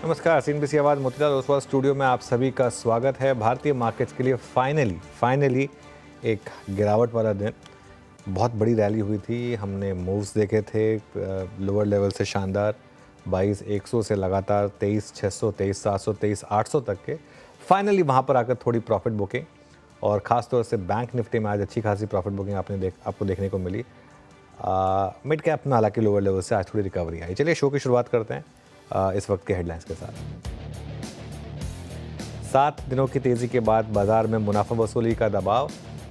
नमस्कार, सीएनबीसी आवाज़ मोतीलाल ओसवाल स्टूडियो में आप सभी का स्वागत है। भारतीय मार्केट्स के लिए फाइनली एक गिरावट वाला दिन। बहुत बड़ी रैली हुई थी, हमने मूव्स देखे थे लोअर लेवल से शानदार 22,100 से लगातार 23,600, 23,700, 23,800 तक के। फाइनली वहाँ पर आकर थोड़ी प्रॉफिट बुकिंग और ख़ास तौर से बैंक निफ्टी में आज अच्छी खासी प्रॉफिट बुकिंग आपको देखने को मिली। मिड कैप में हालांकि लोअर लेवल से आज थोड़ी रिकवरी आई। चलिए शो की शुरुआत करते हैं इस वक्त के हेडलाइंस के साथ। 7 दिनों की तेजी के बाद बाजार में मुनाफा वसूली का दबाव।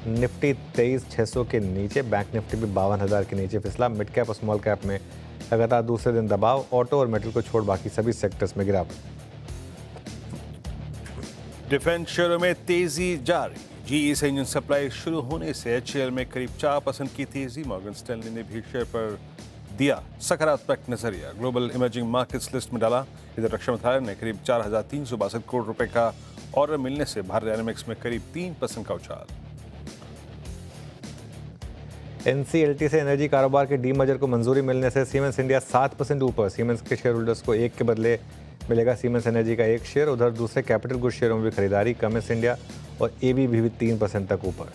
निफ्टी 23,600 के नीचे, बैंक निफ्टी भी 52,000 के नीचे फिसला। मिड कैप और स्मॉल कैप में लगातार दूसरे दिन दबाव। ऑटो और मेटल को छोड़ बाकी सभी सेक्टर्स में गिरावट। डिफेंस शेयरों में तेजी जारी। जीई से इंजन सप्लाई शुरू होने से एचएएल में करीब 4% की तेजी। मॉर्गन स्टैनली ने भी शेयर पर दिया सकारात्मक नजरिया। ग्लोबल इमर्जिंग मार्केट्स लिस्ट में डाला। इधर रक्षा मंत्रालय ने करीब 4,362 करोड़ रुपए का ऑर्डर मिलने से भारत डायनामिक्स में करीब 3% का उछाल। एनसीएलटी से एनर्जी कारोबार के डीमर्जर को मंजूरी मिलने से सीमेंस इंडिया 7% ऊपर। सीमेंस के शेयर होल्डर्स को एक के बदले मिलेगा सीमेंस एनर्जी का एक शेयर। उधर दूसरे कैपिटल गुड शेयरों में भी खरीदारी। कमिंस इंडिया और एबीबी भी 3% तक ऊपर।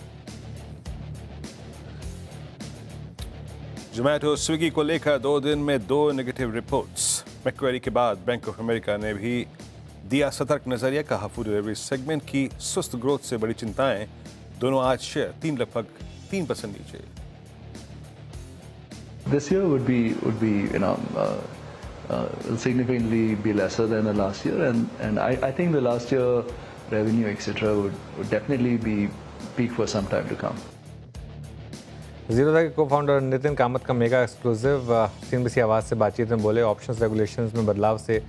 जोमैटो स्विगी को लेकर 2 दिन में 2 नेगेटिव रिपोर्ट्स। मैक्वेरी के बाद बैंक ऑफ अमेरिका ने भी दिया सतर्क नजरिया। कहा फूड डिलीवरी सेगमेंट की सुस्त ग्रोथ से बड़ी चिंताएं। दोनों आज शेयर लगभग 3% नीचे। This year would be significantly be lesser than the last year, and I think the last year revenue etc. would definitely be peak for some time to come. Zerodha के को फाउंडर नितिन कामत का मेगा एक्सक्लूसिव सीएनबीसी आवाज़ से बातचीत में बोले options regulations में बदलाव से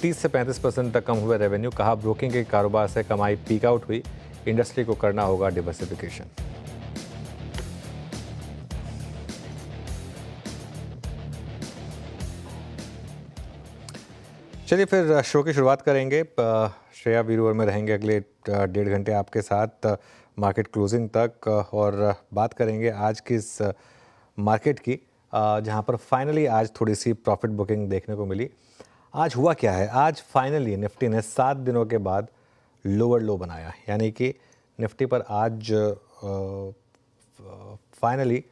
30 से 35% तक कम हुए रेवेन्यू। कहा ब्रोकिंग के कारोबार से कमाई पीक आउट हुई। इंडस्ट्री को करना होगा डिवर्सिफिकेशन। चलिए फिर शो की शुरुआत करेंगे। श्रेया वीरवर में रहेंगे अगले 1.5 घंटे आपके साथ मार्केट क्लोजिंग तक, और बात करेंगे आज की इस मार्केट की जहां पर फाइनली आज थोड़ी सी प्रॉफिट बुकिंग देखने को मिली। आज हुआ क्या है, आज फाइनली निफ्टी ने 7 दिनों के बाद लोअर लो बनाया, यानी कि निफ्टी पर आज फाइनली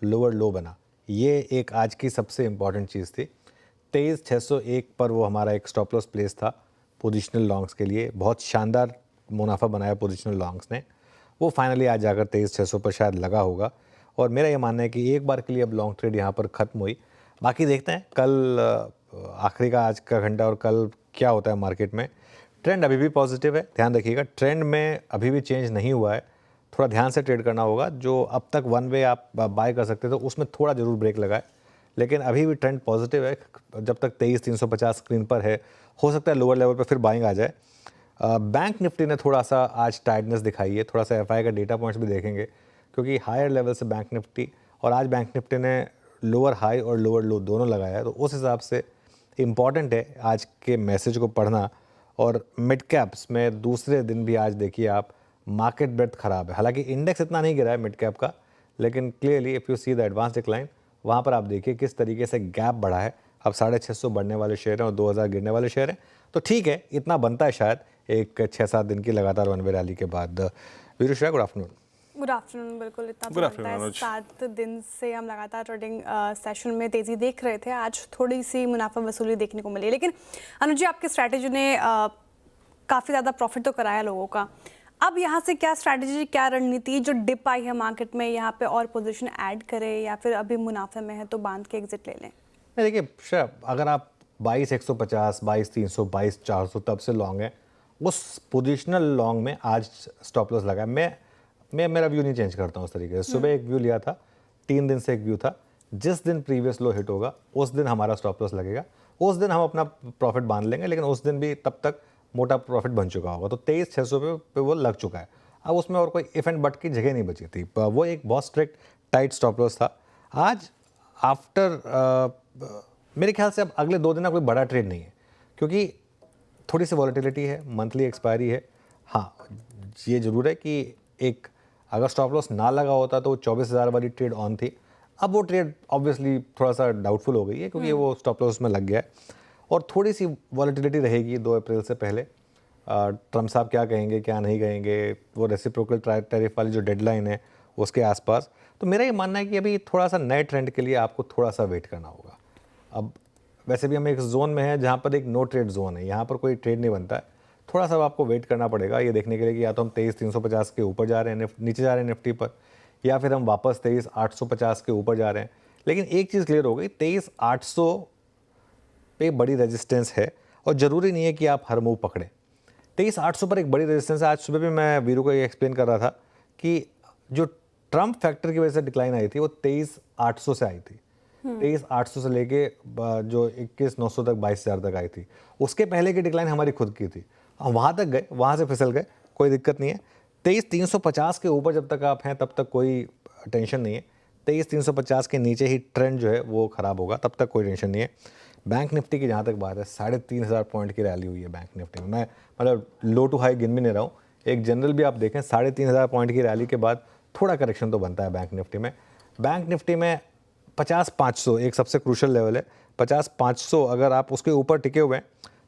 लोअर लो बना। ये एक आज की सबसे इम्पॉर्टेंट चीज़ थी। 23,601 पर वो हमारा एक स्टॉप लॉस प्लेस था पोजिशनल लॉन्ग्स के लिए। बहुत शानदार मुनाफा बनाया पोजिशनल लॉन्ग्स ने। वो फाइनली आज जाकर 23,600 पर शायद लगा होगा, और मेरा ये मानना है कि एक बार के लिए अब लॉन्ग ट्रेड यहाँ पर ख़त्म हुई। बाकी देखते हैं कल आखिरी का आज का घंटा और कल क्या होता है मार्केट में। ट्रेंड अभी भी पॉजिटिव है, ध्यान रखिएगा। ट्रेंड में अभी भी चेंज नहीं हुआ है, थोड़ा ध्यान से ट्रेड करना होगा। जो अब तक वन वे आप बाय कर सकते थे उसमें थोड़ा ज़रूर ब्रेक लगाए, लेकिन अभी भी ट्रेंड पॉजिटिव है। जब तक 23,350 स्क्रीन पर है, हो सकता है लोअर लेवल पर फिर बाइंग आ जाए। बैंक निफ्टी ने थोड़ा सा आज टाइटनेस दिखाई है। थोड़ा सा एफआई का डेटा पॉइंट्स भी देखेंगे, क्योंकि हायर लेवल से बैंक निफ्टी, और आज बैंक निफ्टी ने लोअर हाई और लोअर लो दोनों लगाया है, तो उस हिसाब से इम्पॉर्टेंट है आज के मैसेज को पढ़ना। और मिड कैप्स में दूसरे दिन भी आज देखिए आप, मार्केट ब्रेथ ख़राब है। हालांकि इंडेक्स इतना नहीं गिरा है मिड कैप का, लेकिन clearly if you see the advance decline, वहाँ पर आप देखिए किस तरीके से गैप बढ़ा है। अब 650 बढ़ने वाले शेयर हैं और 2,000 गिरने वाले शेयर हैं, तो ठीक है, इतना बनता है शायद एक 6-7 दिन की लगातार वन वे रैली के बाद। Veeru Shreya, good afternoon. Good afternoon. बिल्कुल इतना बनता है। 7 दिन से हम लगातार ट्रेडिंग सेशन में तेज़ी देख रहे थे। आज थोड़ी सी मुनाफा वसूली देखने को मिली, लेकिन अनुज जी, आपकी स्ट्रैटेजी ने काफ़ी ज़्यादा प्रॉफिट तो कराया लोगों का। अब यहाँ से क्या स्ट्रैटेजी, क्या रणनीति, जो डिप आई है मार्केट में, यहाँ पे और पोजीशन ऐड करें या फिर अभी मुनाफे में है तो बांध के एग्जिट ले लें? देखिए श्रेया, अगर आप 22,150, 22,300, 22,400 तब से लॉन्ग है, उस पोजिशनल लॉन्ग में आज स्टॉप लॉस लगा है। मैं मेरा व्यू नहीं चेंज करता हूँ उस तरीके से। सुबह एक व्यू लिया था, 3 दिन से एक व्यू था। जिस दिन प्रीवियस लो हिट होगा उस दिन हमारा स्टॉप लॉस लगेगा, उस दिन हम अपना प्रॉफिट बांध लेंगे, लेकिन उस दिन भी तब तक मोटा प्रॉफिट बन चुका होगा। तो 23,600 पे वो लग चुका है। अब उसमें और कोई इफ एंड बट की जगह नहीं बची थी। वो एक बहुत स्ट्रिक्ट टाइट स्टॉप लॉस था। आज आफ्टर मेरे ख्याल से अब अगले 2 दिन का कोई बड़ा ट्रेड नहीं है, क्योंकि थोड़ी सी वॉलेटिलिटी है, मंथली एक्सपायरी है। हाँ, ये ज़रूर है कि एक अगर स्टॉप लॉस ना लगा होता तो 24,000 वाली ट्रेड ऑन थी। अब वो ट्रेड ऑब्वियसली थोड़ा सा डाउटफुल हो गई है, क्योंकि वो स्टॉप लॉस में लग गया है। और थोड़ी सी वॉलेटिलिटी रहेगी 2 अप्रैल से पहले। ट्रम्प साहब क्या कहेंगे क्या नहीं कहेंगे, वो रेसिप्रोकल टैरिफ वाली जो डेडलाइन है उसके आसपास। तो मेरा ये मानना है कि अभी थोड़ा सा नए ट्रेंड के लिए आपको थोड़ा सा वेट करना होगा। अब वैसे भी हम एक जोन में हैं जहाँ पर एक नो ट्रेड जोन है, यहाँ पर कोई ट्रेड नहीं बनता है। थोड़ा सा आपको वेट करना पड़ेगा ये देखने के लिए कि या तो हम 23,350 के ऊपर जा रहे हैं, नीचे जा रहे हैं निफ्टी पर, या फिर हम वापस 23,850 के ऊपर जा रहे हैं। लेकिन एक चीज़ क्लियर हो गई, 23,800 पे बड़ी रेजिस्टेंस है और ज़रूरी नहीं है कि आप हर मूव पकड़ें। 23,800 पर एक बड़ी रेजिस्टेंस है। आज सुबह भी मैं वीरू को ये एक्सप्लेन कर रहा था कि जो ट्रम्प फैक्टर की वजह से डिक्लाइन आई थी वो 23,800 से आई थी। 23,800 से लेके जो 21,900 तक 22,000 तक आई थी, उसके पहले की डिक्लाइन हमारी खुद की थी। हम वहाँ तक गए, वहाँ से फिसल गए, कोई दिक्कत नहीं है। 23,350 के ऊपर जब तक आप हैं तब तक कोई टेंशन नहीं है। 23,350 के नीचे ही ट्रेंड जो है वो ख़राब होगा, तब तक कोई टेंशन नहीं है। बैंक निफ्टी की जहाँ तक बात है, 3,500 पॉइंट की रैली हुई है बैंक निफ्टी में। मैं मतलब लो टू हाई गिन भी नहीं रहा हूँ, एक जनरल भी आप देखें 3,500 पॉइंट की रैली के बाद थोड़ा करेक्शन तो बनता है बैंक निफ्टी में। बैंक निफ्टी में 50,500 एक सबसे क्रूशल लेवल है। 50,500 अगर आप उसके ऊपर टिके हुए हैं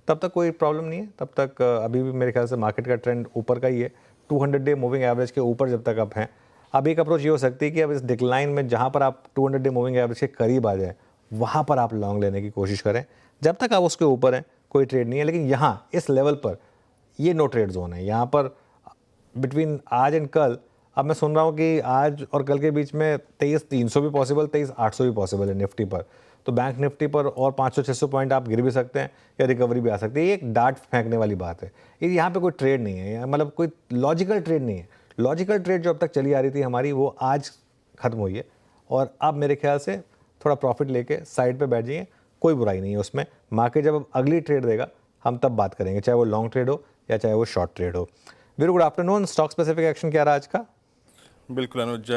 तब तक कोई प्रॉब्लम नहीं है, तब तक अभी भी मेरे ख्याल से मार्केट का ट्रेंड ऊपर का ही है। 200 डे मूविंग एवरेज के ऊपर जब तक आप हैं, अब एक अप्रोच ये हो सकती है कि अब इस डिक्लाइन में जहाँ पर आप 200 डे मूविंग एवरेज के करीब आ जाए वहाँ पर आप लॉन्ग लेने की कोशिश करें। जब तक आप उसके ऊपर हैं कोई ट्रेड नहीं है, लेकिन यहाँ इस लेवल पर ये नो ट्रेड जोन है। यहाँ पर बिटवीन आज एंड कल, अब मैं सुन रहा हूँ कि आज और कल के बीच में 23,300 भी पॉसिबल, 23,800 भी पॉसिबल है निफ्टी पर। तो बैंक निफ्टी पर और 500-600 पॉइंट आप गिर भी सकते हैं या रिकवरी भी आ सकती है। ये एक डार्ट फेंकने वाली बात है, ये यहाँ पे कोई ट्रेड नहीं है, मतलब कोई लॉजिकल ट्रेड नहीं है। लॉजिकल ट्रेड जो अब तक चली आ रही थी हमारी, वो आज ख़त्म हुई है और अब मेरे ख्याल से थोड़ा प्रॉफिट लेके साइड पे बैठ जाइए, कोई बुराई नहीं है उसमें। मार्केट जब अगली ट्रेड देगा हम तब बात करेंगे, चाहे वो लॉन्ग ट्रेड हो या चाहे वो शॉर्ट ट्रेड हो। Veeru, good afternoon. Stock specific action क्या रहा आज का? बिल्कुल अनुज,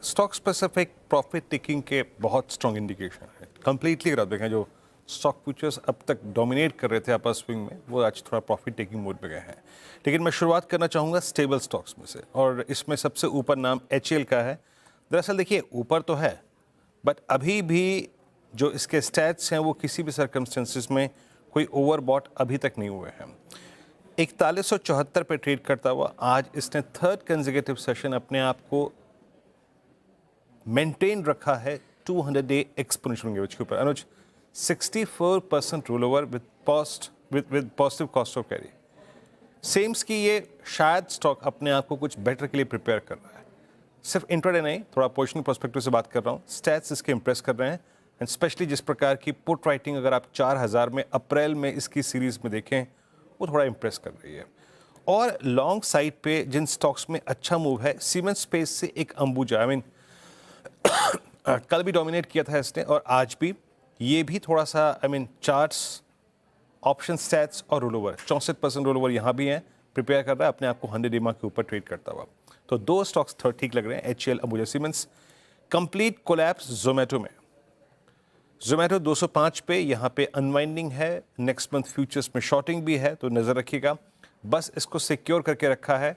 स्टॉक स्पेसिफिक प्रॉफिट टेकिंग के बहुत स्ट्रॉन्ग इंडिकेशन है। कंप्लीटली अगर आप देखें जो स्टॉक फ्यूचर्स अब तक डोमिनेट कर रहे थे अपर स्विंग में, वो आज थोड़ा प्रॉफिट टेकिंग मोड में गए हैं। लेकिन मैं शुरुआत करना चाहूँगा स्टेबल स्टॉक्स में से, और इसमें सबसे ऊपर नाम HL का है। दरअसल देखिए ऊपर तो है, बट अभी भी जो इसके स्टैट्स हैं वो किसी भी सर्कमस्टेंसेस में कोई ओवरबॉट अभी तक नहीं हुए हैं। 4174 पे ट्रेड करता हुआ आज इसने थर्ड कंसेक्यूटिव सेशन अपने आप को मेंटेन रखा है 200 डे एक्सपोनेंशियल एवरेज के ऊपर। Anuj, 64% roll over with positive cost of carry. Siemens की ये शायद स्टॉक अपने आप को कुछ बेटर के लिए प्रिपेयर कर रहा है। सिर्फ इंट्राडे नहीं, थोड़ा पोजिशनल पर्सपेक्टिव से बात कर रहा हूँ। स्टैट्स इसके इंप्रेस कर रहे हैं, एंड स्पेशली जिस प्रकार की पुट राइटिंग अगर आप 4000 में अप्रैल में इसकी सीरीज में देखें, वो थोड़ा इंप्रेस कर रही है। और लॉन्ग साइड पे जिन स्टॉक्स में अच्छा मूव है, सीमेंट स्पेस से एक अंबुजा, कल भी डोमिनेट किया था इसने और आज भी, ये भी थोड़ा सा चार्ट्स, ऑप्शन स्टैट्स और रोल ओवर, 64% रोल ओवर यहाँ भी हैं, प्रिपेयर कर रहा है अपने आप को 100 EMA के ऊपर ट्रेड करता हुआ। तो दो स्टॉक्स थोड़ा ठीक लग रहे हैं, HL, Ambuja cements. Complete collapse Zomato में। जोमेटो 205 पे, यहाँ पे अनवाइंडिंग है, नेक्स्ट मंथ फ्यूचर्स में शॉर्टिंग भी है, तो नज़र रखिएगा। बस इसको सिक्योर करके रखा है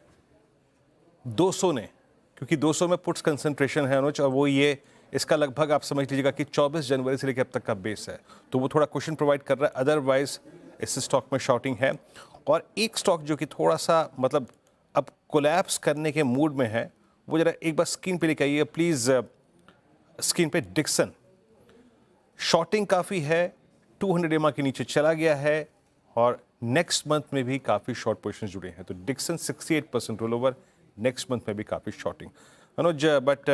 200 ने, क्योंकि 200 में पुट्स कंसंट्रेशन है अनुज, और वो ये इसका लगभग आप समझ लीजिएगा कि 24 जनवरी से लेकर अब तक का बेस है, तो वो थोड़ा क्वेश्चन प्रोवाइड कर रहा है। अदरवाइज इस स्टॉक में शॉर्टिंग है। और एक स्टॉक जो कि थोड़ा सा मतलब अब कोलैप्स करने के मूड में है, वो जरा एक बार स्क्रीन पे लेके आइए प्लीज़। स्क्रीन पे डिक्सन, शॉर्टिंग काफ़ी है, 200 EMA के नीचे चला गया है, और नेक्स्ट मंथ में भी काफ़ी शॉर्ट पोजीशंस जुड़े हैं। तो Dixon 68% roll over, next month में भी काफ़ी शॉर्टिंग अनुज। बट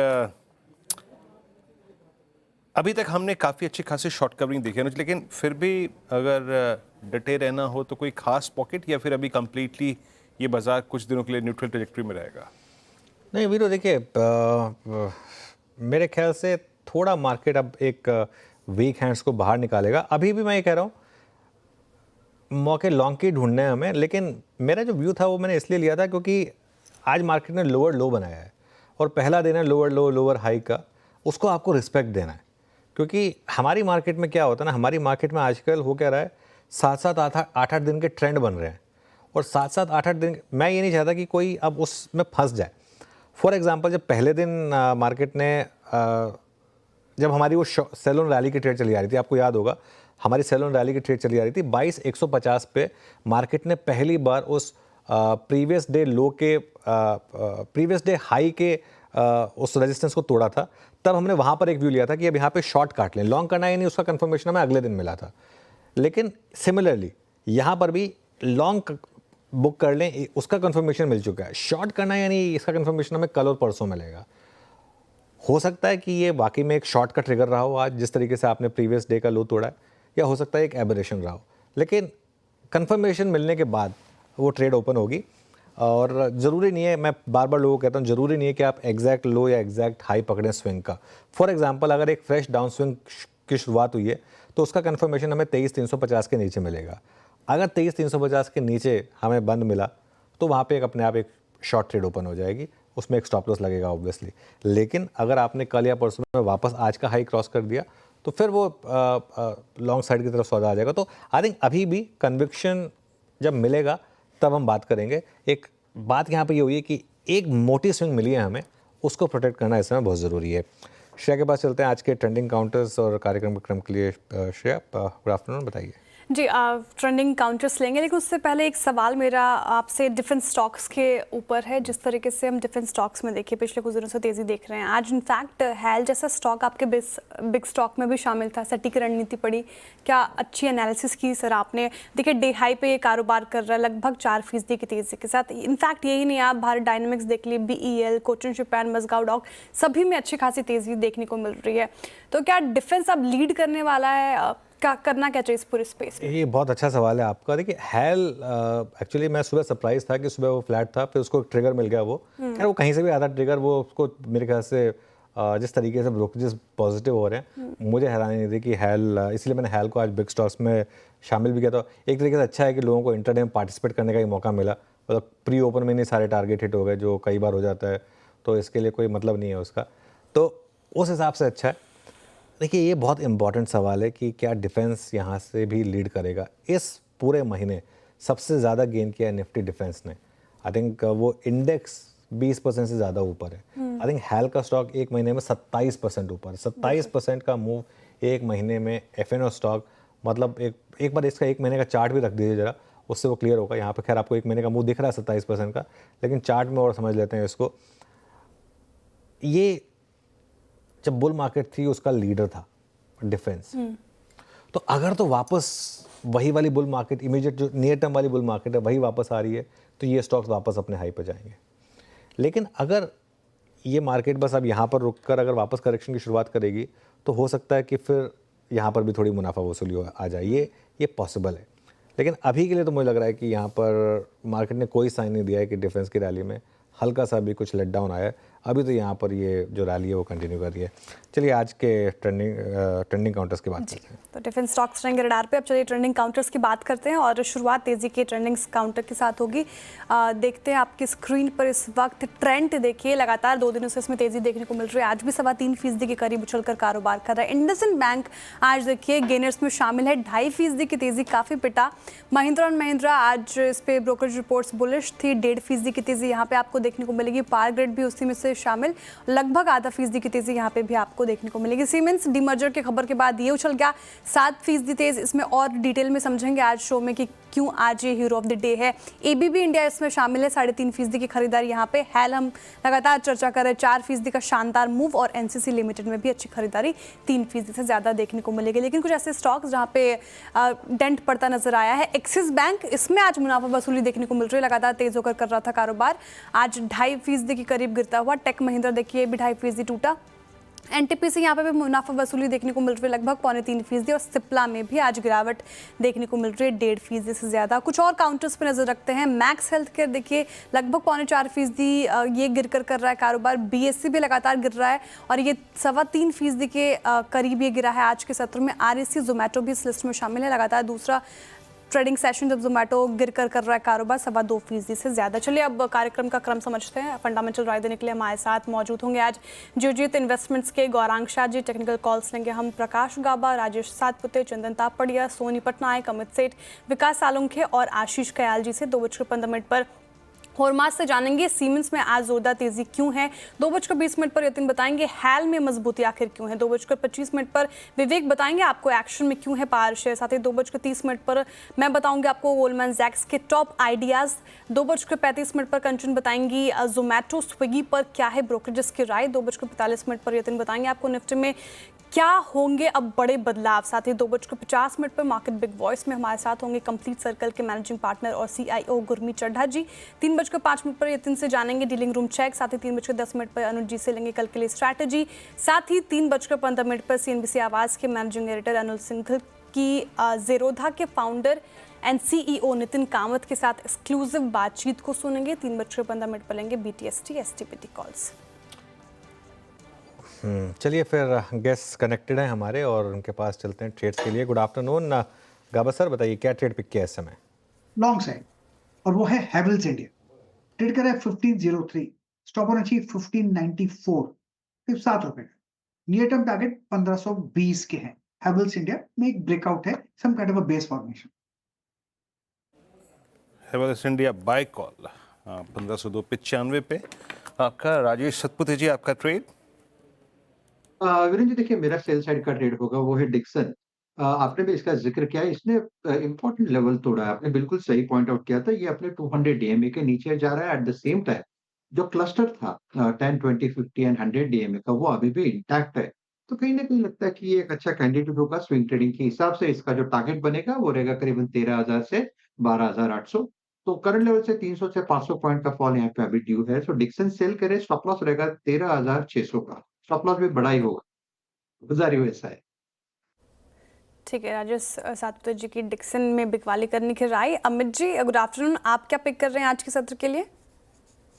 अभी तक हमने काफ़ी अच्छी खासी शॉर्ट कवरिंग देखी अनुज, लेकिन फिर भी अगर डटे रहना हो तो कोई खास पॉकेट, या फिर अभी कंप्लीटली ये बाजार कुछ दिनों के लिए न्यूट्रल ट्रैजेक्टरी में रहेगा? नहीं वीरो, देखिए मेरे ख्याल से थोड़ा मार्केट अब एक वीक हैंड्स को बाहर निकालेगा। अभी भी मैं ये कह रहा हूँ मौके लॉन्ग की ढूंढने हैं हमें, लेकिन मेरा जो व्यू था वो मैंने इसलिए लिया था क्योंकि आज मार्केट ने लोअर लो बनाया है और पहला दिन है लोअर लो लोअर हाई का, उसको आपको रिस्पेक्ट देना है। क्योंकि हमारी मार्केट में क्या होता है ना, हमारी मार्केट में आजकल हो क्या रहा है, 7-7 8-8 दिन के ट्रेंड बन रहे हैं, और 7-7 8-8 दिन, मैं ये नहीं चाहता कि कोई अब उसमें फंस जाए। फॉर एग्जांपल, जब पहले दिन मार्केट ने जब हमारी वो सेल ऑन रैली की ट्रेड चली आ रही थी, आपको याद होगा, हमारी सेल ऑन रैली की ट्रेड चली आ रही थी 22,150 पे मार्केट ने पहली बार उस प्रीवियस डे लो के प्रीवियस डे हाई के उस रेजिस्टेंस को तोड़ा था। तब हमने वहाँ पर एक व्यू लिया था कि अब यहाँ पे शॉर्ट काट लें, लॉन्ग करना ही नहीं, उसका कंफर्मेशन हमें अगले दिन मिला था। लेकिन सिमिलरली यहाँ पर भी लॉन्ग बुक कर लें, उसका कंफर्मेशन मिल चुका है। शॉर्ट करना यानी इसका कंफर्मेशन हमें कल और परसों मिलेगा। हो सकता है कि ये वाकई में एक शॉर्ट का ट्रिगर रहा हो आज, जिस तरीके से आपने प्रीवियस डे का लो तोड़ा है, या हो सकता है एक एबरेशन रहा हो, लेकिन कंफर्मेशन मिलने के बाद वो ट्रेड ओपन होगी। और ज़रूरी नहीं है, मैं बार बार लोगों को कहता हूँ, ज़रूरी नहीं है कि आप एग्जैक्ट लो या एग्जैक्ट हाई पकड़ें स्विंग का। फॉर एग्जांपल अगर एक फ्रेश डाउन स्विंग की शुरुआत हुई है तो उसका कंफर्मेशन हमें 23,350 के नीचे मिलेगा। अगर 23,350 के नीचे हमें बंद मिला तो वहाँ पे अपने आप एक शॉर्ट ट्रेड ओपन हो जाएगी, उसमें एक स्टॉप लॉस लगेगा ऑब्वियसली। लेकिन अगर आपने कल या परसों में वापस आज का हाई क्रॉस कर दिया तो फिर वो लॉन्ग साइड की तरफ सौदा आ जाएगा। तो आई थिंक अभी भी कन्विक्शन जब मिलेगा तब हम बात करेंगे। एक बात यहाँ पे ये हुई है कि एक मोटी स्विंग मिली है हमें, उसको प्रोटेक्ट करना इस समय बहुत ज़रूरी है। श्रेया के पास चलते हैं आज के ट्रेंडिंग काउंटर्स और कार्यक्रम के क्रम के लिए। श्रेया, गुड आफ्टरनून, बताइए। जी, ट्रेंडिंग काउंटर्स लेंगे, लेकिन उससे पहले एक सवाल मेरा आपसे डिफेंस स्टॉक्स के ऊपर है। जिस तरीके से हम डिफेंस स्टॉक्स में देखिए पिछले कुछ दिनों से तेज़ी देख रहे हैं, आज इनफैक्ट हैल जैसा स्टॉक आपके बिग स्टॉक में भी शामिल था, सटीक रणनीति पड़ी। क्या अच्छी एनालिसिस की सर आपने? देखिए डे हाई पे ये कारोबार कर रहा है लगभग 4% की तेज़ी के साथ। इनफैक्ट यही नहीं, आप भारत डायनेमिक्स देख लिए, BEL, Cochin shipyard, Mazagon dock, सभी में अच्छी खासी तेज़ी देखने को मिल रही है। तो क्या डिफेंस अब लीड करने वाला है? क्या करना क्या चाहिए इस पूरे स्पेस में? ये बहुत अच्छा सवाल है आपका। देखिए हैल एक्चुअली मैं सुबह सरप्राइज था कि सुबह वो फ्लैट था, फिर उसको ट्रिगर मिल गया। वो यार वो कहीं से भी आधा ट्रिगर, वो उसको मेरे ख्याल से जिस तरीके से ब्रोकरेजेस पॉजिटिव हो रहे हैं, मुझे हैरानी नहीं थी कि हैल, इसलिए मैंने हैल को आज बिग स्टॉक्स में शामिल भी किया। तो एक तरीके से अच्छा है कि लोगों को इंटरडे में पार्टिसिपेट करने का ही मौका मिला। मतलब प्री ओपन में नहीं सारे टारगेट हिट हो गए, जो कई बार हो जाता है, तो इसके लिए कोई मतलब नहीं है उसका। तो उस हिसाब से अच्छा है। देखिए ये बहुत इंपॉर्टेंट सवाल है कि क्या डिफेंस यहाँ से भी लीड करेगा। इस पूरे महीने सबसे ज़्यादा गेन किया है निफ्टी डिफेंस ने। आई थिंक वो इंडेक्स 20% से ज़्यादा ऊपर है। आई थिंक हैल का स्टॉक एक महीने में 27% ऊपर, 27% का मूव एक महीने में। FNO स्टॉक, मतलब एक बार इसका एक महीने का चार्ट भी रख दीजिए ज़रा, उससे वो क्लियर होगा। यहाँ पर खैर आपको एक महीने का मूव दिख रहा है 27% का, लेकिन चार्ट में और समझ लेते हैं इसको। ये जब बुल मार्केट थी उसका लीडर था डिफेंस। तो अगर तो वापस वही वाली बुल मार्केट, इमीडिएट जो नियर टर्म वाली बुल मार्केट है, वही वापस आ रही है, तो ये स्टॉक्स वापस अपने हाई पे जाएंगे। लेकिन अगर ये मार्केट बस अब यहाँ पर रुककर अगर वापस करेक्शन की शुरुआत करेगी तो हो सकता है कि फिर यहाँ पर भी थोड़ी मुनाफा वसूली आ जाए। ये पॉसिबल है। लेकिन अभी के लिए तो मुझे लग रहा है कि यहाँ पर मार्केट ने कोई साइन नहीं दिया है कि डिफेंस की रैली में हल्का सा भी कुछ लेट डाउन आया है। अभी तो यहाँ पर ये जो रैली है वो कंटिन्यू कर रही है। चलिए आज के ट्रेंडिंग काउंटर्स की बात करते हैं। तो डिफेंस स्टॉक्स रहेंगे रडार पे। अब चलिए ट्रेंडिंग काउंटर्स की बात करते हैं और शुरुआत तेजी के ट्रेंडिंग काउंटर के साथ होगी। देखते हैं आपकी स्क्रीन पर इस वक्त ट्रेंड देखिए, लगातार 2 दिनों से इसमें तेजी देखने को मिल रही है। आज भी 3.25% के करीब उछलकर कारोबार कर रहा है। इंडसइंड बैंक आज देखिए गेनर्स में शामिल है, 2.5% की तेजी, काफी पिटा। महिंद्रा एंड महिंद्रा आज इस पे ब्रोकरेज रिपोर्ट्स बुलिश थी, 1.5% की तेजी यहाँ पे आपको देखने को मिलेगी। पावर ग्रिड भी उसी में से शामिल, लगभग 0.5% की तेजी यहाँ पे भी आपको देखने को मिलेगी। सीमेंस डीमर्जर के खबर के बाद ये उछल गया 7% तेज। इसमें और डिटेल में समझेंगे आज शो में कि क्यों आज ये हीरो ऑफ द डे है। ABB इंडिया इसमें शामिल है, 3.5% की खरीदारी यहाँ पे। हैल हम लगातार चर्चा कर रहे हैं, 4% का शानदार मूव, और NCC लिमिटेड में भी अच्छी खरीदारी 3% से ज्यादा देखने को मिलेगी। लेकिन कुछ ऐसे स्टॉक्स जहाँ पे डेंट पड़ता नजर आया है। एक्सिस बैंक, इसमें आज मुनाफा वसूली देखने को मिल रही है, लगातार तेज होकर कर रहा था कारोबार, आज 2.5% के करीब गिरता हुआ। टेक महिंद्रा देखिए भी 2.5% टूटा। NTPC यहाँ पे भी मुनाफा वसूली देखने को मिल रही है, लगभग 2.25%, और सिप्ला में भी आज गिरावट देखने को मिल रही है, 1.5% से ज़्यादा। कुछ और काउंटर्स पे नजर रखते हैं। मैक्स हेल्थ केयर देखिए लगभग 4.25% ये गिरकर कर रहा है कारोबार। BSC भी लगातार गिर रहा है और ये 3.25% के करीब ये गिरा है आज के सत्र में। REC जोमेटो भी इस लिस्ट में शामिल है, लगातार दूसरा ट्रेडिंग सेशन जब जोमेटो गिरकर कर रहा है कारोबार 2.25% से ज़्यादा। चलिए अब कार्यक्रम का क्रम समझते हैं। फंडामेंटल राय देने के लिए हमारे साथ मौजूद होंगे आज जियोजीत इन्वेस्टमेंट्स के गौरांग शाह जी। टेक्निकल कॉल्स लेंगे हम प्रकाश गाबा, राजेश सातपुते, चंदन तापड़िया, सोनी पटनायक, अमित सेठ, विकास सालुंखे और आशीष कयाल जी से। 2:15 पर हॉर्मास से जानेंगे सीमेंस में आज जोरदार तेजी क्यों है। 2:20 पर यतिन बताएंगे हैल में मजबूती आखिर क्यों है। 2:25 पर विवेक बताएंगे आपको एक्शन में क्यों है पावर शेयर। साथ ही 2:30 पर मैं बताऊंगी आपको गोल्डमैन सैक्स के टॉप आइडियाज। 2:35 पर कंचन बताएंगी जोमैटो स्विगी पर क्या है ब्रोकरेजेस की राय। 2:45 पर यतिन बताएंगे आपको निफ्टी में क्या होंगे अब बड़े बदलाव। साथ ही 2:50 पर मार्केट बिग वॉइस में हमारे साथ होंगे कंप्लीट सर्कल के मैनेजिंग पार्टनर और CIO गुरमीत चड्ढा जी। 3:05 पर यतिन से जानेंगे डीलिंग रूम चेक। साथ ही 3:10 पर अनुज जी से लेंगे कल के लिए स्ट्रैटेजी। साथ ही 3:15 पर CNBC आवाज़ के मैनेजिंग एडिटर अनुल सिंघल की जेरोधा के founder and CEO Nitin Kamat के साथ एक्सक्लूसिव बातचीत को सुनेंगे। 3:15 पर लेंगे BTST STPT कॉल्स। चलिए फिर गेस्ट कनेक्टेड हैं हमारे और उनके पास चलते हैं ट्रेड्स के लिए। गुड आफ्टरनून गाबा सर, बताइए क्या ट्रेड पिक किया इस समय? लॉन्ग साइड और वो है हैवेल्स इंडिया। ट्रेड कर रहा है 1503, स्टॉप होना चाहिए 1594, सिर्फ 7 रुपए का। नियर टर्म टारगेट 1520 के हैं। हैवेल्स इंडिया में एक ब्रेकआउट है, some kind of a base formation. Havells India buy call 1595 पे। आपका राजेश सतपुते जी, आपका ट्रेड? वीरेंद्र जी, देखिए मेरा सेल साइड का ट्रेड होगा, वो है डिक्सन। आपने भी इसका जिक्र किया, इसने इंपॉर्टेंट लेवल तोड़ा है। आपने बिल्कुल सही पॉइंट आउट किया था, ये अपने 200 DMA के नीचे जा रहा है। एट द सेम टाइम जो क्लस्टर था 10, 20, 50 एंड 100 DMA का, वो अभी भी इंटैक्ट है। तो कहीं ना कहीं लगता है कि ये एक अच्छा कैंडिडेट होगा स्विंग ट्रेडिंग के हिसाब से। इसका जो टारगेट बनेगा वो रहेगा करीबन 13,000 से 12,800। तो करंट लेवल से 300 से 500 पॉइंट का फॉल यहाँ पे अभी ड्यू है। सो डिक्सन सेल करे, स्टॉप लॉस रहेगा 13,600 का। स्टॉप लॉस भी बड़ा ही होगा, गुजारी हुई ऐसा है। ठीक है, राजेश सातपुते जी की डिक्सन में बिकवाली करने की राय। अमित जी गुड आफ्टरनून, आप क्या पिक कर रहे हैं आज के सत्र के लिए?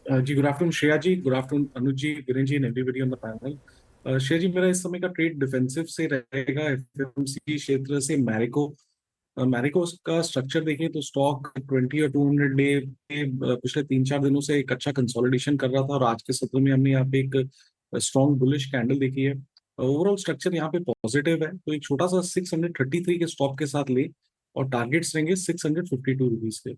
जी good afternoon Shreya ji, good afternoon Anuj ji, Virendra ji and everybody on the panel. Shreya ji, मेरा इस समय का ट्रेड डिफेंसिव से रहेगा। FMCG क्षेत्र से मैरिको का स्ट्रक्चर देखें तो स्टॉक 20 और 200 डे पे पिछले 3-4 दिनों से एक अच्छा कंसोलिडेशन कर रहा था और आज के सत्र में हमने यहाँ पे एक स्ट्रॉन्ग बुलिश कैंडल देखी है। ओवरऑल स्ट्रक्चर यहाँ पे पॉजिटिव है, तो एक छोटा सा 633 के स्टॉप के साथ ले और टारगेट्स रहेंगे 652 रुपीज के।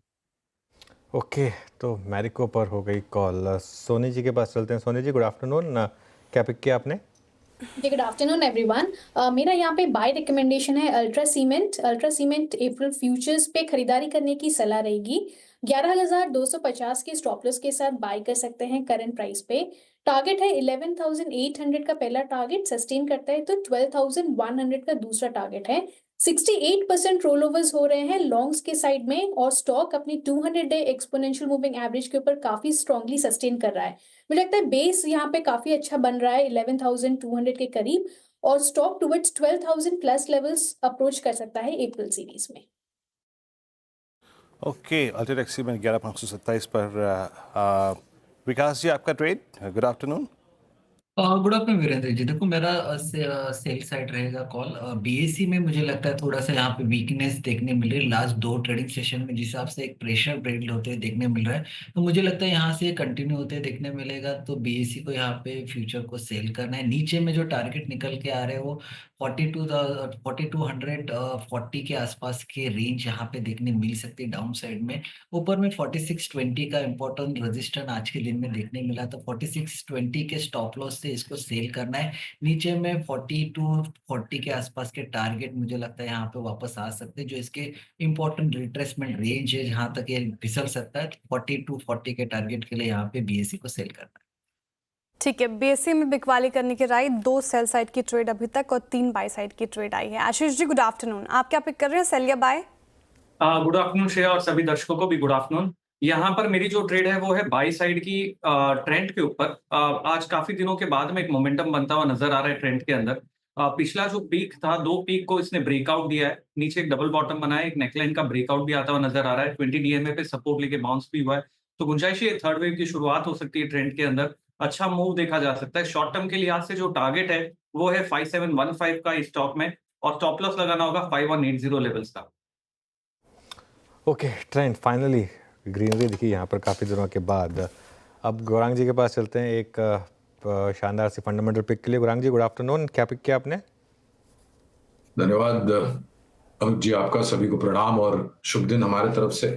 ओके, तो मैरिको पर हो गई कॉल। सोनी जी के पास चलते हैं। सोनी जी गुड आफ्टरनून, क्या पिक किया आपने? जी गुड आफ्टरनून एवरीवन। मेरा यहाँ पे बाय रिकमेंडेशन है अल्ट्रा सीमेंट अप्रैल फ्यूचर्स पे खरीदारी करने की सलाह रहेगी। 11,250 के स्टॉप लॉस के साथ बाय कर सकते हैं करंट प्राइस पे। टारगेट है 11,800 का पहला टारगेट, सस्टेन करता है तो 12,100 का दूसरा टारगेट है। 68% रोल ओवर्स हो रहे हैं लॉन्ग्स के साइड में और स्टॉक अपनी 200 डे एक्सपोनेंशियल मूविंग एवरेज के ऊपर काफी स्ट्रांगली सस्टेन कर रहा है। मुझे लगता है बेस यहाँ पे काफी अच्छा बन रहा है 11,200 के करीब और stock towards 12,000 plus levels approach कर सकता है अप्रैल सीरीज में। ओके, अल्टेक्सी में 11,527 पर विकास जी, आपका trade? Good afternoon. Good afternoon Virendra ji. देखो मेरा सेल साइड रहेगा कॉल। BSE में मुझे लगता है थोड़ा सा यहाँ पे वीकनेस देखने मिल रही है लास्ट 2 ट्रेडिंग सेशन में, जिस हिसाब से एक प्रेशर ब्रेक होते हुए देखने मिल रहा है। तो मुझे लगता है यहाँ से कंटिन्यू होते देखने मिलेगा। तो BSE को यहाँ पे फ्यूचर को सेल करना है। नीचे में जो टारगेट निकल के आ रहे हैं वो 42,240 के आसपास के रेंज यहाँ पे देखने मिल सकती है डाउन साइड में। ऊपर में 4620 का इंपॉर्टेंट रेजिस्टेंस आज के दिन में देखने मिला, तो 4620 के स्टॉप लॉस से इसको सेल करना है। नीचे में 4240 के आसपास के टारगेट मुझे लगता है यहाँ पे वापस आ सकते हैं, जो इसके इंपॉर्टेंट रिट्रेसमेंट रेंज है जहां तक ये फिसल सकता है। 4240 के टारगेट के लिए यहाँ पे BSE को सेल करना है। ठीक है, BSE में बिकवाली करने की राय। 2 सेल साइड की ट्रेड अभी तक और 3 बाय साइड की ट्रेड आई है। आशीष जी गुड आफ्टरनून, आप क्या पिक कर रहे हैं, सेल या बाय? गुड आफ्टरनून श्रेया और सभी दर्शकों को भी गुड आफ्टरनून। यहाँ पर मेरी जो ट्रेड है वो है बाई साइड की ट्रेंड के ऊपर। आज काफी दिनों के बाद में एक मोमेंटम बनता हुआ नजर आ रहा है ट्रेंड के अंदर। पिछला जो पीक था, 2 पीक को इसने ब्रेकआउट दिया है, नीचे एक डबल बॉटम बनाया, एक नेकलाइन का ब्रेकआउट भी आता हुआ नजर आ रहा है। 20 DMA पे सपोर्ट लेके बाउंस भी हुआ है, तो गुंजाइश है थर्ड वेव की शुरुआत हो सकती है ट्रेंड के अंदर। अच्छा मूव देखा जा सकता है। शॉर्ट टर्म के लिहाज से जो टारगेट है वो है 5715 का इस स्टॉक में और स्टॉप लॉस लगाना होगा 5180 लेवल्स का। ओके, ट्रेंड फाइनली ग्रीनरी दिखी यहाँ पर काफ़ी दिनों के बाद। अब गौरांग जी के पास चलते हैं एक शानदार सी फंडामेंटल पिक के लिए। गौरांग जी गुड आफ्टरनून, क्या पिक किया आपने? धन्यवाद अमित जी, आपका सभी को प्रणाम और शुभ दिन हमारे तरफ से।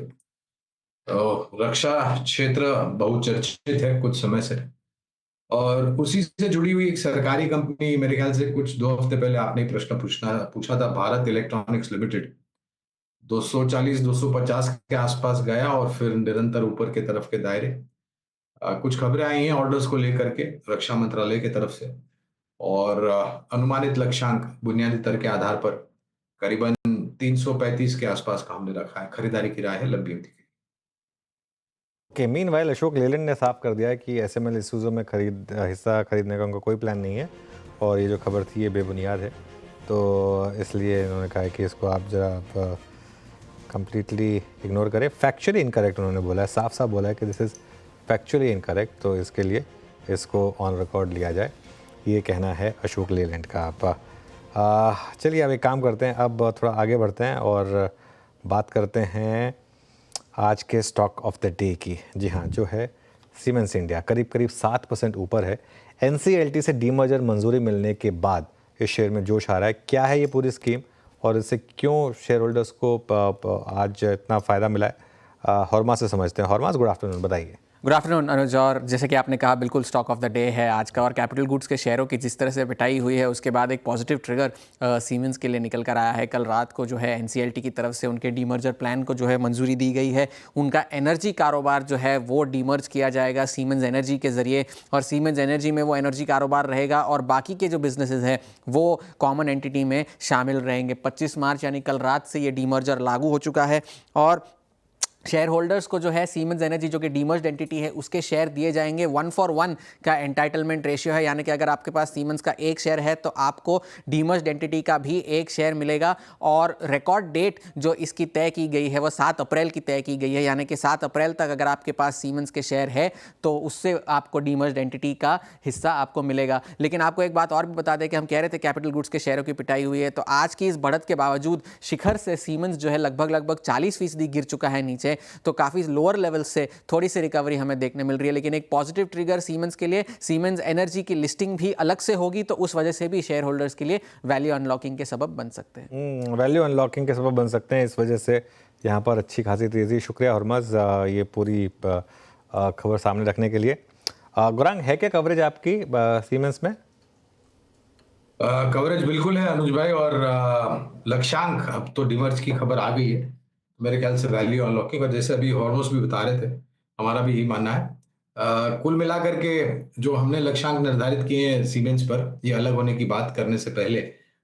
तो रक्षा क्षेत्र बहुचर्चित है कुछ समय से, और उसी से जुड़ी हुई एक सरकारी कंपनी, मेरे ख्याल से कुछ 2 हफ्ते पहले आपने ही प्रश्न पूछा था, भारत इलेक्ट्रॉनिक्स लिमिटेड 240-250 के आसपास गया और फिर निरंतर ऊपर के तरफ के दायरे। कुछ खबरें आई हैं ऑर्डर्स को लेकर के रक्षा मंत्रालय की तरफ से, और अनुमानित लक्ष्यांक बुनियादी दर के आधार पर करीबन 335 के आसपास का हमने रखा है। खरीदारी की राय है लंबी अवधि की। के मीनवाइल अशोक लेलैंड ने साफ कर दिया है कि एसएमएल इसूज़ू में हिस्सा खरीदने का उनका कोई प्लान नहीं है, और ये जो खबर थी ये बेबुनियाद है। तो इसलिए इन्होंने कहा है कि इसको आप ज़रा कंप्लीटली इग्नोर करें। फैक्चुअली इनकरेक्ट उन्होंने बोला है, साफ साफ बोला है कि दिस इज़ फैक्चुअली इनकरेक्ट, तो इसके लिए इसको ऑन रिकॉर्ड लिया जाए, ये कहना है अशोक लेलैंड का। आप चलिए अब एक काम करते हैं, अब थोड़ा आगे बढ़ते हैं और बात करते हैं आज के स्टॉक ऑफ द डे की। जी हाँ, जो है सीमेंस इंडिया करीब 7% ऊपर है। एनसीएलटी से डीमर्जर मंजूरी मिलने के बाद इस शेयर में जोश आ रहा है। क्या है ये पूरी स्कीम और इससे क्यों शेयर होल्डर्स को आज इतना फ़ायदा मिला है, हॉर्मास से समझते हैं। हॉर्मास, गुड आफ्टरनून, बताइए। गुड आफ्टरनून अनुज, और जैसे कि आपने कहा बिल्कुल स्टॉक ऑफ द डे है आज का, और कैपिटल गुड्स के शेयरों की जिस तरह से पिटाई हुई है उसके बाद एक पॉजिटिव ट्रिगर सीमेंस के लिए निकल कर आया है। कल रात को जो है एनसीएलटी की तरफ से उनके डीमर्जर प्लान को जो है मंजूरी दी गई है। उनका एनर्जी कारोबार जो है वो डीमर्ज किया जाएगा सीमेंस एनर्जी के ज़रिए, और सीमेंस एनर्जी में वो एनर्जी कारोबार रहेगा और बाकी के जो बिजनेसेस हैं वो कॉमन एंटिटी में शामिल रहेंगे। 25 मार्च यानी कल रात से ये डीमर्जर लागू हो चुका है, और शेयर होल्डर्स को जो है सीमेंस एनर्जी जो कि डीमर्ज्ड एंटिटी है उसके शेयर दिए जाएंगे। 1:1 का एंटाइटलमेंट रेशियो है, यानी कि अगर आपके पास सीमेंस का एक शेयर है तो आपको डीमर्ज्ड एंटिटी का भी एक शेयर मिलेगा। और रिकॉर्ड डेट जो इसकी तय की गई है वो 7 अप्रैल की तय की गई है, यानी कि 7 अप्रैल तक अगर आपके पास सीमेंस के शेयर है तो उससे आपको डीमर्ज्ड एंटिटी का हिस्सा आपको मिलेगा। लेकिन आपको एक बात और भी बता दें कि हम कह रहे थे कैपिटल गुड्स के शेयरों की पिटाई हुई है, तो आज की इस बढ़त के बावजूद शिखर से सीमेंस जो है लगभग 40% गिर चुका है नीचे, तो काफ़ी लोअर लेवल से थोड़ी सी रिकवरी हमें देखने मिल रही है। लेकिन एक पॉजिटिव ट्रिगर सीमेंस के लिए, सीमेंस एनर्जी की लिस्टिंग भी अलग से होगी, तो उस वजह से भी शेयर होल्डर्स के लिए वैल्यू अनलॉकिंग के सबब बन सकते हैं। वैल्यू अनलॉकिंग के सबब बन सकते हैं, इस वजह से यहाँ पर अच्छी खासी तेज़ी। शुक्रिया हरमज ये पूरी खबर सामने रखने के लिए। गुरांग, है क्या कवरेज आपकी सीमेंस में? कवरेज बिल्कुल है अनुज भाई, और लक्ष्यांक अब तो डीमर्ज की खबर आ गई है, मेरे ख्याल से वैल्यू अनलॉकिंग, और जैसे अभी हॉर्मोस भी बता रहे थे, हमारा भी यही मानना है। कुल मिलाकर के जो हमने लक्ष्यांक निर्धारित किए हैं सीमेंस पर, ये अलग होने की बात करने से पहले,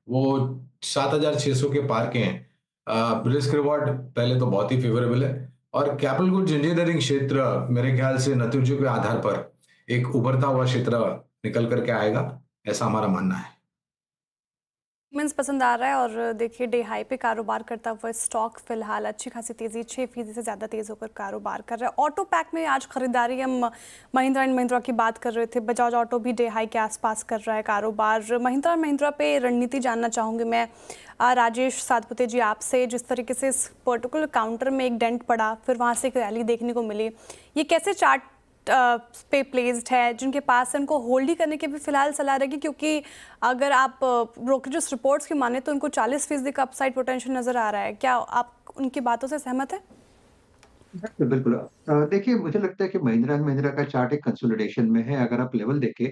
वो 7,600 के पार के हैं। रिस्क रिवॉर्ड पहले तो बहुत ही फेवरेबल है, और कैपिटल गुड्स इंजीनियरिंग क्षेत्र मेरे ख्याल से नतीजों के आधार पर एक उभरता हुआ क्षेत्र निकल करके आएगा, ऐसा हमारा मानना है। सीमेंस पसंद आ रहा है, और देखिए डे हाई पे कारोबार करता हुआ स्टॉक फिलहाल अच्छी खासी तेज़ी 6% से ज़्यादा तेज़ होकर कारोबार कर रहा है। ऑटो पैक में आज खरीदारी, हम महिंद्रा एंड महिंद्रा की बात कर रहे थे, बजाज ऑटो भी डे हाई के आसपास कर रहा है कारोबार। महिंद्रा एंड महिंद्रा पे रणनीति जानना चाहूँगी मैं राजेश सातपुते जी आपसे। जिस तरीके से इस पर्टिकुलर काउंटर में एक डेंट पड़ा, फिर वहाँ से एक रैली देखने को मिली, ये कैसे चार्ट पे प्लेस्ड है, जिनके पास इनको होल्ड ही करने की भी फिलहाल सलाह रहेगी? क्योंकि अगर आप ब्रोकरेज रिपोर्ट्स की माने तो उनको 40% का अपसाइड पोटेंशियल नजर आ रहा है। क्या आप उनकी बातों से सहमत हैं? बिल्कुल। देखिए, मुझे लगता है कि महिंद्रा एंड महिंद्रा का चार्ट एक कंसोलिडेशन में है। अगर आप लेवल देखें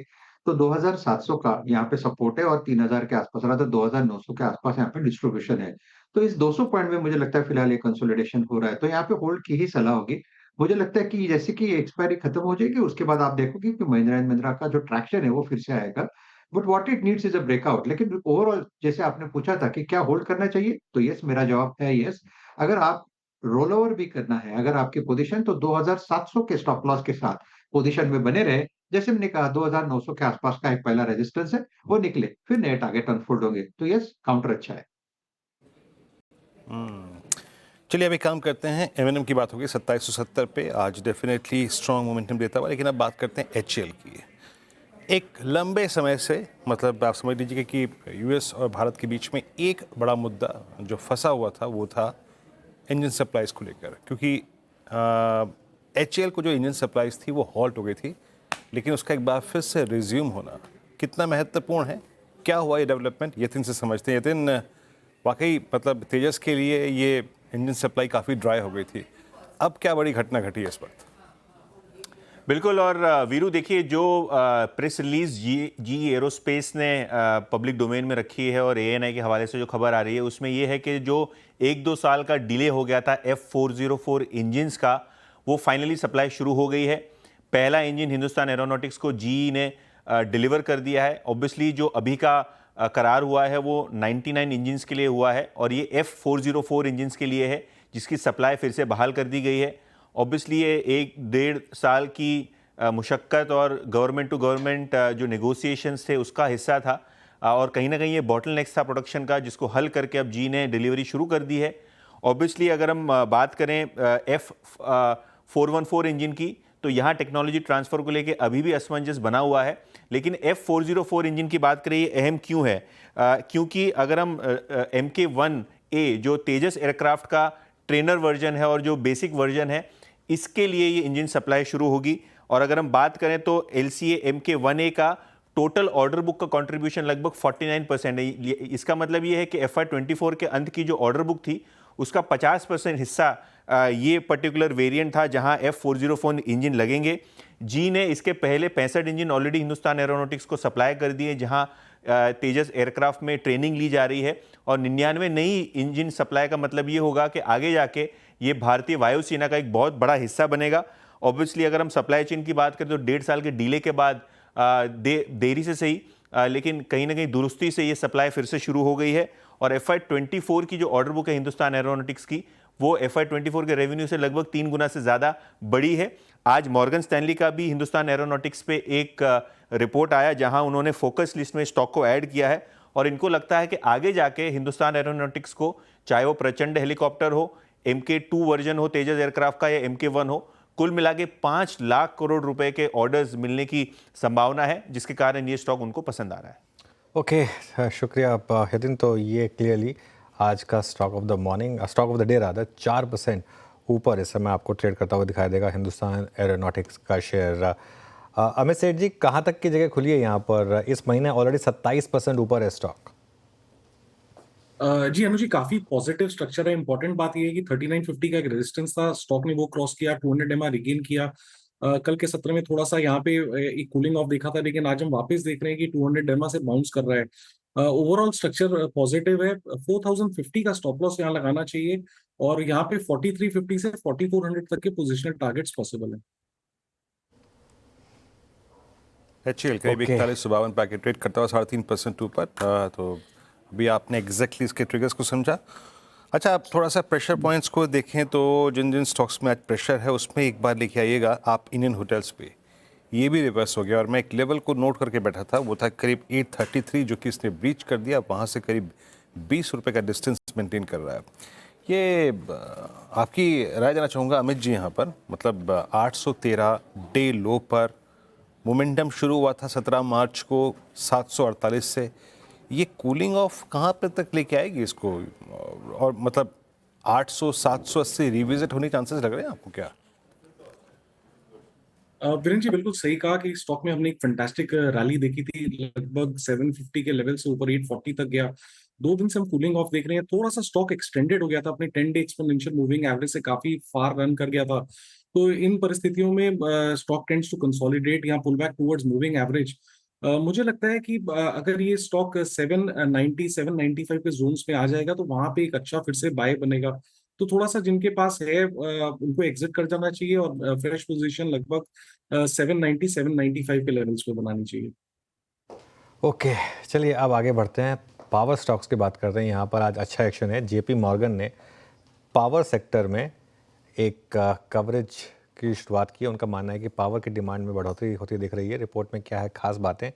तो 2,700 का यहाँ पे सपोर्ट है, और 3,000 के आसपास रहा, तो 2,900 के आसपास यहाँ पे डिस्ट्रीब्यूशन है। तो इस 200 पॉइंट में मुझे लगता है फिलहाल ये कंसोलिडेशन हो रहा है, तो यहाँ पे होल्ड की ही सलाह होगी। मुझे लगता है कि जैसे कि एक्सपायरी खत्म हो जाएगी, उसके बाद आप देखोगे कि महिंद्रा एंड महिंद्रा का जो ट्रैक्शन है वो फिर से आएगा। But what it needs is a breakout. लेकिन ओवरऑल जैसे आपने पूछा था कि क्या होल्ड करना चाहिए, तो यस, मेरा जवाब है यस। अगर आप रोल ओवर भी करना है, अगर आपकी पोजीशन, तो 2,700 के स्टॉप लॉस के साथ पोजीशन में बने रहे। जैसे मैंने कहा 2,900 के आसपास का एक पहला रेजिस्टेंस है, वो निकले, फिर नए टारगेट अनफोल्ड होंगे। तो यस, काउंटर अच्छा है। चलिए अभी काम करते हैं, एमएनएम की बात होगी 2770 पे, आज डेफिनेटली स्ट्रॉन्ग मोमेंटम देता हुआ। लेकिन अब बात करते हैं एचएएल की। एक लंबे समय से, मतलब आप समझ लीजिए कि यूएस और भारत के बीच में एक बड़ा मुद्दा जो फंसा हुआ था वो था इंजन सप्लाईज को लेकर, क्योंकि एचएएल को जो इंजन सप्लाईज थी वो हॉल्ट हो गई थी, लेकिन उसका एक बार फिर से रिज्यूम होना कितना महत्वपूर्ण है, क्या हुआ ये डेवलपमेंट, यतिन से समझते हैं। यतिन, वाकई मतलब तेजस के लिए ये इंजन सप्लाई काफ़ी ड्राई हो गई थी, अब क्या बड़ी घटना घटी है इस वक्त? बिल्कुल। और वीरू देखिए, जो प्रेस रिलीज जी एरोस्पेस ने पब्लिक डोमेन में रखी है और ANI के हवाले से जो खबर आ रही है उसमें ये है कि जो 1-2 साल का डिले हो गया था F404 इंजन्स का, वो फाइनली सप्लाई शुरू हो गई है। पहला इंजन हिंदुस्तान एरोनॉटिक्स को GE ने डिलीवर कर दिया है। ऑब्वियसली जो अभी का करार हुआ है वो 99 इंजन्स के लिए हुआ है और ये F404 इंजन्स के लिए है जिसकी सप्लाई फिर से बहाल कर दी गई है। ऑब्वियसली ये 1-1.5 साल की मुशक्क़त और गवर्नमेंट टू गवर्नमेंट जो नेगोशिएशंस थे उसका हिस्सा था और कहीं ना कहीं ये बॉटलनेक्स था प्रोडक्शन का, जिसको हल करके अब GE ने डिलीवरी शुरू कर दी है। ऑब्वियसली अगर हम बात करें F414 इंजन की, तो यहाँ टेक्नोलॉजी ट्रांसफ़र को लेके अभी भी असमंजस बना हुआ है। लेकिन F404 इंजन की बात करें, ये अहम क्यों है? क्योंकि अगर हम MK1A जो तेजस एयरक्राफ्ट का ट्रेनर वर्जन है और जो बेसिक वर्जन है, इसके लिए ये इंजन सप्लाई शुरू होगी। और अगर हम बात करें तो LCA MK1A का टोटल ऑर्डर बुक का कंट्रीब्यूशन लगभग 49% है। इसका मतलब ये है कि FY24 के अंत की जो ऑर्डर बुक थी उसका 50% हिस्सा ये पर्टिकुलर वेरिएंट था जहां F404 इंजन लगेंगे। जी ने इसके पहले 65 इंजन ऑलरेडी हिंदुस्तान एरोनॉटिक्स को सप्लाई कर दिए जहां तेजस एयरक्राफ्ट में ट्रेनिंग ली जा रही है और 99 नई इंजन सप्लाई का मतलब ये होगा कि आगे जाके ये भारतीय वायुसेना का एक बहुत बड़ा हिस्सा बनेगा। ऑब्वियसली अगर हम सप्लाई चेन की बात करें तो 1.5 साल के डिले के बाद देरी से सही लेकिन कहीं ना कहीं दुरुस्ती से ये सप्लाई फिर से शुरू हो गई है। और FY24 की जो ऑर्डर बुक है हिंदुस्तान एरोनॉटिक्स की, वो FY24 के रेवेन्यू से लगभग 3 गुना से ज़्यादा बड़ी है। आज मॉर्गन स्टैनली का भी हिंदुस्तान एरोनॉटिक्स पे एक रिपोर्ट आया जहां उन्होंने फोकस लिस्ट में स्टॉक को ऐड किया है और इनको लगता है कि आगे जाके हिंदुस्तान एरोनॉटिक्स को, चाहे वो प्रचंड हेलीकॉप्टर हो, MK2 वर्जन हो तेजस एयरक्राफ्ट का या MK1 हो, कुल मिला के 5 लाख करोड़ रुपए के ऑर्डर्स मिलने की संभावना है, जिसके कारण ये स्टॉक उनको पसंद आ रहा है। ओके, शुक्रिया हितिन। तो ये क्लियरली आज का stock of the morning, stock of the day rather 4% ऊपर इस समय आपको ट्रेड करता हुआ दिखाई देगा हिंदुस्तान एरोनॉटिक्स का शेयर। अमित सेठ जी, कहाँ तक की जगह खुली है यहाँ पर? इस महीने ऑलरेडी 27% ऊपर है स्टॉक। जी अनुजी, काफी पॉजिटिव स्ट्रक्चर है। इंपॉर्टेंट बात यह है कि 3950 का एक रेजिस्टेंस था, स्टॉक ने वो क्रॉस किया, 200 MA रिगेन किया। कल के सत्र में थोड़ा सा यहाँ पे एक कूलिंग ऑफ देखा था, लेकिन आज हम वापस देख रहे हैं कि 200 MA से बाउंस कर रहा है। ओवरऑल स्ट्रक्चर पॉजिटिव है। 4050 का स्टॉप लॉस यहाँ लगाना चाहिए और यहाँ पे 4350 से 4400 तक के पोजिशनल टारगेट्स पॉसिबल है। HCL करीब 4152 पैकेट ट्रेड करता हुआ 3.5% ऊपर। तो अभी आपने एग्जैक्टली इसके ट्रिगर्स को समझा। अच्छा, आप थोड़ा सा प्रेशर पॉइंट्स को देखें तो जिन जिन स्टॉक्स में आज प्रेशर है उसमें एक बार लेके आइएगा आप इंडियन होटल्स पे। ये भी रिवर्स हो गया और मैं एक लेवल को नोट करके बैठा था, वो था करीब 833 जो कि इसने ब्रीच कर दिया, वहाँ से करीब 20 रुपये का डिस्टेंस मेंटेन कर रहा है। ये आपकी राय देना चाहूँगा अमित जी यहाँ पर, मतलब 813 डे लो पर मोमेंटम शुरू हुआ था 17 मार्च को 748 से। ये कूलिंग ऑफ कहाँ पे तक लेके आएगी इसको? और मतलब 800 780 रिविजिट होने के चांसेस लग रहे हैं आपको क्या? वीरेंद्र जी बिल्कुल सही कहा कि स्टॉक में हमने एक फैंटास्टिक रैली देखी थी, लगभग 750 के लेवल से ऊपर 840 तक गया। 2 दिन से हम कूलिंग ऑफ देख रहे हैं। थोड़ा सा स्टॉक एक्सटेंडेड हो गया था, अपने 10 डे एक्सपोनेंशियल मूविंग एवरेज से काफी फार रन कर गया था। तो इन परिस्थितियों में स्टॉक टेंड्स टू कंसोलिडेट या pull back towards moving average. मुझे लगता है कि अगर ये स्टॉक 790 795 के जोन्स में आ जाएगा तो वहां पे एक अच्छा फिर से बाय बनेगा। तो थोड़ा सा जिनके पास है उनको एग्जिट कर जाना चाहिए और फ्रेश पोजीशन लगभग 790 795 के लेवल्स पे बनानी चाहिए। ओके, चलिए अब आगे बढ़ते हैं। पावर स्टॉक्स की बात करते हैं। यहाँ पर आज अच्छा एक्शन है। JP मॉर्गन ने पावर सेक्टर में एक कवरेज की शुरुआत की है। उनका मानना है कि पावर की डिमांड में बढ़ोतरी होती दिख रही है। रिपोर्ट में क्या है खास बातें,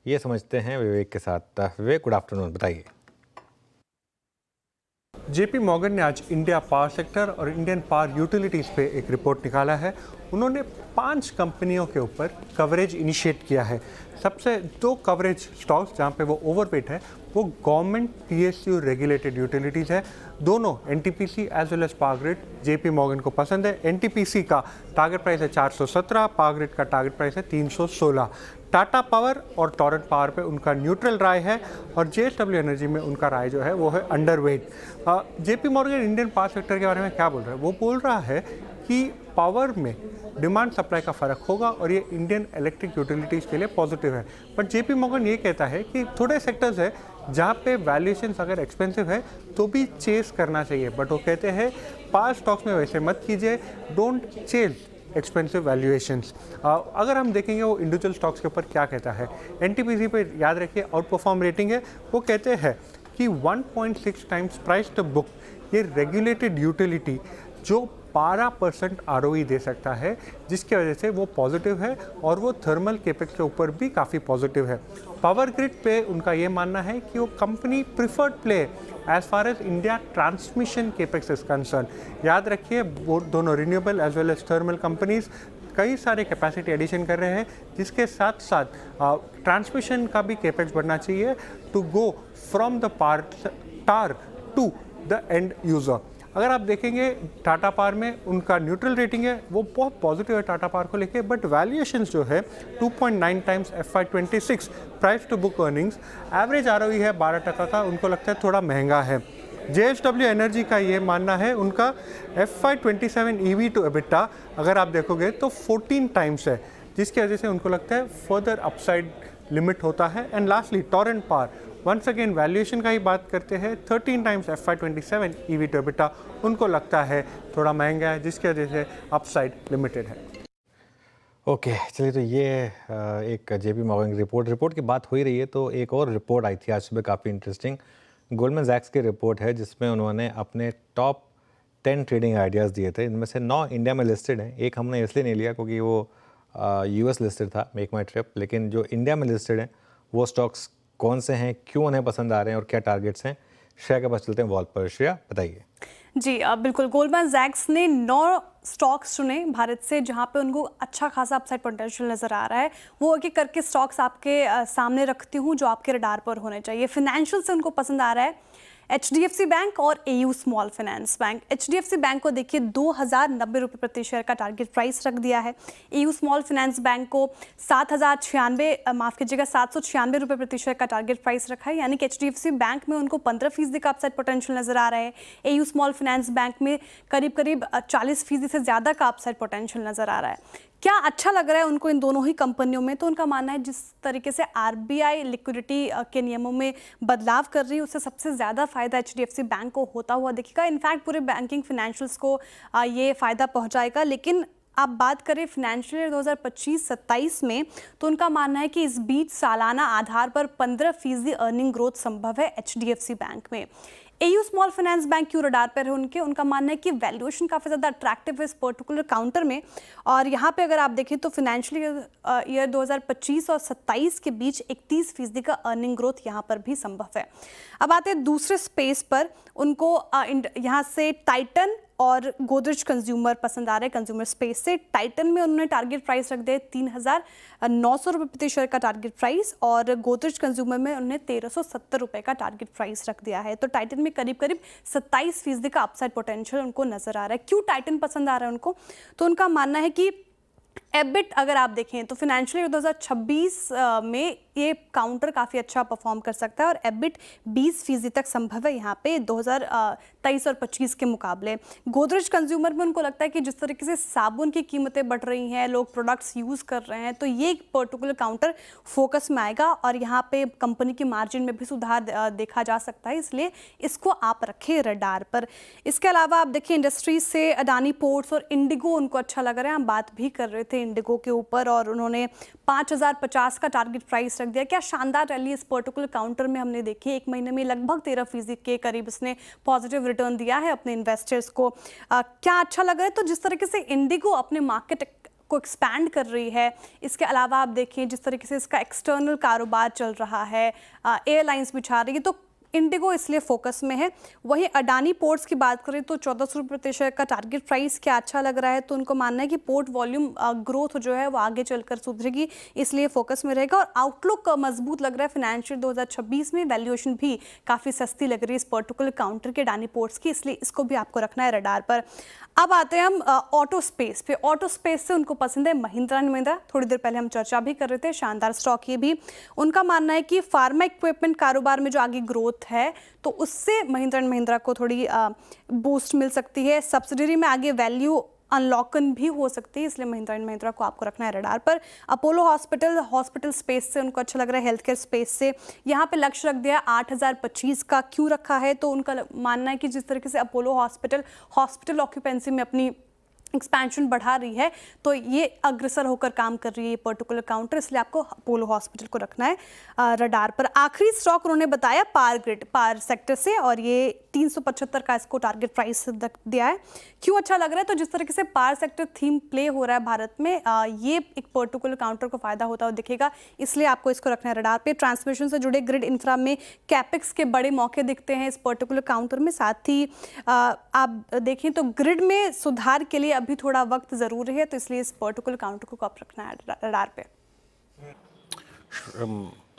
ये समझते हैं विवेक के साथ। विवेक, गुड आफ्टरनून, बताइए। JP मॉर्गन ने आज इंडिया पावर सेक्टर और इंडियन पावर यूटिलिटीज़ पे एक रिपोर्ट निकाला है। उन्होंने 5 कंपनियों के ऊपर कवरेज इनिशिएट किया है। सबसे 2 कवरेज स्टॉक्स जहाँ पे वो ओवरवेट है वो गवर्नमेंट PSU रेगुलेटेड यूटिलिटीज़ है। दोनों NTPC as well as power grid JP Morgan को पसंद है। NTPC का टारगेट प्राइस है 417, पावर ग्रिड का टारगेट प्राइस है 316। टाटा पावर और टोरेंट पावर पे उनका न्यूट्रल राय है और JSW एनर्जी में उनका राय जो है वो है underweight. JP Morgan Indian power sector के बारे में क्या बोल रहा है? वो बोल रहा है कि पावर में डिमांड सप्लाई का फ़र्क होगा और ये इंडियन इलेक्ट्रिक यूटिलिटीज़ के लिए पॉजिटिव है। बट JP मॉर्गन ये कहता है कि थोड़े सेक्टर्स है जहाँ पे वैल्यूएशंस अगर एक्सपेंसिव है तो भी चेस करना चाहिए, बट वो कहते हैं पावर स्टॉक्स में वैसे मत कीजिए, डोंट चेज एक्सपेंसिव वैल्यूएशंस। अगर हम देखेंगे वो इंडिविजुअल स्टॉक्स के ऊपर क्या कहता है, NTPC पे याद रखिए आउट परफॉर्म रेटिंग है, वो कहते हैं कि 1.6 टाइम्स प्राइस टू बुक ये रेगुलेटेड यूटिलिटी जो 12% ROE दे सकता है, जिसकी वजह से वो पॉजिटिव है और वो थर्मल केपेक्स के ऊपर भी काफ़ी पॉजिटिव है। पावर ग्रिड पे उनका ये मानना है कि वो company preferred play as far as India transmission capex is concern. याद रखिए वो दोनों renewable as well as thermal companies कई सारे कैपेसिटी एडिशन कर रहे हैं, जिसके साथ साथ ट्रांसमिशन का भी केपेक्स बढ़ना चाहिए to go from the tar to the end user. अगर आप देखेंगे टाटा पावर में उनका न्यूट्रल रेटिंग है, वो बहुत पॉजिटिव है टाटा पावर को लेके, बट वैल्यूएशंस जो है 2.9 times FY26 price to book earnings, average ROE है 12% का, उनको लगता है थोड़ा महंगा है। JSW एनर्जी का ये मानना है उनका FY27 EV टू EBITDA अगर आप देखोगे तो 14 टाइम्स है, जिसकी वजह से उनको लगता है फर्दर अपसाइड लिमिट होता है। And lastly Torrent power, once again valuation का ही बात करते हैं, 13 times FY27 EV to EBITDA उनको लगता है थोड़ा महंगा है, जिसकी वजह से अपसाइड लिमिटेड है। ओके चलिए, तो ये एक JP मॉर्गन रिपोर्ट की बात हो ही रही है, तो एक और रिपोर्ट आई थी आज सुबह काफ़ी इंटरेस्टिंग, गोल्डमैन सैक्स की रिपोर्ट है, जिसमें उन्होंने अपने टॉप 10 ट्रेडिंग आइडियाज़ दिए थे। इनमें से 9 इंडिया में लिस्टेड हैं। एक हमने इसलिए नहीं लिया क्योंकि वो US लिस्टेड था, मेक माई ट्रिप, लेकिन जो इंडिया में लिस्टेड हैं वो स्टॉक्स कौन से हैं, क्यों उन्हें पसंद आ रहे हैं और क्या टारगेट्स हैं, श्रेया के पास चलते हैं वॉल पर। श्रेया बताइए। जी बिल्कुल, गोल्डमैन सैक्स ने 9 स्टॉक्स चुने भारत से जहां पे उनको अच्छा खासा अपसाइड पोटेंशियल नज़र आ रहा है। वो एक एक करके स्टॉक्स आपके सामने रखती हूँ जो आपके रडार पर होने चाहिए। फिनेंशियल से उनको पसंद आ रहा है HDFC बैंक और AU small finance bank. HDFC bank को देखिए 2090 रुपये प्रति शेयर का टारगेट प्राइस रख दिया है। AU स्मॉल फाइनेंस बैंक को 796 रुपये प्रति शेयर का टारगेट प्राइस रखा है, यानी कि HDFC बैंक में उनको 15% का अपसाइड पोटेंशियल नजर आ रहा है। AU स्मॉल फाइनेंस बैंक में करीब 40% से ज़्यादा का अपसाइड पोटेंशियल नजर आ रहा है। क्या अच्छा लग रहा है उनको इन दोनों ही कंपनियों में? तो उनका मानना है जिस तरीके से RBI लिक्विडिटी के नियमों में बदलाव कर रही है, उससे सबसे ज़्यादा फ़ायदा HDFC बैंक को होता हुआ दिखेगा। इनफैक्ट पूरे बैंकिंग फाइनेंशियल्स को ये फ़ायदा पहुंचाएगा। लेकिन आप बात करें फिनेंशियल ईयर 2025-27 में, तो उनका मानना है कि इस बीच सालाना आधार पर 15% अर्निंग ग्रोथ संभव है HDFC बैंक में। AU स्मॉल फाइनेंस बैंक क्यों रडार पर है उनका मानना है कि वैल्यूएशन काफ़ी ज़्यादा अट्रैक्टिव है इस पर्टिकुलर काउंटर में, और यहाँ पे अगर आप देखें तो फिनेंशियल ईयर 2025 और 27 के बीच 31% का अर्निंग ग्रोथ यहाँ पर भी संभव है। अब आते हैं दूसरे स्पेस पर, उनको यहाँ से टाइटन और गोदरेज कंज्यूमर पसंद आ रहे हैं। कंज्यूमर स्पेस से टाइटन में उन्होंने टारगेट प्राइस रख दिया 3,900 रुपये प्रति शेयर का टारगेट प्राइस, और गोदरेज कंज्यूमर में उन्होंने 1,370 रुपये का टारगेट प्राइस रख दिया है। तो टाइटन में करीब 27% का अपसाइड पोटेंशियल उनको नजर आ रहा है। क्यों टाइटन पसंद आ रहा है उनको? तो उनका मानना है कि एबिट अगर आप देखें तो फिनेंशियल ईयर 2026 में ये काउंटर काफ़ी अच्छा परफॉर्म कर सकता है, और एबिट 20% तक संभव है यहाँ पे 2023 और 25 के मुकाबले। गोदरेज कंज्यूमर में उनको लगता है कि जिस तरीके से साबुन की कीमतें बढ़ रही हैं, लोग प्रोडक्ट्स यूज़ कर रहे हैं, तो ये एक पर्टिकुलर काउंटर फोकस में आएगा और यहाँ पे कंपनी की मार्जिन में भी सुधार देखा जा सकता है, इसलिए इसको आप रखें रडार पर। इसके अलावा आप देखिए इंडस्ट्रीज से अडानी पोर्ट्स और इंडिगो उनको अच्छा लग रहा है। हम बात भी कर रहे थे इंडिगो के ऊपर, और उन्होंने 5,050 का टारगेट प्राइस रख दिया। क्या शानदार रैली इस पर्टिकुलर काउंटर में हमने देखी। एक महीने में लगभग 13% के करीब इसने पॉजिटिव रिटर्न दिया है अपने इन्वेस्टर्स को। क्या अच्छा लग रहा है? तो जिस तरीके से इंडिगो अपने मार्केट को एक्सपैंड कर रही है, इसके अलावा आप देखें जिस तरीके से इसका एक्सटर्नल कारोबार चल रहा है, एयरलाइंस बिछा रही है, तो इंडिगो इसलिए फोकस में है। वहीं अडानी पोर्ट्स की बात करें तो 1400 रुपये प्रति शेयर का टारगेट प्राइस क्या अच्छा लग रहा है, तो उनको मानना है कि पोर्ट वॉल्यूम ग्रोथ जो है वो आगे चलकर सुधरेगी, इसलिए फोकस में रहेगा। और आउटलुक मजबूत लग रहा है फिनेंशियल 2026 में। वैल्यूएशन भी काफ़ी सस्ती लग रही है इस पर्टिकुलर काउंटर के अडानी पोर्ट्स की, इसलिए इसको भी आपको रखना है रडार पर। अब आते हैं हम ऑटो स्पेस पे। ऑटो स्पेस से उनको पसंद है महिंद्रा एंड महिंद्रा, थोड़ी देर पहले हम चर्चा भी कर रहे थे, शानदार स्टॉक ये भी। उनका मानना है कि फार्मा इक्विपमेंट कारोबार में जो आगे ग्रोथ है तो उससे महिंद्रा एंड महिंद्रा को थोड़ी बूस्ट मिल सकती है। सब्सिडरी में आगे वैल्यू अनलॉकन भी हो सकती है, इसलिए महिंद्रा एंड महिंद्रा को आपको रखना है रडार पर। अपोलो हॉस्पिटल स्पेस से उनको अच्छा लग रहा है, हेल्थ केयर स्पेस से यहाँ पे लक्ष्य रख दिया 8025 का। क्यों रखा है, तो उनका मानना है कि जिस तरीके से अपोलो हॉस्पिटल ऑक्यूपेंसी में अपनी एक्सपेंशन बढ़ा रही है तो ये अग्रसर होकर काम कर रही है ये पर्टिकुलर काउंटर, इसलिए आपको अपोलो हॉस्पिटल को रखना है रडार पर। आखिरी स्टॉक उन्होंने बताया पावर सेक्टर से, और ये 375 का इसको टारगेट प्राइस दिया है। क्यों अच्छा लग रहा है, तो जिस तरीके से पावर सेक्टर थीम प्ले हो रहा है भारत में, ये एक पर्टिकुलर काउंटर को फायदा होता हुआ दिखेगा, इसलिए आपको इसको रखना है रडार पे। ट्रांसमिशन से जुड़े ग्रिड इंफ्रा में कैपेक्स के बड़े मौके दिखते हैं इस पर्टिकुलर काउंटर में। साथ ही आप देखें तो ग्रिड में सुधार के लिए अभी थोड़ा वक्त जरूरी है, तो इसलिए इस पर्टिकुलर काउंटर को आप रखना है रडार पे।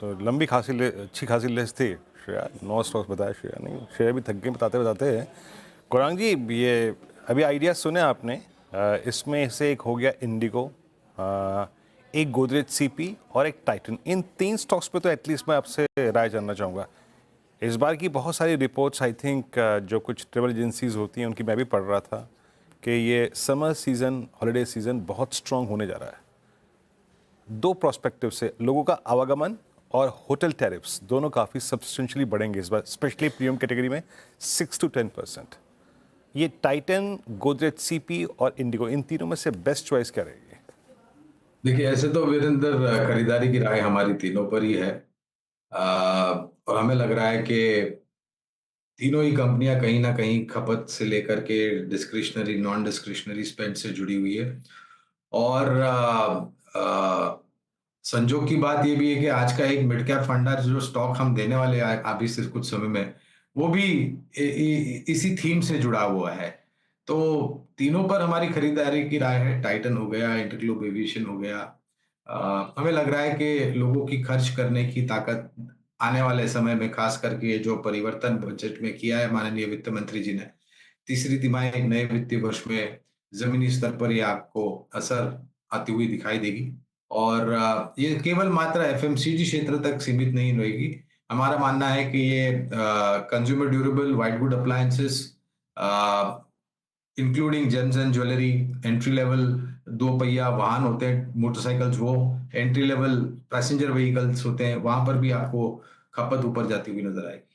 तो लंबी अच्छी खासी लिस्ट थी श्रेया, 9 स्टॉक्स बताया श्रेया, नहीं श्रेया भी थक गई बताते गौरांग जी। ये अभी आइडिया सुने आपने, इसमें से एक हो गया इंडिगो, एक गोदरेज सीपी और एक टाइटन। इन 3 स्टॉक्स पे तो एटलीस्ट मैं आपसे राय जानना चाहूँगा। इस बार की बहुत सारी रिपोर्ट्स आई थिंक जो कुछ ट्रेवल एजेंसीज होती हैं उनकी मैं भी पढ़ रहा था कि ये समर सीज़न, हॉलीडे सीज़न बहुत स्ट्रॉन्ग होने जा रहा है। 2 प्रोस्पेक्टिव से लोगों का आवागमन और होटल टैरिफ्स दोनों काफ़ी सब्सटेंशियली बढ़ेंगे इस बार, स्पेशली प्रीमियम कैटेगरी में 6 to 10%। ये टाइटन, गोदरेज सीपी और इंडिगो, इन तीनों में से बेस्ट चॉइस क्या रहेगी? देखिए, ऐसे तो वीरेंद्र खरीदारी की राय हमारी तीनों पर ही है, और हमें लग रहा है कि तीनों ही कंपनियां कहीं ना कहीं खपत से लेकर के डिस्क्रिशनरी, नॉन डिस्क्रिशनरी स्पेंड से जुड़ी हुई है। और संजोग की बात ये भी है कि आज का एक मिड कैप फंडर जो स्टॉक हम देने वाले अभी से कुछ समय में, वो भी इसी थीम से जुड़ा हुआ है। तो तीनों पर हमारी खरीदारी की राय है। टाइटन हो गया, इंटरग्लोब एविएशन हो गया। हमें लग रहा है कि लोगों की खर्च करने की ताकत आने वाले समय में, खास करके जो परिवर्तन बजट में किया है माननीय वित्त मंत्री जी ने, तीसरी तिमाही नए वित्तीय वर्ष में जमीनी स्तर पर ये आपको असर आती हुई दिखाई देगी। और ये केवल मात्र एफएमसीजी क्षेत्र तक सीमित नहीं रहेगी। हमारा मानना है कि ये consumer durable, white good appliances, including James and jewellery, entry level 2 पहिया वाहन होते हैं, मोटरसाइकिल्स, वो एंट्री लेवल पैसेंजर व्हीकल्स होते हैं, वहां पर भी आपको खपत ऊपर जाती हुई नजर आएगी।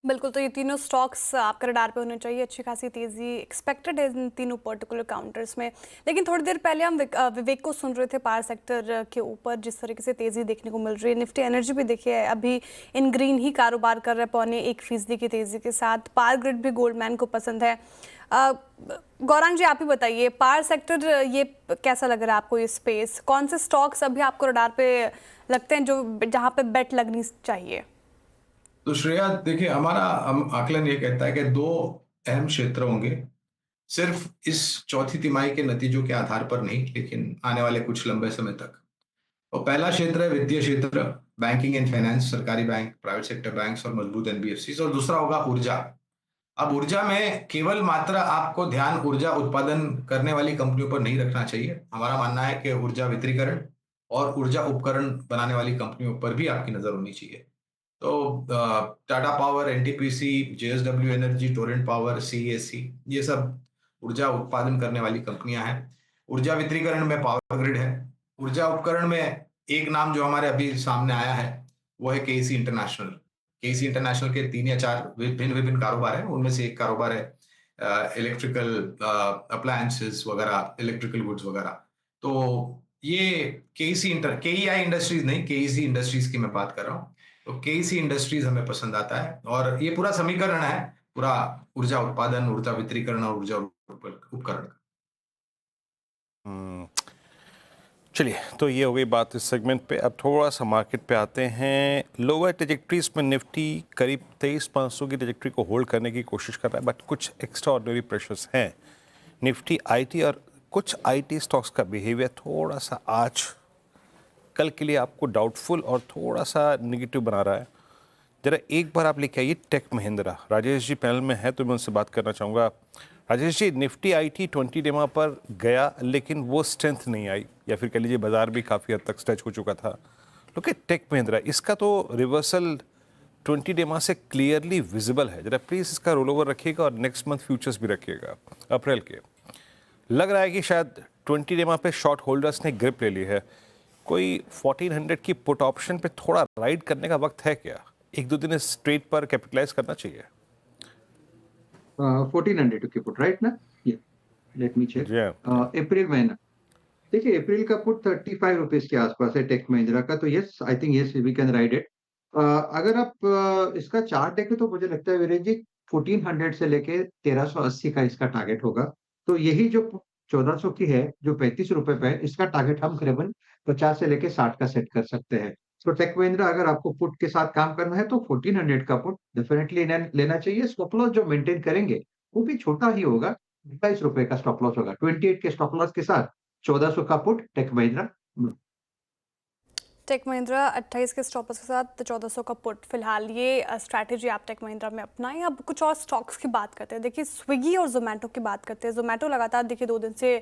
बिल्कुल, तो ये तीनों स्टॉक्स आपके रडार पे होने चाहिए। अच्छी खासी तेजी एक्सपेक्टेड है इन तीनों पर्टिकुलर काउंटर्स में। लेकिन थोड़ी देर पहले हम विवेक को सुन रहे थे पावर सेक्टर के ऊपर, जिस तरीके से तेजी देखने को मिल रही है। निफ्टी एनर्जी भी देखिए अभी इन ग्रीन ही कारोबार कर रहा है, 0.25% की तेजी के साथ। पावर ग्रिड भी गोल्डमैन को पसंद है। गौरांग जी, आप ही बताइए, पावर सेक्टर ये कैसा लग रहा है आपको, ये स्पेस? कौन से स्टॉक्स अभी आपको रडार पे लगते हैं जो जहाँ पे बेट लगनी चाहिए? तो श्रेया, देखिए, हमारा आकलन ये कहता है कि 2 अहम क्षेत्र होंगे, सिर्फ इस चौथी तिमाही के नतीजों के आधार पर नहीं, लेकिन आने वाले कुछ लंबे समय तक। और पहला क्षेत्र है वित्तीय क्षेत्र, बैंकिंग एंड फाइनेंस, सरकारी बैंक, प्राइवेट सेक्टर बैंक्स और मजबूत एनबीएफसी। और दूसरा होगा ऊर्जा। अब ऊर्जा में केवल मात्र आपको ध्यान ऊर्जा उत्पादन करने वाली कंपनियों पर नहीं रखना चाहिए। हमारा मानना है कि ऊर्जा वितरीकरण और ऊर्जा उपकरण बनाने वाली कंपनियों पर भी आपकी नजर होनी चाहिए। तो Tata power, NTPC, JSW energy, Torrent power, CESC, ये सब ऊर्जा उत्पादन करने वाली कंपनियां हैं। ऊर्जा वितरीकरण में पावर ग्रिड है। ऊर्जा उपकरण में एक नाम जो हमारे अभी सामने आया है वो है केईसी इंटरनेशनल। केईसी इंटरनेशनल के 3 या 4 विभिन्न कारोबार हैं, उनमें से एक कारोबार है इलेक्ट्रिकल अप्लायंसेस वगैरह, इलेक्ट्रिकल गुड्स वगैरह। तो ये केईआई इंडस्ट्रीज नहीं, केईसी इंडस्ट्रीज की मैं बात कर रहा हूँ। तो केईसी इंडस्ट्रीज हमें पसंद आता है, और ये पूरा समीकरण है, पूरा ऊर्जा उत्पादन, ऊर्जा वितरीकरण और ऊर्जा उपकरण का। चलिए, तो ये हो गई बात इस सेगमेंट पे। अब थोड़ा सा मार्केट पे आते हैं। लोअर ट्रेजेक्ट्रीज में निफ्टी करीब 23,500 की ट्रेजेक्ट्री को होल्ड करने की कोशिश कर रहा है, बट कुछ एक्स्ट्रा ऑर्डिनरी प्रेशर्स हैं। निफ्टी आईटी और कुछ आईटी स्टॉक्स का बिहेवियर थोड़ा सा आज कल के लिए आपको डाउटफुल और थोड़ा सा निगेटिव बना रहा है। जरा एक बार आप लेके आइए टेक महिंद्रा। राजेश जी पैनल में है तो मैं उनसे बात करना चाहूँगा। राजेश जी, निफ्टी आईटी 20 डेमा पर गया लेकिन वो स्ट्रेंथ नहीं आई, या फिर कह लीजिए बाजार भी काफ़ी हद तक स्ट्रेच हो चुका था। लोग टेक महिंद्रा, इसका तो रिवर्सल 20 डेमा से क्लियरली विजिबल है। जरा प्लीज़ इसका रोल ओवर रखिएगा और नेक्स्ट मंथ फ्यूचर्स भी रखिएगा अप्रैल के। लग रहा है कि शायद 20 डेमा पे शॉर्ट होल्डर्स ने ग्रिप ले ली है। कोई 1400 की पुट ऑप्शन पे थोड़ा राइड करने का वक्त है क्या? एक दो दिन इस ट्रेड पर कैपिटलाइज करना चाहिए। 1400 की पुट, राइट ना? Let me check. अप्रैल महीना, देखिए अप्रैल का पुट 35 रुपीज के आसपास है टेक महिंद्रा का, तो yes I think yes we can ride it. अगर आप इसका चार्ट देखें तो मुझे लगता है वीरेंद्र जी 1400 से लेके 1380 का इसका टारगेट होगा। तो यही जो 1400 की है, जो 35 रुपए पे है, इसका टारगेट हम करीबन 50 से लेके 60 का सेट कर सकते हैं। तो टेक महिंद्रा अगर आपको पुट के साथ काम करना है तो 1400 का पुट डेफिनेटली लेना चाहिए। स्टॉप लॉस जो मेंटेन करेंगे वो भी छोटा ही होगा, 28 रुपए का स्टॉप लॉस होगा। 28 के स्टॉप लॉस के साथ 1400 का put Tech Mahindra. Tech Mahindra 28 के स्टॉप लॉस के साथ 1400 का पुट, फिलहाल ये स्ट्रैटेजी आप टेक महिंद्रा में अपनाएं। अब कुछ और स्टॉक्स की बात करते हैं। देखिए स्विगी और जोमेटो की बात करते हैं। जोमेटो लगातार देखिए 2 दिन से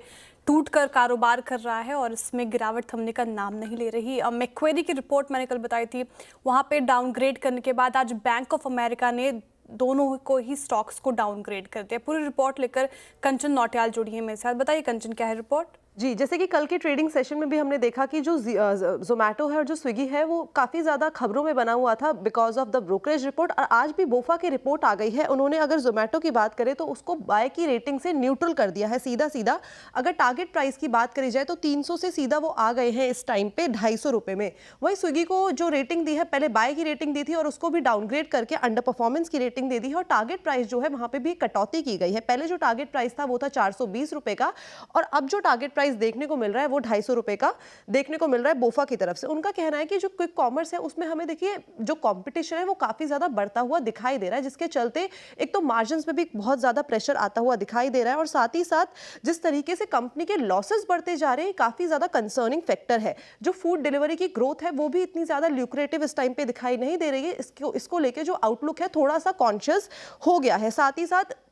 टूट कर कारोबार कर रहा है और इसमें गिरावट थमने का नाम नहीं ले रही। मैक्वेरी की रिपोर्ट मैंने कल बताई थी, वहाँ पे डाउनग्रेड करने के बाद आज बैंक ऑफ अमेरिका ने दोनों को ही स्टॉक्स को डाउनग्रेड कर दिया। पूरी रिपोर्ट लेकर कंचन नौटियाल जुड़ी है मेरे साथ। बताइए कंचन, क्या है रिपोर्ट? जी, जैसे कि कल के ट्रेडिंग सेशन में भी हमने देखा कि जो जोमेटो है और जो स्विगी है वो काफ़ी ज़्यादा खबरों में बना हुआ था because of the brokerage report. और आज भी बोफा की रिपोर्ट आ गई है। उन्होंने अगर जोमेटो की बात करें तो उसको बाय की रेटिंग से न्यूट्रल कर दिया है सीधा सीधा। अगर टारगेट प्राइस की बात करी जाए तो 300 से सीधा वो आ गए हैं इस टाइम पे 250 रुपये में। वहीं स्विगी को जो रेटिंग दी है, पहले बाय की रेटिंग दी थी और उसको भी डाउनग्रेड करके अंडर परफॉर्मेंस की रेटिंग दे दी है। और टारगेट प्राइस जो है वहाँ पे भी कटौती की गई है। पहले जो टारगेट प्राइस था वो था 420 रुपये का, और अब जो टारगेट प्राइस देखने को मिल रहा है वो 250 रुपए का देखने को मिल रहा है बोफा की तरफ से। उनका कहना है कि जो क्विक कॉमर्स है उसमें हमें देखिए जो कंपटीशन है वो काफी ज्यादा बढ़ता हुआ दिखाई दे रहा है, जिसके चलते एक तो मार्जिन्स पे भी बहुत ज्यादा प्रेशर आता हुआ दिखाई दे रहा है। और साथ ही साथ जिस तरीके से कंपनी के लॉसेस बढ़ते जा रहे हैं, काफी ज्यादा कंसर्निंग फैक्टर है। जो फूड डिलीवरी की ग्रोथ है वो भी इतनी ज्यादा ल्यूक्रेटिव इस टाइम पे दिखाई नहीं दे रही है। इसको लेके जो आउटलुक है थोड़ा सा कॉन्शियस हो गया है। साथ ही साथ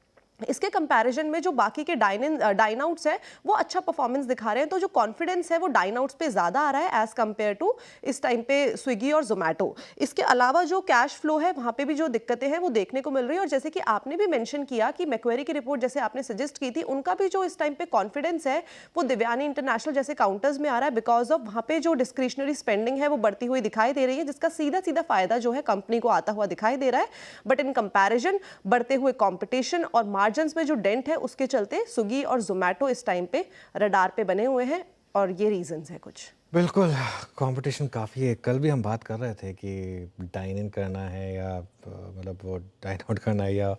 इसके कंपैरिजन में जो बाकी के डाइन आउट्स है वो अच्छा परफॉर्मेंस दिखा रहे हैं। तो जो कॉन्फिडेंस है वो डाइन आउट्स पे ज़्यादा आ रहा है एज कंपेयर टू इस टाइम पे स्विगी और जोमेटो। इसके अलावा जो कैश फ्लो है वहाँ पे भी जो दिक्कतें हैं वो देखने को मिल रही है। और जैसे कि आपने भी मेंशन किया कि मैक्वेरी की रिपोर्ट जैसे आपने सजेस्ट की थी, उनका भी जो इस टाइम पे कॉन्फिडेंस है वो दिव्यानी इंटरनेशनल जैसे काउंटर्स में आ रहा है बिकॉज ऑफ वहाँ पे जो डिस्क्रिशनरी स्पेंडिंग है वो बढ़ती हुई दिखाई दे रही है, जिसका सीधा सीधा फायदा जो है कंपनी को आता हुआ दिखाई दे रहा है। बट इन कंपैरिजन बढ़ते हुए कॉम्पिटिशन और मार्जिन में जो डेंट है उसके चलते स्विगी और जोमेटो इस टाइम पे रडार पे बने हुए हैं, और ये रीजंस है कुछ। बिल्कुल, कंपटीशन काफ़ी है। कल भी हम बात कर रहे थे कि डाइन इन करना है या मतलब वो डाइन आउट करना है या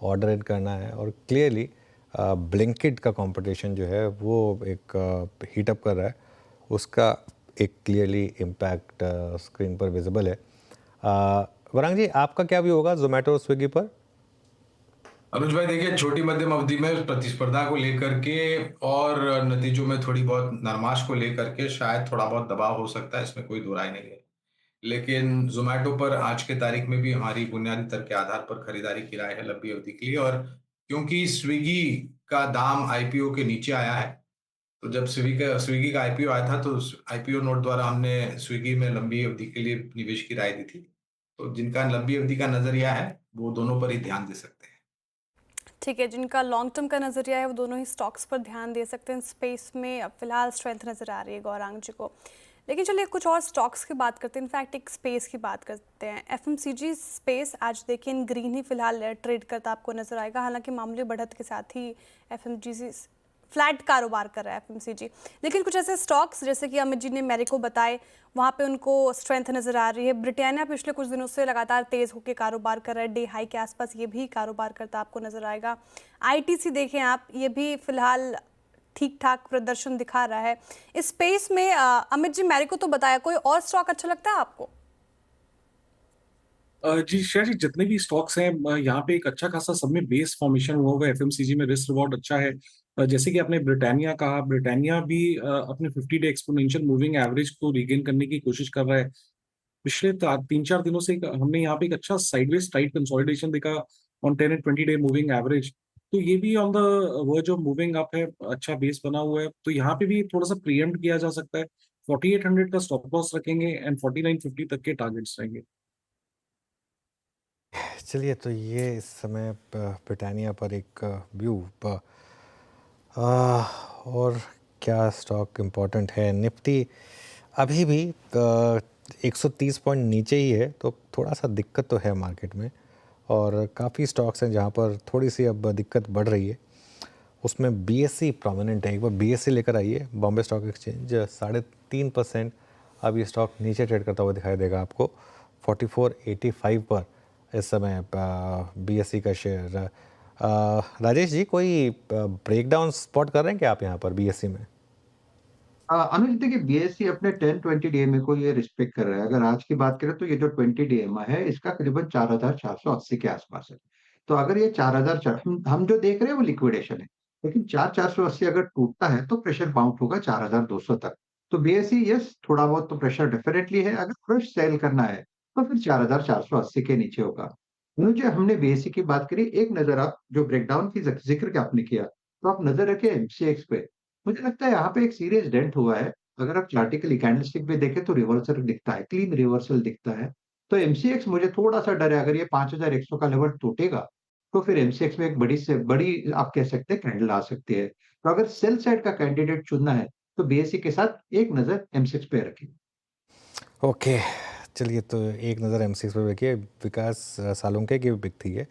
ऑर्डर इन करना है, और क्लियरली ब्लिंकिट का कंपटीशन जो है वो एक हीट अप कर रहा है। उसका एक क्लियरली इम्पैक्ट स्क्रीन पर विजिबल है। वरांग जी, आपका क्या व्यू होगा जोमेटो और स्विगी पर? अनुज भाई देखिए, छोटी मध्यम अवधि में प्रतिस्पर्धा को लेकर के और नतीजों में थोड़ी बहुत नरमाश को लेकर के शायद थोड़ा बहुत दबाव हो सकता है, इसमें कोई दो राय नहीं है। लेकिन जोमेटो पर आज के तारीख में भी हमारी बुनियादी तर्क के आधार पर खरीदारी की राय है लंबी अवधि के लिए। और क्योंकि स्विगी का दाम आईपीओ के नीचे आया है, तो जब स्विगी का आईपीओ आया था तो आईपीओ नोट द्वारा हमने स्विगी में लंबी अवधि के लिए निवेश की राय दी थी। तो जिनका लंबी अवधि का नजरिया है वो दोनों पर ही ध्यान दे सकते हैं। ठीक है, जिनका लॉन्ग टर्म का नजरिया है वो दोनों ही स्टॉक्स पर ध्यान दे सकते हैं। स्पेस में फिलहाल स्ट्रेंथ नजर आ रही है गौरांग जी को। लेकिन चलिए कुछ और स्टॉक्स की बात करते हैं, इनफैक्ट एक स्पेस की बात करते हैं। एफएमसीजी स्पेस आज देखिए इन ग्रीन ही फिलहाल ट्रेड करता आपको नजर आएगा। हालांकि मामूली बढ़त के साथ ही एफएमसीजी फ्लैट कारोबार कर रहा है एफएमसीजी। लेकिन कुछ ऐसे स्टॉक्स जैसे कि अमित जी ने मैरिको बताए, वहाँ पे उनको स्ट्रेंथ नज़र आ रही है। ब्रिटानिया पिछले कुछ दिनों से लगातार तेज़ होकर कारोबार कर रहा है, डे हाई के आसपास ये भी कारोबार करता आपको नज़र आएगा। आईटीसी देखें आप, ये भी फिलहाल ठीक ठाक प्रदर्शन दिखा रहा है। इस स्पेस में अमित जी, मैरिको तो बताया, कोई और स्टॉक अच्छा लगता है आपको? जी श्रेया जी, जितने भी स्टॉक्स हैं यहाँ पे एक अच्छा खासा सब में बेस फॉर्मेशन हुआ हुआ है। एफएमसीजी में रिस्क रिवॉर्ड अच्छा है। जैसे कि आपने ब्रिटानिया कहा, ब्रिटानिया भी अपने 50 डे एक्सपोनेंशियल मूविंग एवरेज को रिगेन करने की कोशिश कर रहा है। पिछले 3-4 दिनों से हमने यहाँ पे एक अच्छा साइडवेज टाइट कंसोलिडेशन देखा on 10 and 20 day moving average. तो ये भी on the verge of moving up है, अच्छा बेस बना हुआ है। तो यहाँ पे भी थोड़ा सा प्रीएम्प्ट किया जा सकता है। 4800 का स्टॉप लॉस रखेंगे एंड 4950 तक के टारगेट्स रहेंगे। चलिए, तो ये इस समय ब्रिटानिया पर एक व्यू। और क्या स्टॉक इम्पोर्टेंट है? निफ्टी अभी भी 130 पॉइंट नीचे ही है, तो थोड़ा सा दिक्कत तो है मार्केट में। और काफ़ी स्टॉक्स हैं जहाँ पर थोड़ी सी अब दिक्कत बढ़ रही है। उसमें बीएसई प्रोमिनेंट है। एक बार बीएसई लेकर आइए, बॉम्बे स्टॉक एक्सचेंज 3.5% अब ये स्टॉक नीचे ट्रेड करता हुआ दिखाई देगा आपको 4485 पर इस समय बीएसई का शेयर। राजेश जी, कोई ब्रेकडाउन स्पॉट कर रहे हैं क्या आप यहाँ पर बीएसई में? अनुज देखिए, बीएसई अपने 10-20 डीएमए को ये रिस्पेक्ट कर रहा है। अगर आज की बात करें तो ये जो 20 डीएमए है इसका करीबन 4480 के आसपास है। तो अगर ये 4000 हम जो देख रहे हैं वो लिक्विडेशन है, लेकिन 4480 अगर टूटता है तो प्रेशर बाउंस होगा 4200 तक। तो बीएसई यस, थोड़ा बहुत तो प्रेशर डेफिनेटली है। अगर फ्रेश सेल करना है तो फिर 4480 के नीचे होगा। अनुज, हमने बीएसई की बात करी, एक नजर आप जो ब्रेकडाउन की जिक्र के आपने किया, तो आप नजर रखें एमसीएक्स पे। मुझे लगता है यहाँ पे एक सीरियस डेंट हुआ है। अगर आप चार्टिकली कैंडलस्टिक पे देखें तो रिवर्सल दिखता है, क्लीन रिवर्सल दिखता है। तो एमसीएक्स मुझे थोड़ा-सा डर है, अगर ये 5100 का लेवल टूटेगा, तो फिर एमसीएक्स में एक बड़ी से बड़ी आप कह सकते हैं कैंडल आ सकती है। तो अगर सेल साइड का कैंडिडेट चुनना है, तो बीएसई के साथ एक नज़र एमसीएक्स पे रखें। ओके, चलिए, तो एक नज़र एमसीएक्स पे रखिए। विकास सालुंके की भी पिक थी ये,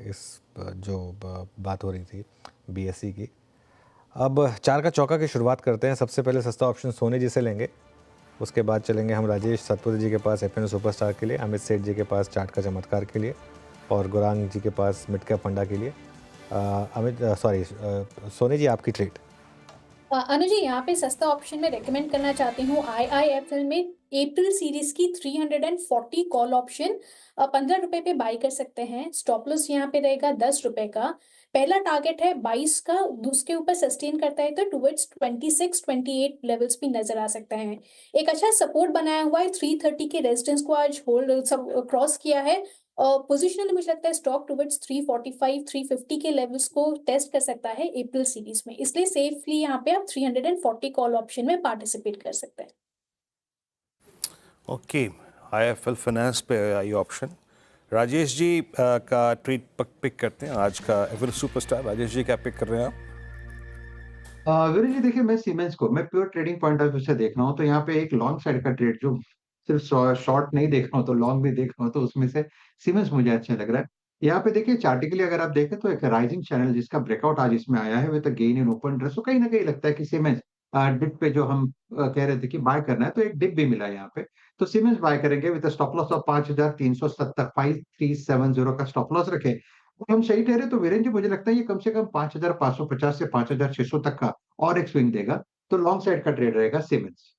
इस जो बात हो रही थी बीएसई की। अब चार का चौका की शुरुआत करते हैं। सबसे पहले सस्ता ऑप्शन सोने जी से लेंगे, उसके बाद चलेंगे हम राजेश सतपथी जी के पास एफएन सुपरस्टार के लिए, अमित सेठ जी के पास चार्ट का चमत्कार के लिए, और गुरांग जी के पास मिड कैप फंडा के लिए। सोने जी, आपकी ट्रेड। अनुज जी, यहाँ पे सस्ता ऑप्शन में रेकमेंड करना चाहती हूँ IIFL में अप्रैल सीरीज की 340 कॉल ऑप्शन 15 रुपए पे बाई कर सकते हैं। स्टॉप लॉस यहाँ पे रहेगा 10 रुपए का। पहला टारगेट है 22 का, उसके ऊपर सस्टेन करता है तो टुवर्ड्स 26-28 लेवल्स भी नजर आ सकता है। एक अच्छा सपोर्ट बनाया हुआ है, 330 के रेजिस्टेंस को आज होल्ड सब क्रॉस किया है। पोजिशनली मुझे लगता है स्टॉक टुवर्ड्स 345-350 के लेवल्स को टेस्ट कर सकता है अप्रैल सीरीज में, इसलिए सेफली यहाँ पे आप 340 कॉल ऑप्शन में पार्टिसिपेट कर सकते हैं। ओके, आईएफएल फाइनेंस पे आई ऑप्शन। राजेश जी का ट्रेड पिक करते हैं आज का एफएल सुपरस्टार। राजेश जी क्या पिक कर रहे हैं आप? वीरेंद्र जी देखिए, मैं सीमेंस को मैं pure trading point of view से देख रहा हूँ, तो यहाँ पे एक लॉन्ग साइड का ट्रेड, जो सिर्फ शॉर्ट नहीं देख रहा हूँ तो लॉन्ग भी देख रहा हूँ, तो उसमें से सीमेंस मुझे अच्छा लग रहा है। यहाँ पे देखिए चार्टिकली अगर आप देखें तो एक राइजिंग चैनल जिसका ब्रेकआउट आज इसमें आया है with gain in open interest, तो कहीं ना कहीं लगता है कि सीमेंस डिप पे जो हम कह रहे थे कि बाय करना है, तो एक डिप भी मिला है यहाँ पे, तो सीमेंस बाय करेंगे विद स्टॉप लॉस ऑफ 5370, 5370 का स्टॉप लॉस रखें। अगर हम सही ठहरे तो वीरेंद्र जी मुझे लगता है ये कम से कम 5550 से 5600 तक का और एक स्विंग देगा, तो लॉन्ग साइड का ट्रेड रहेगा सीमेंस।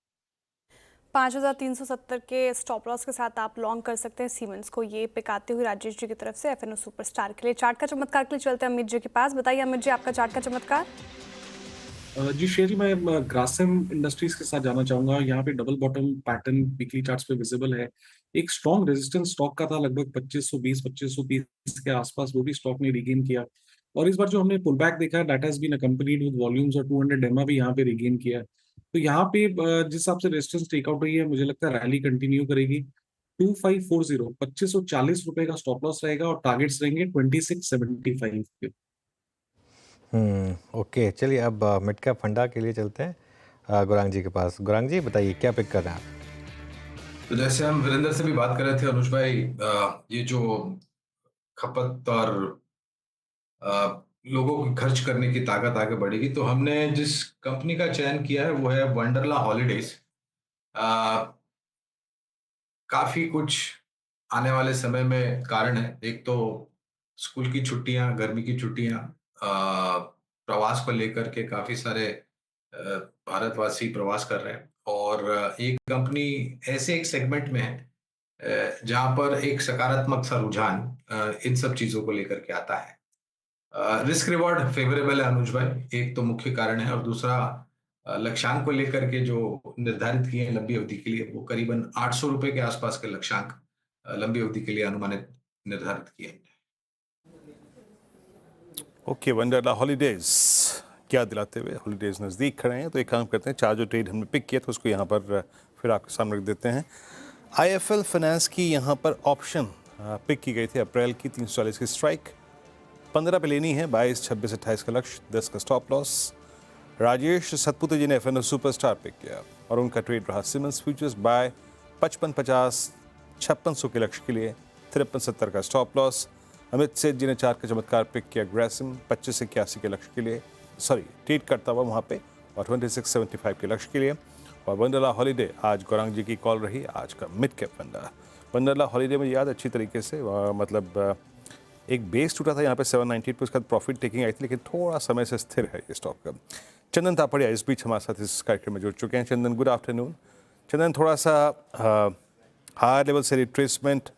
5370 के स्टॉप लॉस के साथ आप लॉन्ग कर सकते हैं सीमेंस को। ये पिक आते हुए राजेश जी की तरफ से एफएनओ सुपरस्टार के लिए। चार्ट का चमत्कार के लिए चलते हैं अमित जी के पास। बताइए अमित जी, आपका चार्ट का चमत्कार। जी शेयर जी, मैं ग्रासिम इंडस्ट्रीज के साथ जाना चाहूंगा। यहाँ पे double bottom pattern weekly charts पे विजिबल है। एक स्ट्रॉन्ग रेजिस्टेंस स्टॉक का था लगभग 2520-2530 के आसपास, वो भी स्टॉक ने रिगेन किया। और इस बार जो हमने पुल बैक देखा, that has been accompanied with volumes, और 200 एमआ भी यहाँ पे रिगेन किया। तो यहाँ पे जिस हिसाब से रेजिस्टेंस टेकआउट हुई है, मुझे लगता है रैली कंटिन्यू करेगी। 2540 2540 रुपए का स्टॉप लॉस रहेगा और टारगेट्स रहेंगे 2675 के। ओके, चलिए अब मिड कैप फंडा के लिए चलते हैं गुरांग जी के पास। गुरांग जी बताइए क्या पिक कर रहे हैं आप? तो जैसे हम वीरेंद्र से भी बात कर रहे थे अनुज भाई, ये जो खपत और लोगों की खर्च करने की ताकत आगे बढ़ेगी, तो हमने जिस कंपनी का चयन किया है वो है वंडरला हॉलीडेज। काफी कुछ आने वाले समय में कारण है। एक तो स्कूल की छुट्टियां, गर्मी की छुट्टियां, प्रवास को लेकर के काफी सारे भारतवासी प्रवास कर रहे हैं और एक कंपनी ऐसे एक सेगमेंट में है जहां पर एक सकारात्मक सा रुझान इन सब चीजों को लेकर के आता है। रिस्क रिवॉर्ड फेवरेबल है अनुज भाई, एक तो मुख्य कारण है, और दूसरा लक्ष्यांक को लेकर के जो निर्धारित किए हैं लंबी अवधि के लिए, वो करीबन 800 रुपए के आसपास के लक्ष्यांक लंबी अवधि के लिए अनुमानित निर्धारित किए हैं। ओके, वंडरला हॉलीडेज क्या दिलाते हुए हॉलीडेज नज़दीक खड़े हैं, तो एक काम करते हैं, चार जो ट्रेड हमने पिक किया था उसको यहाँ पर फिर आपके सामने रख देते हैं। IIFL फाइनेंस की यहाँ पर ऑप्शन पिक की गई थी अप्रैल की 340 की स्ट्राइक, 15 पे लेनी है, 22, 26, 28 का लक्ष्य, 10 का स्टॉप लॉस। राजेश सतपुते जी ने FNO सुपरस्टार पिक किया और उनका ट्रेड रहा सिमंस फ्यूचर्स बाय 55-50, 5600 के लक्ष्य के लिए, 53-70 का स्टॉप लॉस। अमित सेठ जी ने 4 का चमत्कार पिक किया ग्रेसिम 25 से 81 के लक्ष्य के लिए, ट्रेड करता हुआ वहाँ पे, और 2675 के लक्ष्य के लिए। और वंडरला हॉलीडे आज गौरांग जी की कॉल रही आज का मिड कैप फंडा। वंडरला हॉलीडे में याद अच्छी तरीके से मतलब एक बेस टूटा था यहाँ पे 798 पे, उसके बाद प्रॉफिट टेकिंग आई थी, लेकिन थोड़ा समय से स्थिर है ये स्टॉक का। चंदन तापड़िया इस बीच हमारे साथ इस कार्यक्रम में जुड़ चुके हैं। चंदन, गुड आफ्टरनून। चंदन, थोड़ा सा हायर लेवल से रिट्रेसमेंट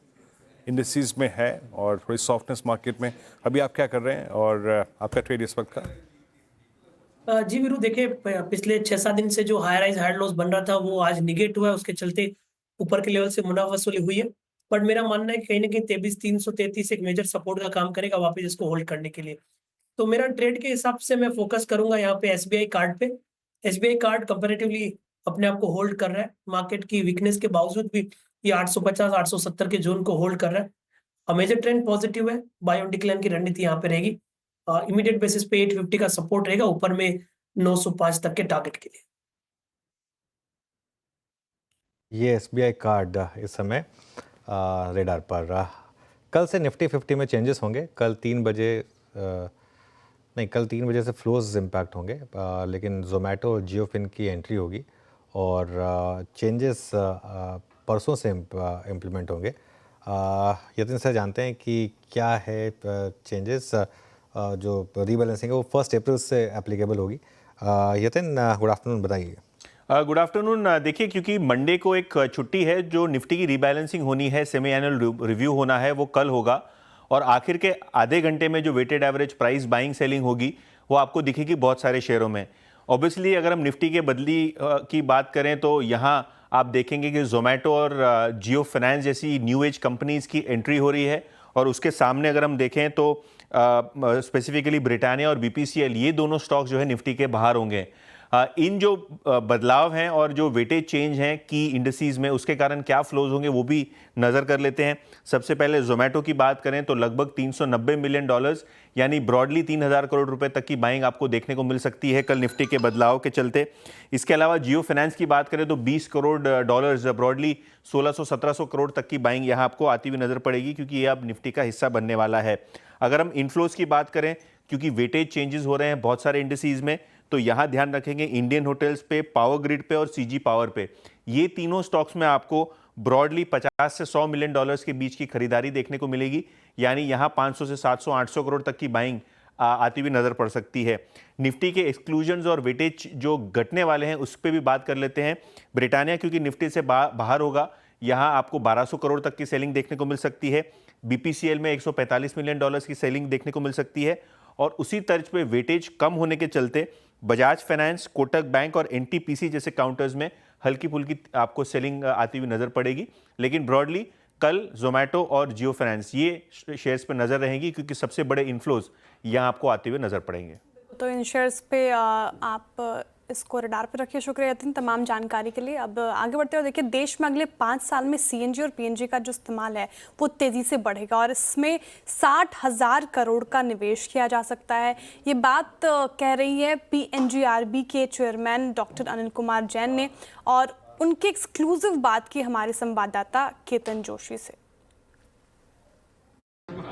इंडिसेस में है और थोड़ी सॉफ्टनेस मार्केट में, अभी आप क्या कर रहे हैं और आपका ट्रेड इस वक्त का? जी वीरू, देखिए पिछले 6-7 दिन से जो हाई राइज हाई लॉस बन रहा था वो आज निगेट हुआ है, उसके चलते ऊपर के लेवल से मुनाफा वसूली हुई है। बट मेरा मानना है कि कहीं ना कहीं 23,333 एक मेजर सपोर्ट का काम करेगा वापस इसको होल्ड करने के लिए। तो मेरा ट्रेड के हिसाब से मैं फोकस करूंगा यहाँ पे SBI कार्ड पे। SBI कार्ड कंपैरेटिवली अपने आप को होल्ड कर रहा है, मार्केट की वीकनेस के बावजूद भी ये 850-870 के जोन को होल्ड कर रहा है। मेजर ट्रेंड पॉजिटिव है, बाय ऑन डिक्लाइन की रणनीति यहाँ पे रहेगी। इमीडिएट बेसिस पे 850 का सपोर्ट रहेगा, ऊपर में 905 तक के टारगेट के लिए। ये SBI कार्ड इस समय रेडार पर। कल से निफ्टी 50 में चेंजेस होंगे, कल 3 बजे कल 3 बजे से फ्लोज इम्पैक्ट होंगे, लेकिन जोमेटो और जियोफिन की एंट्री होगी और चेंजेस परसों से इम्प्लीमेंट होंगे। यतिन सर जानते हैं कि क्या है चेंजेस, जो रीबैलेंसिंग है वो 1 अप्रैल से एप्लीकेबल होगी। यतिन, गुड आफ्टरनून, बताइए। Good afternoon. देखिए, क्योंकि मंडे को एक छुट्टी है, जो निफ्टी की रीबैलेंसिंग होनी है, सेमी एनुअल रिव्यू होना है, वो कल होगा और आखिर के आधे घंटे में जो weighted average price buying selling होगी वो आपको दिखेगी बहुत सारे शेयरों में। ऑब्वियसली अगर हम निफ्टी के बदली की बात करें तो यहाँ आप देखेंगे कि जोमेटो और जियो फाइनेंस जैसी न्यू एज कंपनीज की एंट्री हो रही है, और उसके सामने अगर हम देखें तो स्पेसिफिकली ब्रिटानिया और BPCL, ये दोनों स्टॉक्स जो है निफ्टी के बाहर होंगे। इन जो बदलाव हैं और जो वेटेज चेंज हैं की इंडिसेस में, उसके कारण क्या फ्लोज होंगे वो भी नज़र कर लेते हैं। सबसे पहले जोमेटो की बात करें तो लगभग $390 मिलियन यानी ब्रॉडली 3,000 करोड़ रुपए तक की बाइंग आपको देखने को मिल सकती है कल निफ्टी के बदलाव के चलते। इसके अलावा जियो फाइनेंस की बात करें तो $20 करोड़ ब्रॉडली 1600-1700 करोड़ तक की बाइंग यहाँ आपको आती हुई नजर पड़ेगी, क्योंकि ये अब निफ्टी का हिस्सा बनने वाला है। अगर हम इनफ्लोज की बात करें, क्योंकि वेटेज चेंजेस हो रहे हैं बहुत सारे इंडिसेस में, तो यहाँ ध्यान रखेंगे इंडियन होटल्स पे, पावर ग्रिड पे और CG पावर पे। ये तीनों स्टॉक्स में आपको ब्रॉडली 50 से $100 मिलियन के बीच की खरीदारी देखने को मिलेगी, यानी यहाँ 500 से 700-800 करोड़ तक की बाइंग आती हुई नजर पड़ सकती है। निफ्टी के एक्सक्लूजन्स और वेटेज जो घटने वाले हैं उस पर भी बात कर लेते हैं। ब्रिटानिया क्योंकि निफ्टी से बाहर होगा, यहाँ आपको 1200 करोड़ तक की सेलिंग देखने को मिल सकती है। BPCL में 145 मिलियन की सेलिंग देखने को मिल सकती है, और उसी तर्ज पे वेटेज कम होने के चलते बजाज फाइनेंस, कोटक बैंक और NTPC जैसे काउंटर्स में हल्की फुल्की आपको सेलिंग आती हुई नजर पड़ेगी। लेकिन ब्रॉडली कल जोमेटो और जियो फाइनेंस ये शेयर्स पर नजर रहेंगी, क्योंकि सबसे बड़े इनफ्लोज यहाँ आपको आते हुए नजर पड़ेंगे। तो इन शेयर्स पे आप इसको रडार पे रखिए। शुक्रिया यतिन तमाम जानकारी के लिए। अब आगे बढ़ते हुए देखिए, देश में अगले 5 साल में CNG और PNG का जो इस्तेमाल है वो तेज़ी से बढ़ेगा और इसमें 60,000 करोड़ का निवेश किया जा सकता है। ये बात कह रही है PNGRB के चेयरमैन डॉक्टर अनिल कुमार जैन ने, और उनकी एक्सक्लूसिव बात की हमारे संवाददाता केतन जोशी से।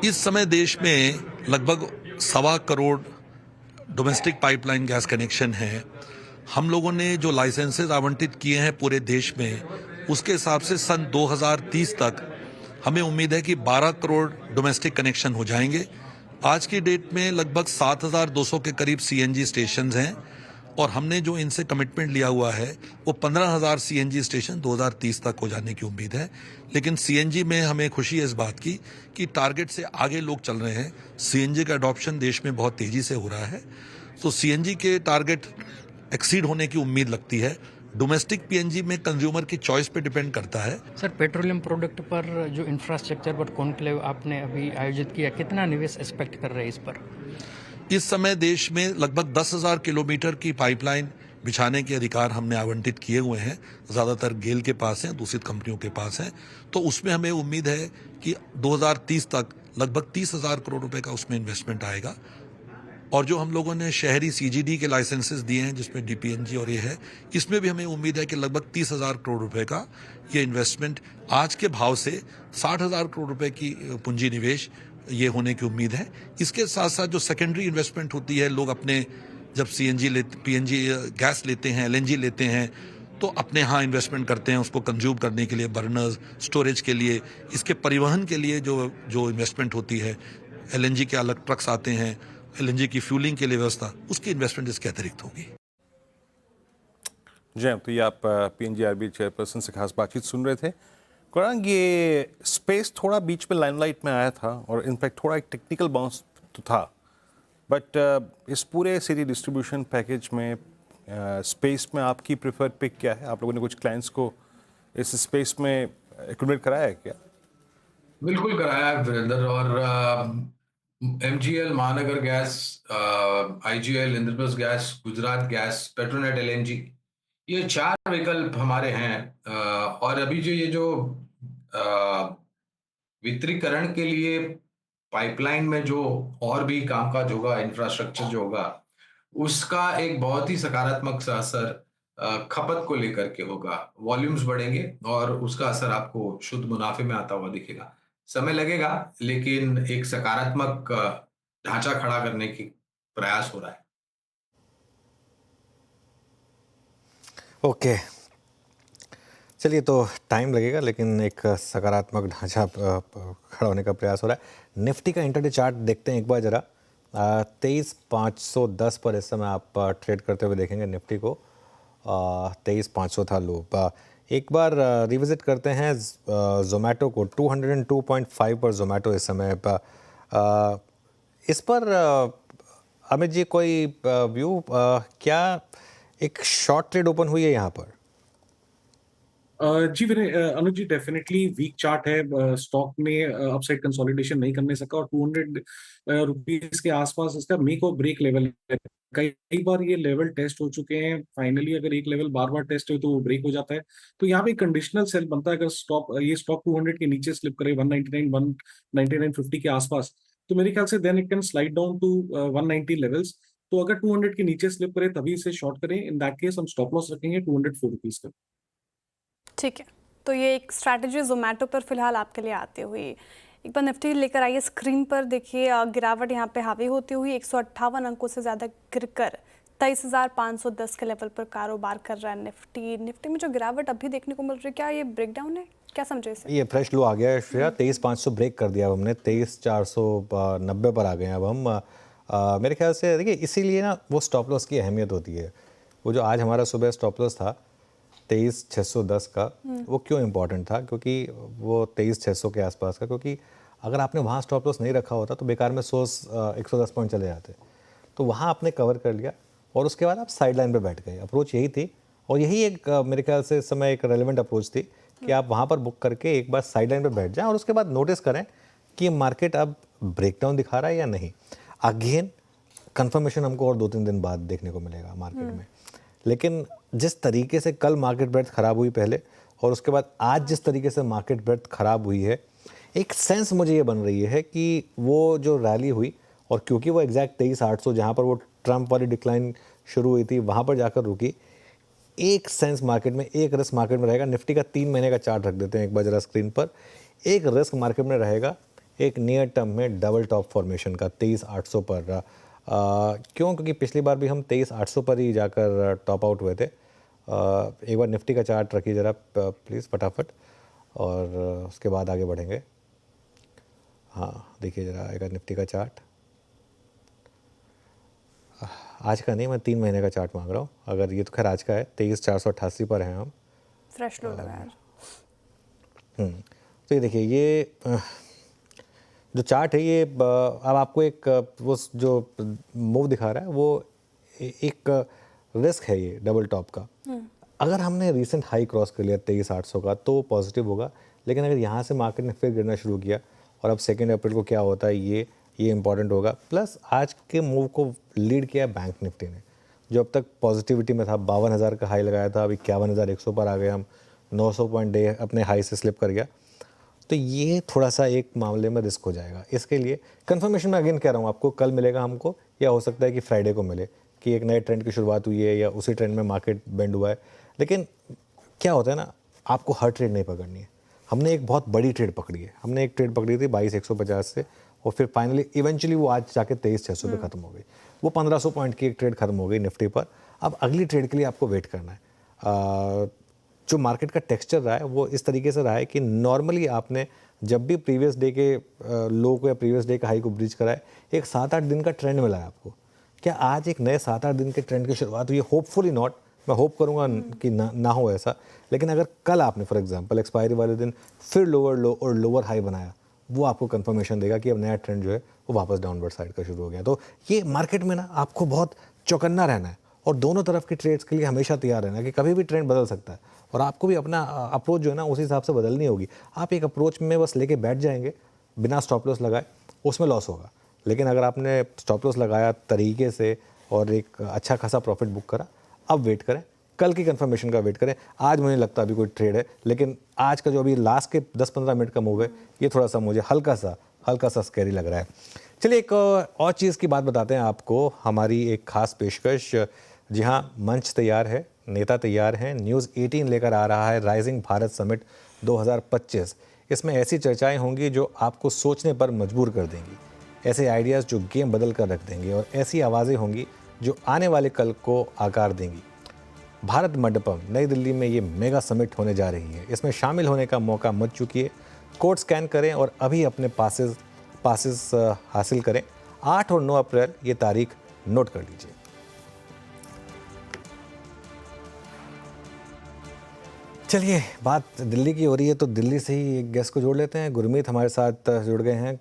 इस समय देश में लगभग 1.25 crore domestic pipeline gas connection है। हम लोगों ने जो लाइसेंसेज आवंटित किए हैं पूरे देश में, उसके हिसाब से सन 2030 तक हमें उम्मीद है कि 12 करोड़ डोमेस्टिक कनेक्शन हो जाएंगे, आज की डेट में लगभग 7,200 के करीब सीएनजी स्टेशंस हैं और हमने जो इनसे कमिटमेंट लिया हुआ है वो 15,000 सीएनजी स्टेशन 2030 तक हो जाने की उम्मीद है। लेकिन सीएनजी में हमें खुशी है इस बात की कि टारगेट से आगे लोग चल रहे हैं। सीएनजी का अडॉप्शन देश में बहुत तेजी से हो रहा है, तो सीएनजी के टारगेट एक्सीड होने की उम्मीद लगती है। डोमेस्टिक पीएनजी में कंज्यूमर की चॉइस पे डिपेंड करता है। सर, पेट्रोलियम प्रोडक्ट पर जो इंफ्रास्ट्रक्चर पर कॉन्क्लेव आपने अभी आयोजित किया, कितना निवेश एक्सपेक्ट कर रहे हैं इस पर? इस समय देश में लगभग 10,000 किलोमीटर की पाइपलाइन बिछाने के अधिकार हमने आवंटित किए हुए हैं। ज़्यादातर गेल के पास हैं, दूसरी कंपनियों के पास हैं। तो उसमें हमें उम्मीद है कि 2030 तक लगभग 30,000 करोड़ रुपए का उसमें इन्वेस्टमेंट आएगा। और जो हम लोगों ने शहरी सीजीडी के लाइसेंसेस दिए हैं जिसमें डीपीएनजी और ये है, इसमें भी हमें उम्मीद है कि लगभग 30,000 करोड़ रुपए का ये इन्वेस्टमेंट आज के भाव से 60,000 करोड़ रुपए की पूंजी निवेश ये होने की उम्मीद है। इसके साथ साथ जो सेकेंडरी इन्वेस्टमेंट होती है, लोग अपने जब पीएनजी गैस लेते हैं, एलएनजी लेते हैं, तो अपने यहाँ इन्वेस्टमेंट करते हैं उसको कंज्यूम करने के लिए, बर्नर्स, स्टोरेज के लिए, इसके परिवहन के लिए जो इन्वेस्टमेंट होती है, एलएनजी के अलग ट्रक्स आते हैं, एलएनजी की फ्यूलिंग के लिए व्यवस्था, उसकी इन्वेस्टमेंट इसके अतिरिक्त होगी। जय, तो ये आप पीएनजीआरबी चेयरपर्सन से खास बातचीत सुन रहे थे। गौरांग, ये स्पेस थोड़ा बीच में लाइमलाइट में आया था और इनफैक्ट थोड़ा एक टेक्निकल बाउंस तो था, बट इस पूरे सिटी डिस्ट्रीब्यूशन पैकेज में स्पेस में आपकी प्रेफर्ड पिक क्या है? आप लोगों ने कुछ क्लाइंट्स को इस स्पेस में एक्टिवेट कराया है क्या? बिल्कुल कराया है वीरेंद्र, और एमजीएल, महानगर gas, IGL, Indraprastha gas, Gujarat gas, Petronet LNG, ये 4 विकल्प हमारे हैं। और अभी जो वितरीकरण के लिए पाइपलाइन में जो और भी कामकाज होगा, इंफ्रास्ट्रक्चर जो होगा, उसका एक बहुत ही सकारात्मक सा असर खपत को लेकर के होगा। वॉल्यूम्स बढ़ेंगे और उसका असर आपको शुद्ध मुनाफे में आता हुआ दिखेगा। समय लगेगा, लेकिन एक सकारात्मक ढांचा खड़ा करने की प्रयास हो रहा है। ओके, चलिए, तो टाइम लगेगा लेकिन एक सकारात्मक ढांचा खड़ा होने का प्रयास हो रहा है। निफ्टी का इंटरडे चार्ट देखते हैं एक बार ज़रा। 23,510 पर इस समय आप ट्रेड करते हुए देखेंगे निफ्टी को। 23,500 था लो। एक बार रिविजिट करते हैं जोमेटो को। 202.5 पर जोमेटो इस समय। इस पर अमित जी कोई व्यू, क्या एक शॉर्ट ट्रेड ओपन हुई है यहाँ पर? जी अनुज जी, डेफिनेटली वीक चार्ट है। स्टॉक ने अपसाइड कंसोलिडेशन नहीं करने सका और 200 रुपीस के आसपास इसका मेक और ब्रेक लेवल है। कई बार ये लेवल टेस्ट हो चुके हैं। फाइनली अगर एक लेवल बार बार टेस्ट हो तो वो ब्रेक हो जाता है। तो यहाँ पे कंडीशनल सेल बनता है। अगर ये स्टॉक 200 के नीचे स्लिप करे 199, 199.50 के आसपास, तो मेरे ख्याल से then it can slide down to 190 levels. तो अगर 200 के नीचे स्लिप करे तभी इसे शॉर्ट करें। इन दैट केस हम स्टॉप लॉस रखेंगे 204 रुपीस का। ठीक है, तो ये एक स्ट्रैटेजी जोमेटो पर फिलहाल आपके लिए आती हुई। एक बार निफ्टी लेकर आइए स्क्रीन पर। देखिए गिरावट यहाँ पे हावी होती हुई 158 अंकों से ज़्यादा गिरकर 23,510 के लेवल पर कारोबार कर रहा है निफ्टी में जो गिरावट अभी देखने को मिल रही है, क्या ये ब्रेकडाउन है? क्या समझे इसे? ये फ्रेश लो आ गया है श्रेया। 23,500 ब्रेक कर दिया अब हमने। 23,490 पर आ गए हैं अब हम। मेरे ख्याल से देखिए, इसीलिए ना वो स्टॉप लॉस की अहमियत होती है। वो जो आज हमारा सुबह स्टॉप लॉस था 23,610 का, वो क्यों इम्पोर्टेंट था? क्योंकि वो 23,600 के आसपास का, क्योंकि अगर आपने वहाँ स्टॉप लॉस नहीं रखा होता तो बेकार में 110 पॉइंट चले जाते। तो वहाँ आपने कवर कर लिया और उसके बाद आप साइड लाइन पर बैठ गए। अप्रोच यही थी और यही एक मेरे ख्याल से इस समय एक रेलिवेंट अप्रोच थी कि आप वहाँ पर बुक करके एक बार साइड लाइन पर बैठ जाएं और उसके बाद नोटिस करें कि मार्केट अब ब्रेकडाउन दिखा रहा है या नहीं। अगेन कंफर्मेशन हमको और 2-3 दिन बाद देखने को मिलेगा मार्केट में। लेकिन जिस तरीके से कल मार्केट ब्रेथ खराब हुई पहले और उसके बाद आज जिस तरीके से मार्केट ब्रेथ खराब हुई है, एक सेंस मुझे ये बन रही है कि वो जो रैली हुई, और क्योंकि वो एग्जैक्ट 23,800 जहाँ पर वो ट्रम्प वाली डिक्लाइन शुरू हुई थी वहाँ पर जाकर रुकी, एक सेंस मार्केट में, एक रिस्क मार्केट में रहेगा। निफ्टी का 3 महीने का चार्ट रख देते हैं एक बार जरा स्क्रीन पर। एक रिस्क मार्केट में रहेगा एक नियर टर्म में डबल टॉप फॉर्मेशन का 23,800 पर। क्यों? क्योंकि पिछली बार भी हम 23,800 पर ही जाकर टॉप आउट हुए थे। एक बार निफ्टी का चार्ट रखिए ज़रा प्लीज़ फटाफट, और उसके बाद आगे बढ़ेंगे। हाँ देखिए ज़रा एक निफ्टी का चार्ट। आज का नहीं, मैं 3 महीने का चार्ट मांग रहा हूँ। अगर ये तो खैर आज का है, 23,488 पर हैं हम। फ्रेश लो लगा यार। तो ये देखिए, ये जो चार्ट है ये अब आपको एक वो जो मूव दिखा रहा है वो एक रिस्क है ये डबल टॉप का। अगर हमने रीसेंट हाई क्रॉस कर लिया 23,800 का तो पॉजिटिव होगा, लेकिन अगर यहाँ से मार्केट ने फिर गिरना शुरू किया और अब 2 अप्रैल को क्या होता है ये इंपॉर्टेंट होगा। प्लस आज के मूव को लीड किया बैंक निफ्टी ने, जो अब तक पॉजिटिविटी में था। 52,000 का हाई लगाया था, अभी 51,100 पर आ गए हम, 900 पॉइंट डे अपने हाई से स्लिप कर गया। तो ये थोड़ा सा एक मामले में रिस्क हो जाएगा। इसके लिए कंफर्मेशन मैं अगेन कह रहा हूँ आपको, कल मिलेगा हमको या हो सकता है कि फ्राइडे को मिले कि एक नए ट्रेंड की शुरुआत हुई है या उसी ट्रेंड में मार्केट बेंड हुआ है। लेकिन क्या होता है ना, आपको हर ट्रेड नहीं पकड़नी है। हमने एक बहुत बड़ी ट्रेड पकड़ी है, हमने एक ट्रेड पकड़ी थी 22,150 से और फिर फाइनली इवेंचुअली वो आज जाके 23,600 पे खत्म हो गई। वो 1,500 पॉइंट की एक ट्रेड खत्म हो गई निफ्टी पर। अब अगली ट्रेड के लिए आपको वेट करना है। जो मार्केट का टेक्सचर रहा है वो इस तरीके से रहा है कि नॉर्मली आपने जब भी प्रीवियस डे के लो को या प्रीवियस डे का हाई को ब्रीच करा है, एक 7-8 दिन का ट्रेंड मिला है आपको। क्या आज एक नए 7-8 दिन के ट्रेंड की शुरुआत हुई है? होपफुली नॉट, मैं होप करूंगा कि ना हो ऐसा। लेकिन अगर कल आपने फॉर एग्जांपल एक्सपायरी वाले दिन फिर लोअर लो और लोअर हाई बनाया, वो आपको कंफर्मेशन देगा कि अब नया ट्रेंड जो है वो वापस डाउनवर्ड साइड का शुरू हो गया। तो ये मार्केट में ना आपको बहुत चौकन्ना रहना है और दोनों तरफ की ट्रेड्स के लिए हमेशा तैयार रहना है कि कभी भी ट्रेंड बदल सकता है और आपको भी अपना अप्रोच जो है ना उसी हिसाब से बदलनी होगी। आप एक अप्रोच में बस लेके बैठ जाएंगे बिना स्टॉप लॉस लगाए, उसमें लॉस होगा। लेकिन अगर आपने स्टॉप लॉस लगाया तरीके से और एक अच्छा खासा प्रॉफिट बुक करा, अब वेट करें, कल की कंफर्मेशन का वेट करें। आज मुझे लगता है अभी कोई ट्रेड है, लेकिन आज का जो अभी लास्ट के 10-15 मिनट का मूव है ये थोड़ा सा मुझे हल्का सा स्कैरी लग रहा है। चलिए एक और चीज़ की बात बताते हैं आपको, हमारी एक खास पेशकश। जी हाँ, मंच तैयार है, नेता तैयार हैं। न्यूज़ 18 लेकर आ रहा है राइजिंग भारत समिट 2025। इसमें ऐसी चर्चाएं होंगी जो आपको सोचने पर मजबूर कर देंगी, ऐसे आइडियाज़ जो गेम बदल कर रख देंगे और ऐसी आवाज़ें होंगी जो आने वाले कल को आकार देंगी। भारत मंडपम नई दिल्ली में ये मेगा समिट होने जा रही है। इसमें शामिल होने का मौका मत चूकिए। कोड स्कैन करें और अभी अपने पासेस हासिल करें। 8 और 9 अप्रैल ये तारीख नोट कर लीजिए। चलिए, बात दिल्ली की हो रही है तो दिल्ली से ही एक गेस्ट को जोड़ लेते हैं। गुरमीत हमारे साथ जुड़ गए हैं,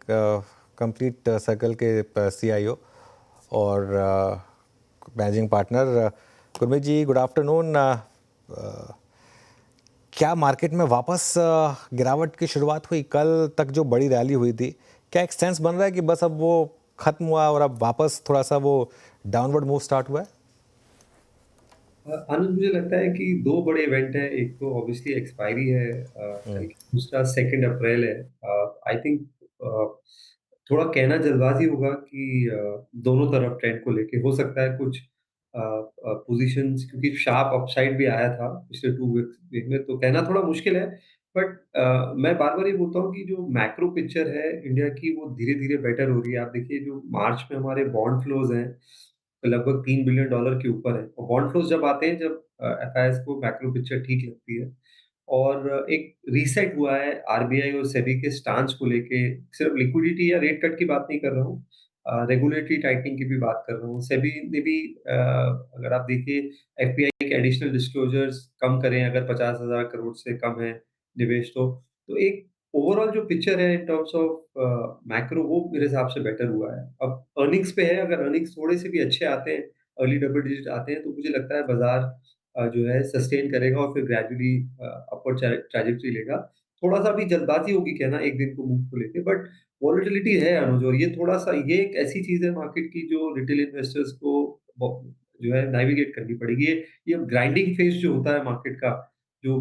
कंप्लीट सर्कल के CIO और मैनेजिंग पार्टनर। गुरमीत जी, गुड आफ्टरनून। क्या मार्केट में वापस गिरावट की शुरुआत हुई? कल तक जो बड़ी रैली हुई थी, क्या एक सेंस बन रहा है कि बस अब वो खत्म हुआ और अब वापस थोड़ा सा वो डाउनवर्ड मूव स्टार्ट हुआ है? आनंद, मुझे लगता है कि 2 बड़े इवेंट हैं। एक तो ऑब्वियसली एक्सपायरी है, दूसरा 2 अप्रैल है। आई थिंक थोड़ा कहना जल्दबाजी होगा कि दोनों तरफ ट्रेंड को लेके हो सकता है कुछ पोजीशंस, क्योंकि शार्प अपसाइड भी आया था पिछले 2 वीक में, तो कहना थोड़ा मुश्किल है। बट मैं बार-बार ये बोलता हूँ कि जो मैक्रो पिक्चर है इंडिया की, वो धीरे-धीरे बेटर हो रही है। आप देखिए, जो मार्च में हमारे बॉन्ड फ्लोज़ हैं, लगभग $3 बिलियन के ऊपर है। और बॉन्ड फ्लोज़ जब आते हैं, जब FIs को मैक्रो पिक्चर ठीक लगती है। और एक रीसेट हुआ है आरबीआई और सेबी के स्टांस को लेके। सिर्फ लिक्विडिटी या रेट कट की बात नहीं कर रहा हूँ, रेगुलेटरी टाइटनिंग की भी बात कर रहा हूँ। सेबी ने भी अगर आप देखिए, एफपीआई के एडिशनल डिस्क्लोजर्स कम करें अगर 50,000 करोड़ से कम है निवेश, तो एक ओवरऑल जो पिक्चर है इन टर्म्स ऑफ मैक्रो, वो मेरे हिसाब से बेटर हुआ है। अब अर्निंग्स पे है, अगर अर्निंग्स थोड़े से भी अच्छे आते हैं, अर्ली डबल डिजिट आते हैं, तो मुझे लगता है बाजार जो है सस्टेन करेगा और फिर ग्रेजुअली अपवर्ड ट्रैजेक्टरी लेगा। थोड़ा-सा भी जल्दबाजी होगी कहना एक दिन को मूव को लेके, बट वॉलेटिलिटी है अनुज, और ये थोड़ा-सा ये एक ऐसी चीज़ है मार्केट की जो रिटेल इन्वेस्टर्स को जो है नेविगेट करनी पड़ेगी। ये ग्राइंडिंग फेज जो होता है मार्केट का, जो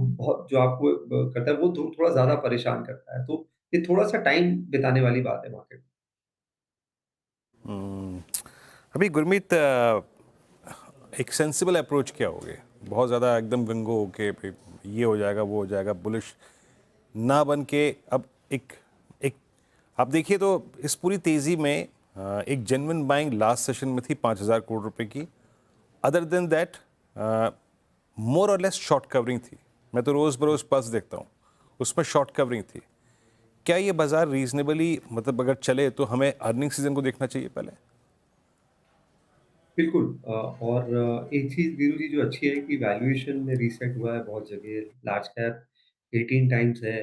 आपको करता है, वो थोड़ा ज़्यादा परेशान करता है। तो ये थोड़ा-सा टाइम बिताने वाली बात है मार्केट में। अभी गुरमीत, एक सेंसिबल अप्रोच क्या होगी? बहुत ज़्यादा एकदम गंगो होके ये हो जाएगा वो हो जाएगा, बुलिश ना बन के अब एक आप देखिए तो इस पूरी तेज़ी में एक जेन्युइन बाइंग लास्ट सेशन में थी 5,000 करोड़ रुपए की। अदर देन दैट मोर और लेस शॉर्ट कवरिंग थी। मैं तो रोज़ बरोज़ पल्स देखता हूँ, उसमें शॉर्ट कवरिंग थी। क्या ये बाजार रीजनेबली, मतलब अगर चले तो हमें अर्निंग सीजन को देखना चाहिए पहले? बिल्कुल और एक चीज़ वीरू जी जो अच्छी है कि वैल्यूएशन में रीसेट हुआ है बहुत जगह। लार्ज कैप 18 टाइम्स है।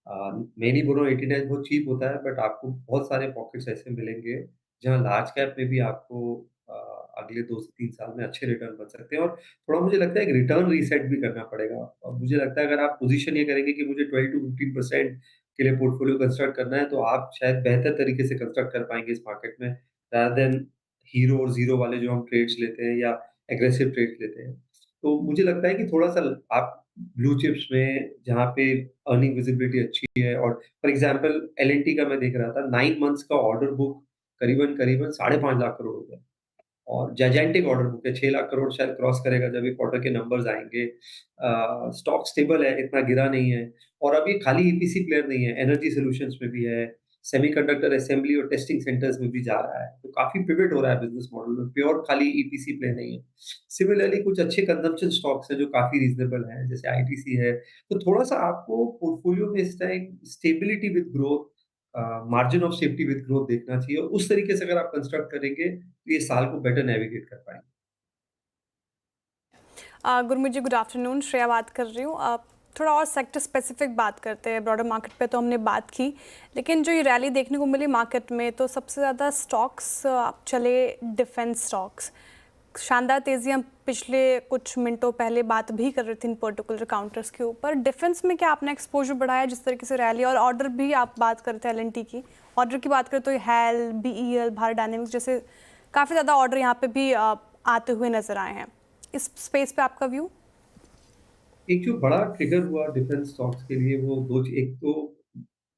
मैं नहीं बोल रहा हूँ 18 टाइम्स बहुत चीप होता है, बट आपको बहुत सारे पॉकेट्स ऐसे मिलेंगे, जहाँ लार्ज कैप में भी आपको अ, अगले 2 से 3 साल में अच्छे रिटर्न बन सकते हैं और थोड़ा मुझे लगता है एक रिटर्न रीसेट भी करना पड़ेगा। और मुझे लगता है अगर आप पोज़ीशन ये करेंगे कि मुझे 12 टू 15% के लिए पोर्टफोलियो कंस्ट्रक्ट करना है, तो आप शायद बेहतर तरीके से कंस्ट्रक्ट कर पाएँगे इस मार्केट में, रादर देन हीरो और ज़ीरो वाले जो हम ट्रेड्स लेते हैं या एग्रेसिव ट्रेड्स लेते हैं। तो मुझे लगता है कि थोड़ा-सा आप ब्लू चिप्स में जहाँ पे अर्निंग विजिबिलिटी अच्छी है और फॉर एग्ज़ाम्पल एल-एन-टी का मैं देख रहा था 9 मंथ्स का ऑर्डर बुक करीबन-करीबन साढ़े 5 लाख करोड़ हो गया। और जायजेंटिक ऑर्डर बुक है, 6 लाख करोड़ शायद क्रॉस करेगा जब ये क्वार्टर के नंबर्स आएँगे। स्टॉक स्टेबल है, इतना गिरा नहीं है और अब ये खाली ईपीसी प्लेयर नहीं है, एनर्जी सॉल्यूशंस में भी है, सेमीकंडक्टर असेंबली और टेस्टिंग सेंटर्स में भी जा रहा है। तो काफ़ी पिवट हो रहा है बिज़नेस मॉडल में, प्योर खाली ईपीसी प्ले नहीं है। सिमिलरली कुछ अच्छे कंजम्पशन स्टॉक्स हैं जो काफ़ी रीज़नेबल हैं, जैसे आईटीसी है। तो थोड़ा-सा आपको पोर्टफोलियो में इस time stability with growth margin of safety with growth देखना चाहिए और उस तरीके से अगर आप कंस्ट्रक्ट करेंगे, तो ये साल को बेटर नेविगेट कर पाएँगे। गुरमीत जी गुड आफ्टरनून, श्रेया बात कर रही हूँ। थोड़ा और सेक्टर स्पेसिफिक बात करते हैं। ब्रॉडर मार्केट पे तो हमने बात की, लेकिन जो ये रैली देखने को मिली मार्केट में, तो सबसे ज़्यादा स्टॉक्स चले डिफेंस स्टॉक्स। शानदार तेज़ी हम पिछले कुछ मिनटों पहले बात भी कर रहे थे इन पर्टिकुलर काउंटर्स के ऊपर। डिफेंस में क्या आपने एक्सपोजर बढ़ाया जिस तरीके से रैली, और ऑर्डर भी आप बात करते हैं एल-एन-टी की, ऑर्डर की बात करें तो हैल, बीईएल, भारत डायनेमिक्स जैसे काफ़ी ज़्यादा ऑर्डर यहाँ पे भी आते हुए नजर आए हैं। इस स्पेस पे आपका व्यू? एक जो बड़ा ट्रिगर हुआ डिफेंस स्टॉक्स के लिए वो एक तो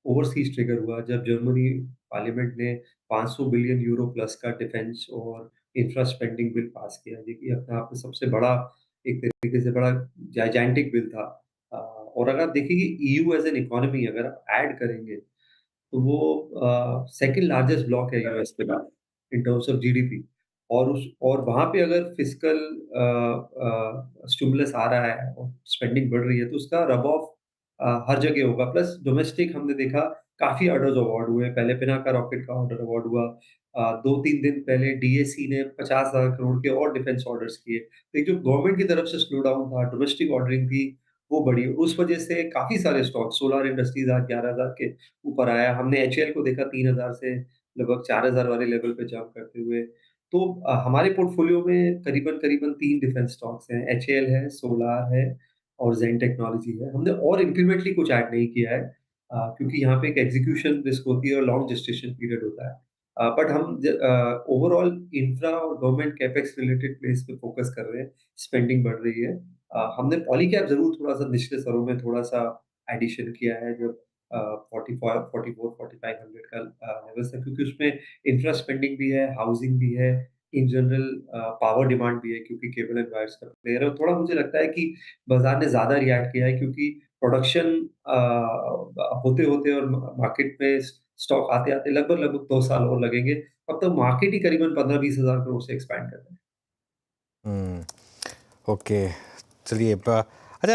ओवरसीज ट्रिगर हुआ जब जर्मनी पार्लियामेंट ने 500 बिलियन यूरो प्लस का डिफेंस और इंफ्रा स्पेंडिंग बिल पास किया, जो कि अपने आप में सबसे बड़ा एक तरीके से बड़ा जाइजेंटिक बिल था। और अगर आप देखिए कि ईयू एज एन इकोनॉमी अगर आप ऐड करेंगे तो वो सेकंड लार्जेस्ट ब्लॉक है यूएस के बाद इन टर्म्स ऑफ जीडीपी और वहाँ पे अगर फिस्कल स्टिमुलस आ रहा है और स्पेंडिंग बढ़ रही है तो उसका रब ऑफ हर जगह होगा। प्लस डोमेस्टिक हमने देखा काफ़ी ऑर्डर्स अवार्ड हुए। पहले पिनाका रॉकेट का ऑर्डर अवार्ड हुआ। 2-3 दिन पहले डीएसी ने 50,000 करोड़ के और डिफेंस ऑर्डर्स किए। तो एक जो गवर्नमेंट की तरफ से स्लो डाउन था, डोमेस्टिक ऑर्डरिंग थी, वो बढ़ी। उस वजह से काफ़ी सारे स्टॉक्स सोलर इंडस्ट्रीज़ आज 11,000 के ऊपर आया। हमने एचएएल को देखा 3,000 से लगभग 4,000 वाले लेवल पे जंप करते हुए। तो हमारे पोर्टफोलियो में करीबन-करीबन 3 डिफेंस स्टॉक्स हैं, एचएएल है, सोलार है और ज़ेन टेक्नोलॉजी है। हमने और इंक्रीमेंटली कुछ ऐड नहीं किया है क्योंकि यहाँ पे एक एग्जीक्यूशन रिस्क होती है और लॉन्ग जेस्टेशन पीरियड होता है। बट हम ओवरऑल इंफ्रा और गवर्नमेंट कैपेक्स रिलेटेड प्लेस पे फोकस कर रहे हैं, स्पेंडिंग बढ़ रही है। हमने पॉलीकैप ज़रूर थोड़ा-सा निचले स्तरों में थोड़ा-सा एडिशन किया है जब 4500 का लेवल था क्योंकि उसमें इंफ्रा स्पेंडिंग भी है, हाउसिंग भी है, इन जनरल पावर डिमांड भी है क्योंकि केबल एंड वायर्स का प्लेयर है और थोड़ा मुझे लगता है कि बाज़ार ने ज़्यादा रिएक्ट किया है क्योंकि प्रोडक्शन होते-होते और मार्केट में स्टॉक आते-आते लगभग 2 साल और लगेंगे। तब तक मार्केट ही करीबन 15-20 हज़ार करोड़ से एक्सपैंड कर रहा है। ओके, चलिए अच्छा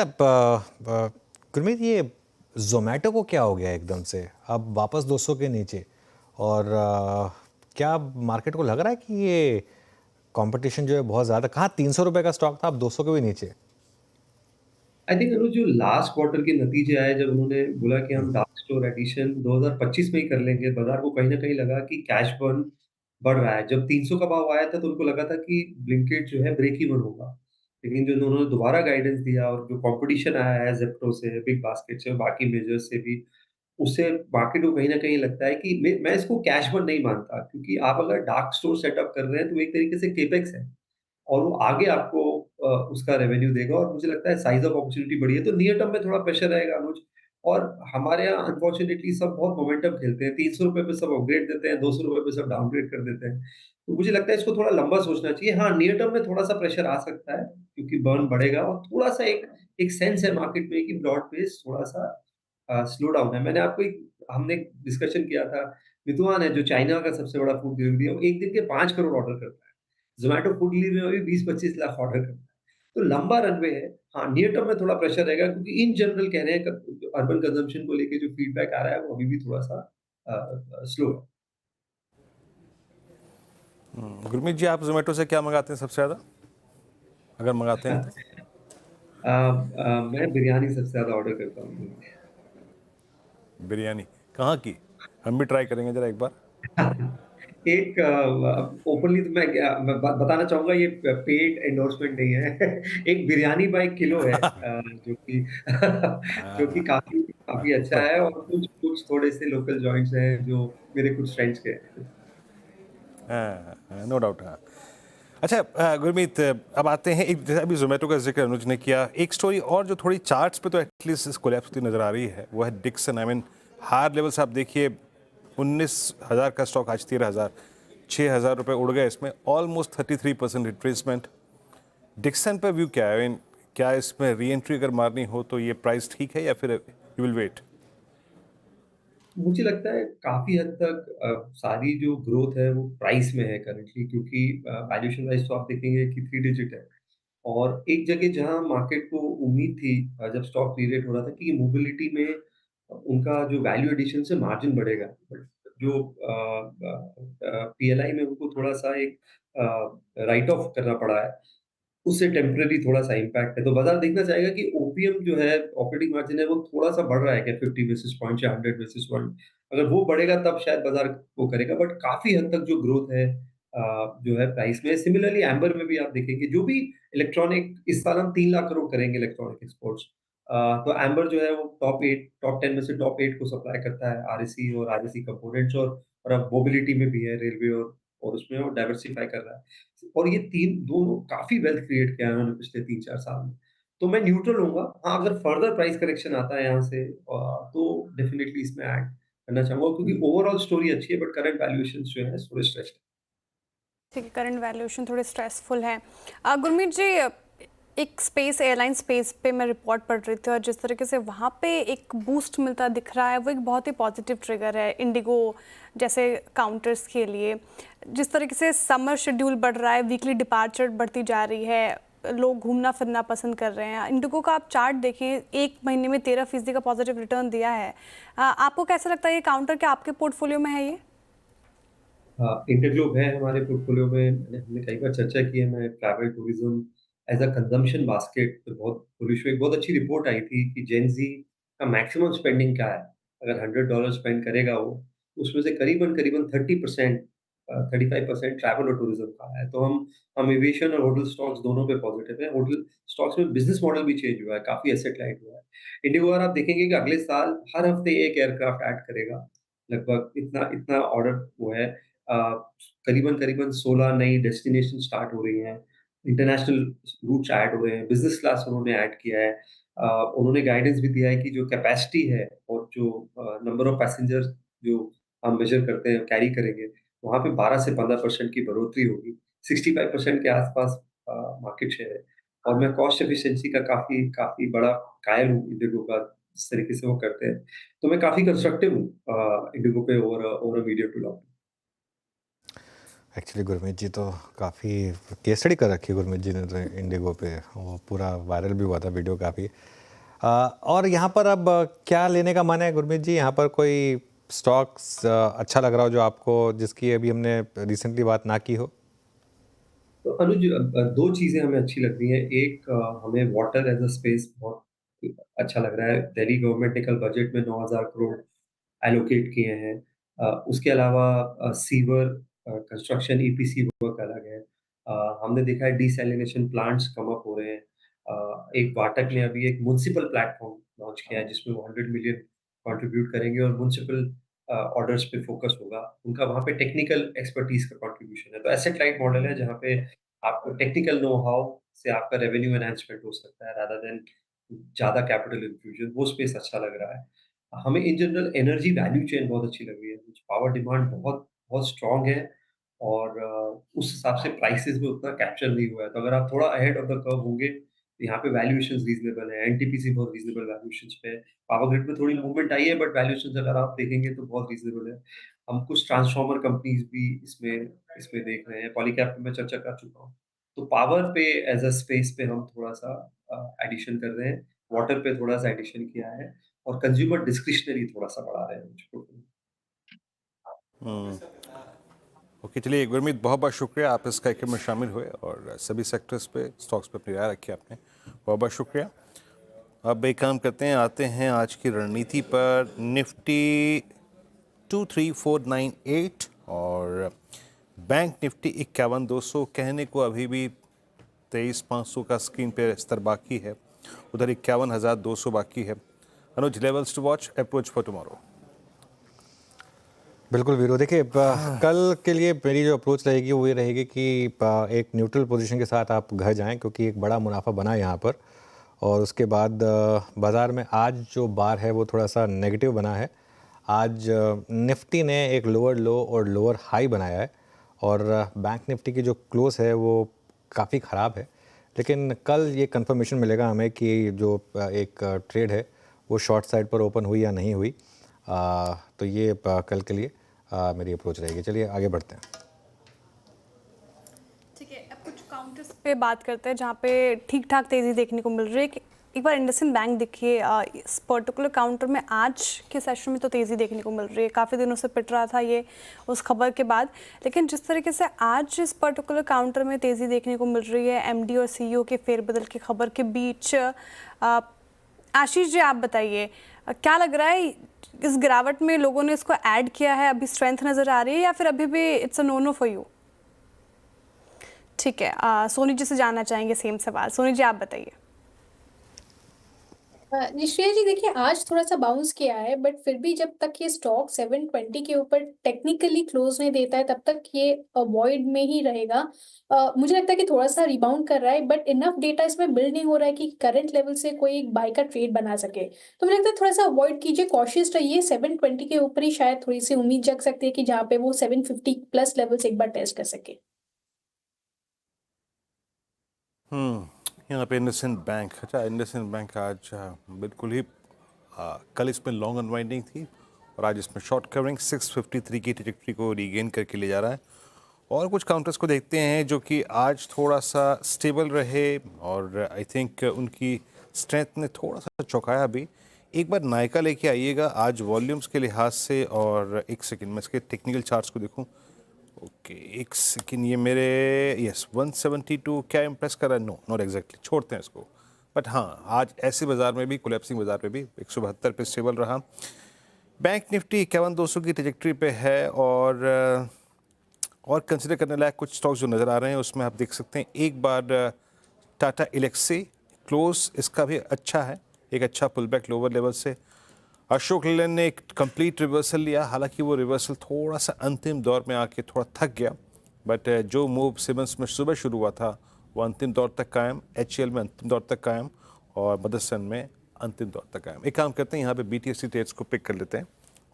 गुरमीत, ये ज़ोमैटो को क्या हो गया एकदम से अब वापस 200 के नीचे, और क्या मार्केट को लग रहा है कि ये कंपटीशन जो है बहुत ज़्यादा, कहाँ 300 रुपये का स्टॉक था अब 200 के भी नीचे? आई थिंक अनुज जो लास्ट क्वार्टर के नतीजे आए जब उन्होंने बोला कि हम डार्क स्टोर एडिशन 2025 में ही कर लेंगे, बाजार को कहीं न कहीं लगा कि कैश बर्न बढ़ रहा है। जब 300 का भाव आया था तो उनको लगा था कि ब्लिंकिट जो है ब्रेक इवन होगा। लेकिन जो उन्होंने दोबारा गाइडेंस दिया और जो कॉम्पिटिशन आया है ज़ेप्टो से, बिग बास्केट से और बाकी मेजर्स से भी, उससे मार्केट को कहीं न कहीं लगता है कि मैं इसको कैश बर्न नहीं मानता क्योंकि आप अगर डार्क स्टोर सेटअप कर रहे हैं तो एक तरीके से केपेक्स है। और वो आगे आपको उसका रेवेन्यू देगा और मुझे लगता है साइज़ ऑफ अपॉर्च्युनिटी बड़ी है, तो नियर टर्म में थोड़ा प्रेशर रहेगा अनुज। और हमारे यहाँ अनफॉर्च्युनेटली सब बहुत मोमेंटम खेलते हैं, ₹300 पे सब अपग्रेड देते हैं, ₹200 पे सब डाउनग्रेड कर देते हैं। तो मुझे लगता है इसको थोड़ा लंबा सोचना चाहिए। हाँ, नियर टर्म में थोड़ा-सा प्रेशर आ सकता है क्योंकि बर्न बढ़ेगा और थोड़ा-सा एक एक सेंस है मार्केट में कि ब्रॉड बेस थोड़ा-सा स्लो डाउन है। मैंने आपको हमने डिस्कशन किया था, मितुआन है जो चाइना का सबसे बड़ा फूड डिलीवरी है, वो एक दिन के 5 करोड़ ऑर्डर करता है। ज़ोमैटो फूड डिलीवरी में भी 20-25 लाख ऑर्डर करता है। तो लंबा रनवे है। हाँ, नियर टर्म में थोड़ा प्रेशर रहेगा क्योंकि इन जनरल कह रहे हैं क अर्बन कंजम्पशन को लेके जो फीडबैक आ रहा है वो अभी भी थोड़ा-सा स्लो है। गुरमीत जी, आप जोमेटो से क्या मंगाते हैं सबसे ज़्यादा, अगर मंगाते हैं तो? मैं बिरयानी सबसे ज़्यादा ऑर्डर करता हूँ। बिरयानी कहाँ की? हम भी ट्राई करेंगे जरा एक बार। एक ओपनली तो मैं बताना चाहूँगा, ये पेड एंडोर्समेंट नहीं है। एक बिरयानी बाय किलो है, जो कि जो कि काफ़ी काफ़ी अच्छा है, और कुछ कुछ थोड़े से लोकल जॉइंट्स हैं जो मेरे कुछ फ्रेंड्स के हैं। No doubt. हाँ, अच्छा गुरमीत, अब आते हैं एक, जैसे अभी जोमेटो का जिक्र अनुज ने किया, एक स्टोरी और जो थोड़ी चार्ट्स पे तो एटलीस्ट कोलैप्स होती नजर आ रही है, वो है Dixon. I mean hard level से आप देखिए, 19,000 का स्टॉक आज 13,000, 6,000 रुपये उड़ गए इसमें, ऑलमोस्ट 33% रिट्रेसमेंट। डिक्सन पे व्यू क्या है? I mean, क्या इसमें री एंट्री अगर मारनी हो तो ये प्राइस ठीक है या फिर यू विल वेट? मुझे लगता है काफ़ी हद तक सारी जो ग्रोथ है वो प्राइस में है करंटली, क्योंकि वैल्यूएशन वाइज़ तो आप देखेंगे कि 3 डिजिट है। और एक जगह जहाँ मार्केट को उम्मीद थी, जब स्टॉक री-रेट हो रहा था, कि मोबिलिटी में उनका जो वैल्यू एडिशन से मार्जिन बढ़ेगा। बट जो पीएलआई में उनको थोड़ा-सा एक राइट ऑफ करना पड़ा है, उससे टेम्परेरी थोड़ा-सा इम्पैक्ट है। तो बाज़ार देखना चाहेगा कि ओपीएम जो है, ऑपरेटिंग मार्जिन है, वो थोड़ा-सा बढ़ रहा है क्या, 50 बेसिस पॉइंट या 100 बेसिस पॉइंट। अगर वो बढ़ेगा तब शायद बाज़ार वो करेगा, बट काफ़ी हद तक जो ग्रोथ है जो है प्राइस में। सिमिलरली एम्बर में भी आप देखेंगे, जो भी इलेक्ट्रॉनिक, इस साल हम 3 लाख करोड़ करेंगे इलेक्ट्रॉनिक एक्सपोर्ट्स। तो एम्बर जो है वो टॉप 10 में से टॉप 8 को सप्लाई करता है, आरएसी और आरएसी कंपोनेंट्स, और अब मोबिलिटी में भी है, रेलवे और उसमें वो डाइवर्सिफाई कर रहा है। और ये 3 दोनों काफ़ी वेल्थ क्रिएट किया है उन्होंने पिछले 3-4 साल में। तो मैं न्यूट्रल होऊँगा। हाँ, अगर फर्दर प्राइस करेक्शन आता है यहाँ से, तो डेफिनिटली इसमें ऐड करना चाहूँगा, क्योंकि ओवरऑल स्टोरी अच्छी है, बट करंट वैल्यूएशंस जो है थोड़े स्ट्रेच्ड है। ठीक है, करंट वैल्यूएशन थोड़े स्ट्रेसफुल है। गुरमीत जी, एक स्पेस, एयरलाइन स्पेस पे मैं रिपोर्ट पढ़ रही थी, और जिस तरीके से वहाँ पे एक बूस्ट मिलता दिख रहा है, वो एक बहुत ही पॉजिटिव ट्रिगर है इंडिगो जैसे काउंटर्स के लिए। जिस तरीके से समर शेड्यूल बढ़ रहा है, वीकली डिपार्चर बढ़ती जा रही है, लोग घूमना फिरना पसंद कर रहे हैं। इंडिगो का आप चार्ट देखें, एक महीने में 13% का पॉजिटिव रिटर्न दिया है। आपको कैसा लगता है ये काउंटर, क्या आपके पोर्टफोलियो में है ये? इंटरग्लोब है हमारे पोर्टफोलियो में। हमने कई बार चर्चा की है। मैं travel tourism as a consumption basket पे बहुत बुलिश हूँ। एक बहुत अच्छी रिपोर्ट आई थी कि जेन ज़ी का मैक्सिमम स्पेंडिंग क्या है। अगर $100 स्पेंड करेगा वो, उसमें से करीबन-करीबन 30% 35% ट्रैवल और टूरिज्म का है। तो हम एविएशन और होटल स्टॉक्स दोनों पे पॉजिटिव हैं। होटल स्टॉक्स में बिज़नेस मॉडल भी चेंज हुआ है, काफ़ी एसेट लाइट हुआ है। इंडिगो आप देखेंगे कि अगले साल हर हफ्ते एक एयरक्राफ्ट ऐड करेगा। लगभग इतना इतना ऑर्डर वो है। अ, करीबन-करीबन 16 नई डेस्टिनेशन स्टार्ट हो रही हैं, इंटरनेशनल रूट्स ऐड हो रहे हैं, बिज़नेस क्लास उन्होंने ऐड किया है। उन्होंने गाइडेंस भी दिया है कि जो कैपेसिटी है और जो नंबर ऑफ पैसेंजर्स जो हम मेजर करते हैं, कैरी करेंगे, वहाँ पे 12 से 15% की बढ़ोतरी होगी। 65% के आसपास मार्केट शेयर है, और मैं कॉस्ट एफिशिएंसी का काफ़ी काफ़ी बड़ा कायल हूँ इंडिगो का, जिस तरीके से वो करते हैं। तो मैं काफ़ी कंस्ट्रक्टिव हूँ इंडिगो पे over a medium to long. Actually Gurmeet ji तो काफ़ी केस स्टडी कर रखी है गुरमीत जी ने तो इंडिगो पे, वो पूरा वायरल भी हुआ था वीडियो काफ़ी। और यहाँ पर अब क्या लेने का मन है गुरमीत जी? यहाँ पर कोई स्टॉक्स अच्छा लग रहा हो जो आपको, जिसकी अभी हमने रिसेंटली बात ना की हो? तो अनुज, 2 चीज़ें हमें अच्छी लग रही हैं। एक, हमें वाटर एज़ अ स्पेस बहुत अच्छा लग रहा है। दिल्ली गवर्नमेंट ने कल बजट में 9,000 करोड़ एलोकेट किए हैं। उसके अलावा सीवर कंस्ट्रक्शन ईपीसी वर्क अलग है। हमने देखा है डिसैलिनेशन प्लांट्स कम अप हो रहे हैं। एक वाटक ने अभी एक म्युनिसिपल प्लेटफ़ॉर्म लॉन्च किया है, जिसमें वो 100 मिलियन कंट्रीब्यूट करेंगे, और म्युनिसिपल ऑर्डर्स पे फ़ोकस होगा। उनका वहाँ पे टेक्निकल एक्सपर्टीज़ का कंट्रीब्यूशन है। तो एसेट लाइट मॉडल है, जहाँ पे आपको टेक्निकल नो हाउ से आपका रेवेन्यू एनहांसमेंट हो सकता है, रादर देन ज़्यादा कैपिटल इन्फ्यूजन। वो स्पेस अच्छा लग रहा है। हमें in general energy value chain बहुत अच्छी लग रही है। पावर डिमांड बहुत बहुत स्ट्रॉन्ग है, और उस हिसाब से प्राइसेस भी उतना कैप्चर नहीं हुआ है। तो अगर आप थोड़ा अहेड ऑफ द कर्व होंगे, तो यहाँ पे वैल्यूएशंस रीज़नेबल है। एनटीपीसी बहुत रीज़नेबल वैल्यूएशंस पे है। पावर ग्रिड में थोड़ी मूवमेंट आई है, बट वैल्यूएशंस अगर आप देखेंगे तो बहुत रीज़नेबल है। हम कुछ ट्रांसफॉर्मर कंपनीज भी इसमें इसमें देख रहे हैं। पॉलीकैब पे मैं चर्चा कर चुका हूँ। तो पावर पे एज़ अ स्पेस पे हम थोड़ा-सा एडिशन कर रहे हैं। वाटर पे थोड़ा-सा एडिशन किया है, और कंज्यूमर डिस्क्रिशनरी थोड़ा-सा बढ़ा रहे हैं मुझको। ओके, चलिए गुरमीत, बहुत बहुत शुक्रिया, आप इस कार्यक्रम में शामिल हुए और सभी सेक्टर्स पे, स्टॉक्स पे अपनी राय रखी आपने, बहुत बहुत शुक्रिया। अब एक काम करते हैं, आते हैं आज की रणनीति पर। निफ्टी 23498 और बैंक निफ्टी 51,200, कहने को अभी भी 23,500 का स्क्रीन पे स्तर बाकी है, उधर 51,200 बाकी है। Anuj, levels to watch, approach for tomorrow. बिल्कुल वीरू, देखिए कल के लिए मेरी जो अप्रोच रहेगी वो ये रहेगी कि एक न्यूट्रल पोजीशन के साथ आप घर जाएं, क्योंकि एक बड़ा मुनाफा बना है यहाँ पर। और उसके बाद बाज़ार में आज जो बार है वो थोड़ा सा नेगेटिव बना है। आज निफ्टी ने एक लोअर लो और लोअर हाई बनाया है और बैंक निफ्टी की जो क्लोज है वो काफ़ी ख़राब है। लेकिन कल ये कंफर्मेशन मिलेगा हमें कि जो एक ट्रेड है वो शॉर्ट साइड पर ओपन हुई या नहीं हुई। तो ये कल के लिए मेरी अप्रोच रहेगी। चलिए आगे बढ़ते हैं। ठीक है, अब कुछ काउंटर्स पे बात करते हैं जहाँ पे ठीक ठाक तेज़ी देखने को मिल रही है। एक बार इंडसइंड बैंक देखिए, इस पर्टिकुलर काउंटर में आज के सेशन में तो तेज़ी देखने को मिल रही है। काफ़ी दिनों से पिट रहा था ये उस खबर के बाद, लेकिन जिस तरीके से आज इस पर्टिकुलर काउंटर में तेज़ी देखने को मिल रही है एमडी और सीईओ के फेरबदल की खबर के बीच, आशीष जी आप बताइए क्या लग रहा है, इस गिरावट में लोगों ने इसको ऐड किया है, अभी स्ट्रेंथ नज़र आ रही है या फिर अभी भी it's a no no for you? ठीक है, सोनी जी से जानना चाहेंगे सेम सवाल। सोनी जी आप बताइए। निश्चय जी, देखिए आज थोड़ा सा बाउंस किया है, बट फिर भी जब तक ये स्टॉक 720 के ऊपर टेक्निकली क्लोज नहीं देता है तब तक ये अवॉइड में ही रहेगा। मुझे लगता है कि थोड़ा सा रिबाउंड कर रहा है, बट इनफ डेटा इसमें बिल्ड नहीं हो रहा है कि करंट लेवल से कोई एक बाय का ट्रेड बना सके। तो मुझे लगता है थोड़ा सा अवॉइड कीजिए, कॉशियस रहिए। 720 के ऊपर ही शायद थोड़ी सी उम्मीद जग सकती है कि जहाँ पे वो 750 प्लस लेवल्स एक बार टेस्ट कर सके। यहाँ पे इंडसइंड बैंक, अच्छा इंडसइंड बैंक आज बिल्कुल ही कल इसमें लॉन्ग अनवाइंडिंग थी और आज इसमें शॉर्ट कवरिंग 653 की ट्रैजेक्टरी को रीगेन करके ले जा रहा है। और कुछ काउंटर्स को देखते हैं जो कि आज थोड़ा सा स्टेबल रहे और आई थिंक उनकी स्ट्रेंथ ने थोड़ा सा चौंकाया भी। एक बार नायका लेके आइएगा आज वॉल्यूम्स के लिहाज से। और एक सेकेंड मैं इसके टेक्निकल चार्ट्स को देखूं। ओके एक सेकेंड, ये मेरे यस 172 क्या इम्प्रेस कर रहा है? नो नॉट एग्जैक्टली, छोड़ते हैं इसको। बट हाँ, आज ऐसे बाजार में भी, कोलैप्सिंग बाजार में भी 172 पे स्टेबल रहा। बैंक निफ्टी 51,200 की ट्रैजेक्टरी पे है और कंसिडर करने लायक कुछ स्टॉक्स जो नज़र आ रहे हैं उसमें आप देख सकते हैं। एक बार टाटा एलेक्सी क्लोज इसका भी अच्छा है, एक अच्छा पुलबैक लोअर लेवल से। अशोक लेलैंड ने एक कंप्लीट रिवर्सल लिया, हालांकि वो रिवर्सल थोड़ा सा अंतिम दौर में आके थोड़ा थक गया, बट जो मूव सिमंस में सुबह शुरू हुआ था वो अंतिम दौर तक कायम, एचएल में अंतिम दौर तक कायम और मदरसन में अंतिम दौर तक कायम। एक काम करते हैं, यहाँ पे बीटीएससी ट्रेड्स को पिक कर लेते हैं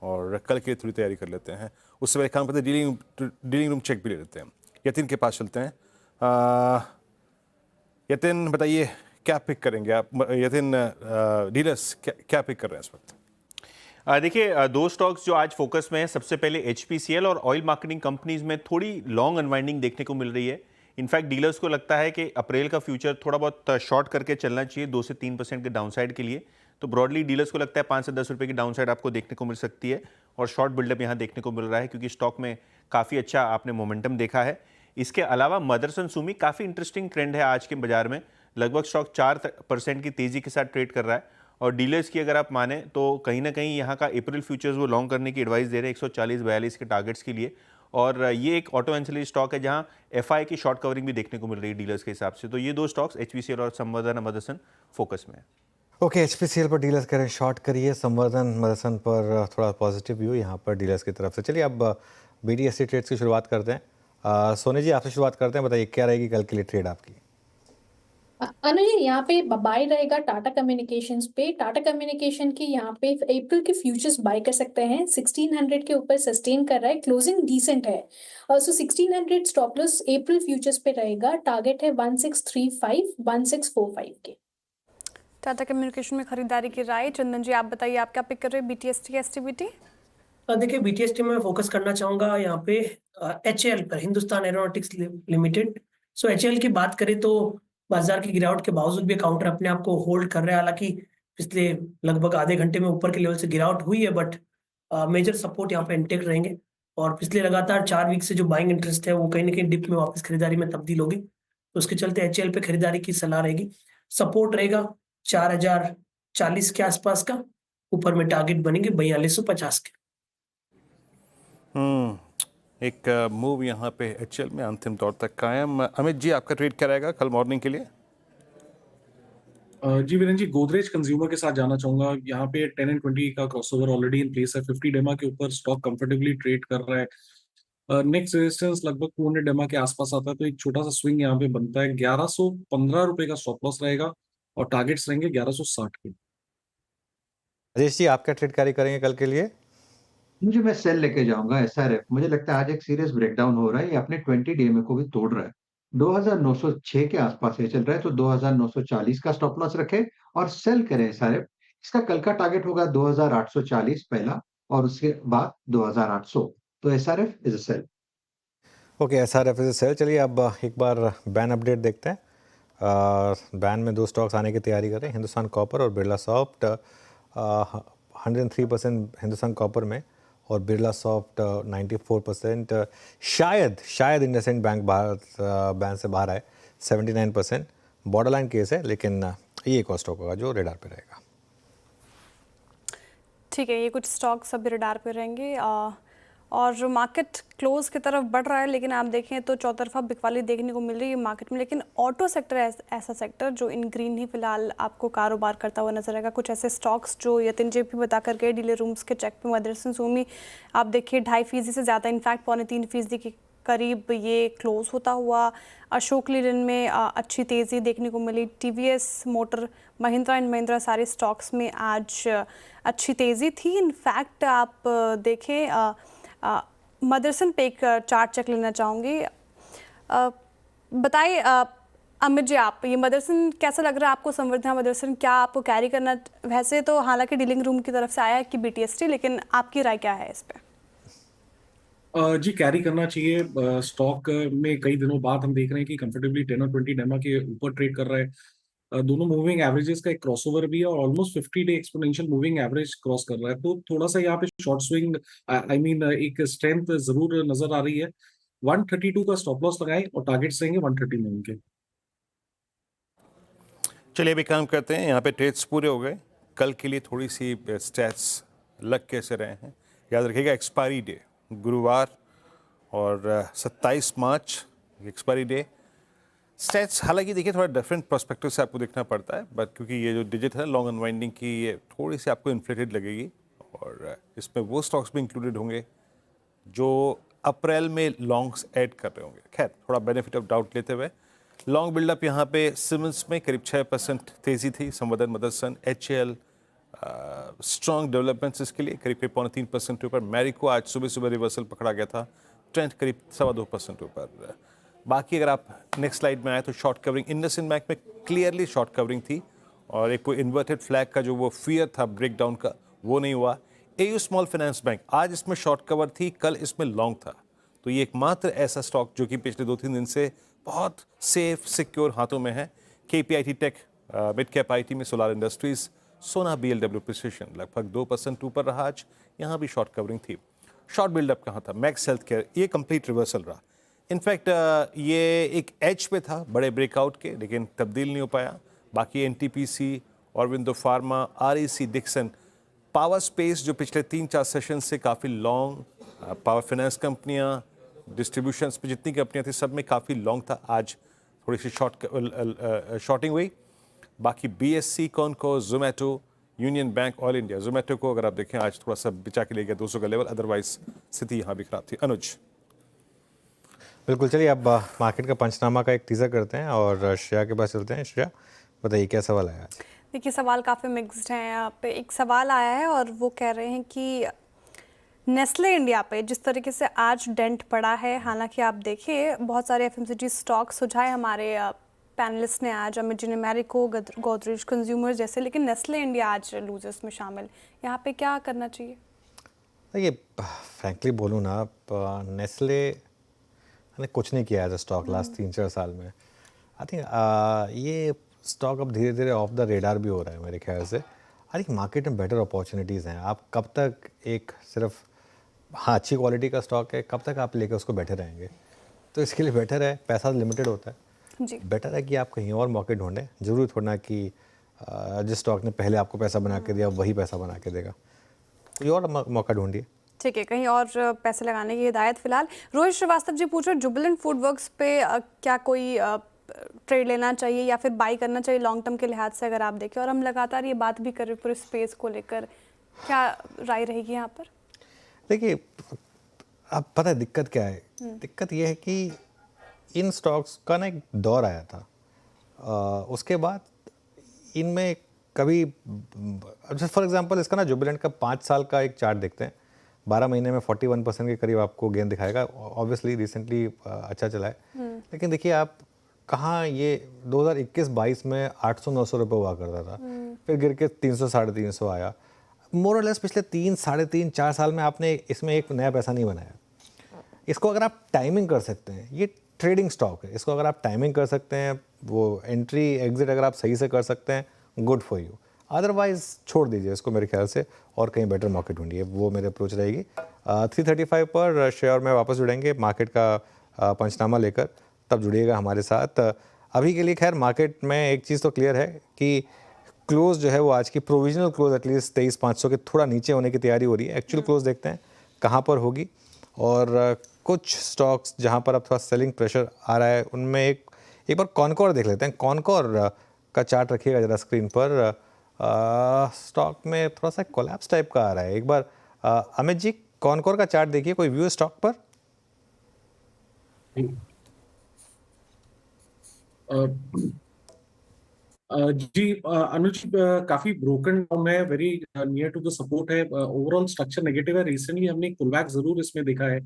और कल के लिए थोड़ी तैयारी कर लेते हैं। उससे पहले काम करते हैं, डीलिंग रूम चेक भी ले लेते हैं। यतिन के पास चलते हैं। यतिन बताइए क्या पिक करेंगे आप? यतिन, डीलर्स क्या पिक कर रहे हैं इस वक्त? देखिए दो स्टॉक्स जो आज फोकस में है, सबसे पहले एचपीसीएल और ऑयल मार्केटिंग कंपनीज में थोड़ी लॉन्ग अनवाइंडिंग देखने को मिल रही है। इनफैक्ट डीलर्स को लगता है कि अप्रैल का फ्यूचर थोड़ा बहुत शॉर्ट करके चलना चाहिए 2 से 3% के डाउनसाइड के लिए। तो ब्रॉडली डीलर्स को लगता है 5 से 10 रुपये की डाउनसाइड आपको देखने को मिल सकती है और शॉर्ट बिल्डअप यहाँ देखने को मिल रहा है क्योंकि स्टॉक में काफ़ी अच्छा आपने मोमेंटम देखा है। इसके अलावा मदरसन सुमी काफ़ी इंटरेस्टिंग ट्रेंड है आज के बाजार में, लगभग स्टॉक 4% की तेज़ी के साथ ट्रेड कर रहा है और डीलर्स की अगर आप माने तो कहीं ना कहीं यहाँ का अप्रैल फ्यूचर्स वो लॉन्ग करने की एडवाइस दे रहे हैं 140-42 के टारगेट्स के लिए। और ये एक ऑटो एंसिलरी स्टॉक है जहाँ एफआई की शॉर्ट कवरिंग भी देखने को मिल रही है डीलर्स के हिसाब से। तो ये दो स्टॉक्स एचपीसीएल और संवर्धन मदरसन फोकस में है। ओके, एचपीसीएल पर डीलर्स करें शॉर्ट करिए, संवर्धन मदरसन पर थोड़ा पॉजिटिव व्यू यहाँ पर डीलर्स की तरफ से। चलिए अब बीडीएससी ट्रेड्स की शुरुआत करते हैं। सोनी जी आपसे शुरुआत करते हैं, बताइए क्या रहेगी कल के लिए ट्रेड आपकी? अनुज, यहाँ पे बाय रहेगा टाटा कम्युनिकेशंस पे। टाटा कम्युनिकेशन की यहाँ पे अप्रैल के फ्यूचर्स बाय कर सकते हैं। 1600 के ऊपर सस्टेन कर रहा है, क्लोजिंग डिसेंट है। सो 1600 स्टॉप लॉस अप्रैल फ्यूचर्स पे रहेगा, टारगेट है 1635-1645 के। टाटा कम्युनिकेशन में खरीदारी की राय। चंदन जी आप बताइए, आप क्या पिक कर रहे हैं, बीटीएसटी एसटीबीटी? देखिए बीटीएसटी में फोकस करना चाहूंगा यहाँ पे एचएल पर, हिंदुस्तान एरोनॉटिक्स लिमिटेड। सो एचएल की बात करें तो बाजार की गिरावट के बावजूद भी काउंटर अपने आप को होल्ड कर रहा है। हालांकि पिछले लगभग आधे घंटे में ऊपर के लेवल से गिरावट हुई है, बट मेजर सपोर्ट यहाँ पे इंटेक्ट रहेंगे। और पिछले लगातार 4 वीक से जो बाइंग इंटरेस्ट है वो कहीं ना कहीं डिप में वापस खरीदारी में तब्दील होगी, तो उसके चलते एचएल पे खरीदारी की सलाह रहेगी। सपोर्ट रहेगा 4040 के आसपास का, ऊपर में टारगेट बनेंगे 4250 के। एक मूव यहाँ पे एचएल में अंतिम दौर तक कायम। अमित जी, आपका ट्रेड क्या रहेगा कल मॉर्निंग के लिए? जी वीरेंद्र जी, गोदरेज कंज्यूमर के साथ जाना चाहूंगा। यहाँ पे 10 एंड 20 का क्रॉसओवर ऑलरेडी इन प्लेस है। 50 डेमा के ऊपर स्टॉक कंफर्टेबली ट्रेड कर रहा है। नेक्स्ट रेजिस्टेंस लगभग 200 डेमा के आसपास आता है, तो एक छोटा सा स्विंग यहाँ पे बनता है। 1115 रुपए का स्टॉप लॉस रहेगा और टारगेट्स रहेंगे 1160 के। राजेश जी, आप क्या ट्रेड कैरी करेंगे कल के लिए? मैं सेल लेके जाऊंगा एसआरएफ। मुझे लगता है आज एक सीरियस ब्रेकडाउन हो रहा है, ये अपने 20 डीएमए को भी तोड़ रहा है। 2906 के आसपास ये चल रहा है, तो 2940 का स्टॉप लॉस रखे और सेल करें एसआरएफ। इसका कल का टारगेट होगा 2840 पहला, और उसके बाद 2800। तो SRF is a sell. Okay, SRF is a sell. चलिए अब एक बार बैन अपडेट देखते हैं। बैन में 2 स्टॉक्स आने की तैयारी कर रहे हैं, हिंदुस्तान कॉपर और बिरला सॉफ्ट। 103% हिंदुस्तान कॉपर में और बिरला सॉफ्ट 94%। शायद इंडसइंड बैंक बैन से बाहर आए, 79%। बॉर्डर लाइन केस है, लेकिन ये एक और स्टॉक होगा जो रेडार पे रहेगा। ठीक है, ये कुछ स्टॉक्स अभी रडार पे रहेंगे। और मार्केट क्लोज की तरफ बढ़ रहा है, लेकिन आप देखें तो चौतरफा बिकवाली देखने को मिल रही है मार्केट में। लेकिन ऑटो सेक्टर ऐसा सेक्टर जो इन ग्रीन ही फिलहाल आपको कारोबार करता हुआ नजर आएगा। कुछ ऐसे स्टॉक्स जो यतिन जी भी बता कर गए, डीलर रूम्स के चेक पे मदरसन सूमी आप देखिए 2.5% से ज़्यादा, इनफैक्ट 2.25% के करीब ये क्लोज होता हुआ। अशोक लीलैंड में अच्छी तेज़ी देखने को मिली। TVS motor, Mahindra and Mahindra, सारे स्टॉक्स में आज अच्छी तेज़ी थी। इनफैक्ट आप देखें मदरसन पे एक चार्ट चेक लेना चाहूँगी। बताइए अमित जी, आप ये मदरसन कैसा लग रहा है आपको? संवर्धना मदरसन क्या आपको कैरी करना? वैसे तो हालांकि डीलिंग रूम की तरफ से आया है कि बीटीएसटी, लेकिन आपकी राय क्या है इस पे? जी, कैरी करना चाहिए। स्टॉक में कई दिनों बाद हम देख रहे हैं कि कंफर्टेबली 10 और 20 डेमा के ऊपर ट्रेड कर रहा है। दोनों मूविंग एवरेजेस का एक क्रॉसओवर भी है और almost 50 day exponential moving average cross कर रहा है, तो थोड़ा सा यहाँ पे शॉर्ट स्विंग एक स्ट्रेंथ जरूर नजर आ रही है। 132 का स्टॉप लॉस लगाएं और टारगेट्स रहेंगे 139 के। चलिए अभी काम करते हैं, यहाँ पे ट्रेड्स पूरे हो गए। कल के लिए थोड़ी सी स्टैट्स लग कैसे रहे हैं याद रखिएगा। एक्सपायरी डे गुरुवार और 27 मार्च एक्सपायरी डे। स्टैट्स हालांकि देखिए थोड़ा डिफरेंट पर्सपेक्टिव से आपको देखना पड़ता है, बट क्योंकि ये जो डिजिट है लॉन्ग अनवाइंडिंग की, ये थोड़ी सी आपको इन्फ्लेटेड लगेगी और इसमें वो स्टॉक्स भी इंक्लूडेड होंगे जो अप्रैल में लॉन्ग्स ऐड कर रहे होंगे। खैर, थोड़ा बेनिफिट ऑफ डाउट लेते हुए लॉन्ग बिल्डअप यहाँ पे सिमेंस में करीब 6% तेज़ी थी। संवर्धन मदरसन, एचएल स्ट्रॉन्ग डेवलपमेंट्स इसके लिए करीब 3.5% के ऊपर। मैरिको आज सुबह सुबह रिवर्सल पकड़ा गया था, ट्रेंड करीब 2.25% ऊपर। बाकी अगर आप नेक्स्ट स्लाइड में आए तो शॉर्ट कवरिंग इंडसइंड बैंक में क्लियरली शॉर्ट कवरिंग थी और एक वो इन्वर्टेड फ्लैग का जो वो फियर था ब्रेकडाउन का, वो नहीं हुआ। एयू स्मॉल फाइनेंस बैंक आज इसमें शॉर्ट कवर थी, कल इसमें लॉन्ग था। तो ये एकमात्र ऐसा स्टॉक जो कि पिछले 2-3 दिन से बहुत सेफ सिक्योर हाथों में है। KPIT tech, mid cap IT में solar industries, Sona BLW precision लगभग 2% ऊपर रहा आज, यहाँ भी शॉर्ट कवरिंग थी। शॉर्ट बिल्डअप कहाँ था? मैक्स हेल्थ केयर, ये कंप्लीट रिवर्सल रहा। इनफैक्ट ये एक एज पे था बड़े ब्रेकआउट के, लेकिन तब्दील नहीं हो पाया। बाकी NTPC, Aurobindo pharma, REC, Dixon, power space जो पिछले 3-4 सेशन से काफ़ी लॉन्ग, पावर फाइनेंस कंपनियां, डिस्ट्रीब्यूशंस पे जितनी कंपनियां थी सब में काफ़ी लॉन्ग था। आज थोड़ी सी शॉर्टिंग हुई। बाकी BSC, Concor, Zomato, Union Bank, all India. Zomato को अगर आप देखें आज थोड़ा सा बिचा के ले गया 200 का लेवल, अदरवाइज स्थिति यहाँ भी खराब थी। अनुज बिल्कुल, चलिए अब मार्केट का पंचनामा का एक टीजर करते हैं और श्रेया के पास चलते हैं। श्रेया, बताइए क्या सवाल आया आज? देखिए, सवाल काफ़ी मिक्स्ड हैं। यहाँ पे एक सवाल आया है और वो कह रहे हैं कि नेस्ले इंडिया पे जिस तरीके से आज डेंट पड़ा है, हालांकि आप देखिए बहुत सारे एफएमसीजी स्टॉक सुझाए हमारे पैनलिस्ट ने आज, अमित जी ने मैरिको, गोदरेज कंज्यूमर जैसे, लेकिन नेस्ले इंडिया आज लूजर्स में शामिल। यहाँ पे क्या करना चाहिए? देखिए, फ्रैंकली बोलूँ ना, नेस्ले ने कुछ नहीं किया एज अ स्टॉक लास्ट 3-4 साल में। आई थिंक ये स्टॉक अब धीरे धीरे ऑफ द रेडार भी हो रहा है मेरे ख्याल से। आई थिंक मार्केट में बेटर अपॉर्चुनिटीज़ हैं। आप कब तक एक सिर्फ हाँ अच्छी क्वालिटी का स्टॉक है, कब तक आप लेकर उसको बैठे रहेंगे? तो इसके लिए बेटर है, पैसा लिमिटेड होता है, जी बेटर है कि आप कहीं और मौके ढूंढें। जरूरी थोड़ा ना कि जिस स्टॉक ने पहले आपको पैसा बना के दिया वही पैसा बना के देगा, कोई और मौका ढूंढिए। ठीक है, कहीं और पैसे लगाने की हिदायत फिलहाल। रोहित श्रीवास्तव जी पूछ रहे जुबिलेंट फूडवर्क्स पे क्या कोई ट्रेड लेना चाहिए या फिर बाई करना चाहिए लॉन्ग टर्म के लिहाज से अगर आप देखें, और हम लगातार ये बात भी कर रहे पूरे स्पेस को लेकर, क्या राय रहेगी यहाँ पर? देखिए अब पता है दिक्कत क्या है, दिक्कत ये है कि इन स्टॉक्स का ना एक दौर आया था, उसके बाद इनमें कभी फॉर एग्जांपल इसका ना जुबिलेंट का 5 साल का एक चार्ट देखते हैं, 12 महीने में 41% के करीब आपको गेन दिखाएगा। ऑब्वियसली रिसेंटली अच्छा चला है, लेकिन देखिए आप कहाँ ये 2021-22 में 800-900 रुपये हुआ करता था, फिर गिर के 300 साढ़े 300 आया। मोर और लेस पिछले 3 साढ़े 3-4 साल में आपने इसमें एक नया पैसा नहीं बनाया। इसको अगर आप टाइमिंग कर सकते हैं, ये ट्रेडिंग स्टॉक है, इसको अगर आप टाइमिंग कर सकते हैं, वो एंट्री एग्जिट अगर आप सही से कर सकते हैं, गुड फॉर यू। अदरवाइज छोड़ दीजिए इसको मेरे ख्याल से, और कहीं बेटर मार्केट ढूंढिए, वो मेरी अप्रोच रहेगी। 335 पर शेयर में वापस जुड़ेंगे मार्केट का पंचनामा लेकर, तब जुड़िएगा हमारे साथ। अभी के लिए खैर मार्केट में एक चीज़ तो क्लियर है कि क्लोज जो है वो आज की प्रोविजनल क्लोज एटलीस्ट 23,500 के थोड़ा नीचे होने की तैयारी हो रही है। एक्चुअल क्लोज देखते हैं कहाँ पर होगी, और कुछ स्टॉक्स जहाँ पर अब थोड़ा सेलिंग प्रेशर आ रहा है उनमें एक बार कॉनकोर देख लेते हैं। कॉनकोर का चार्ट रखिएगा ज़रा स्क्रीन पर। स्टॉक में थोड़ा सा कोलैप्स टाइप का आ रहा है। एक बार अमित जी कॉनकोर का चार्ट देखिए, कोई व्यू स्टॉक पर? जी अनुज, काफी ब्रोकन डाउन है, very near to the support है, ओवरऑल स्ट्रक्चर नेगेटिव है। रिसेंटली हमने एक पुलबैक जरूर इसमें देखा है।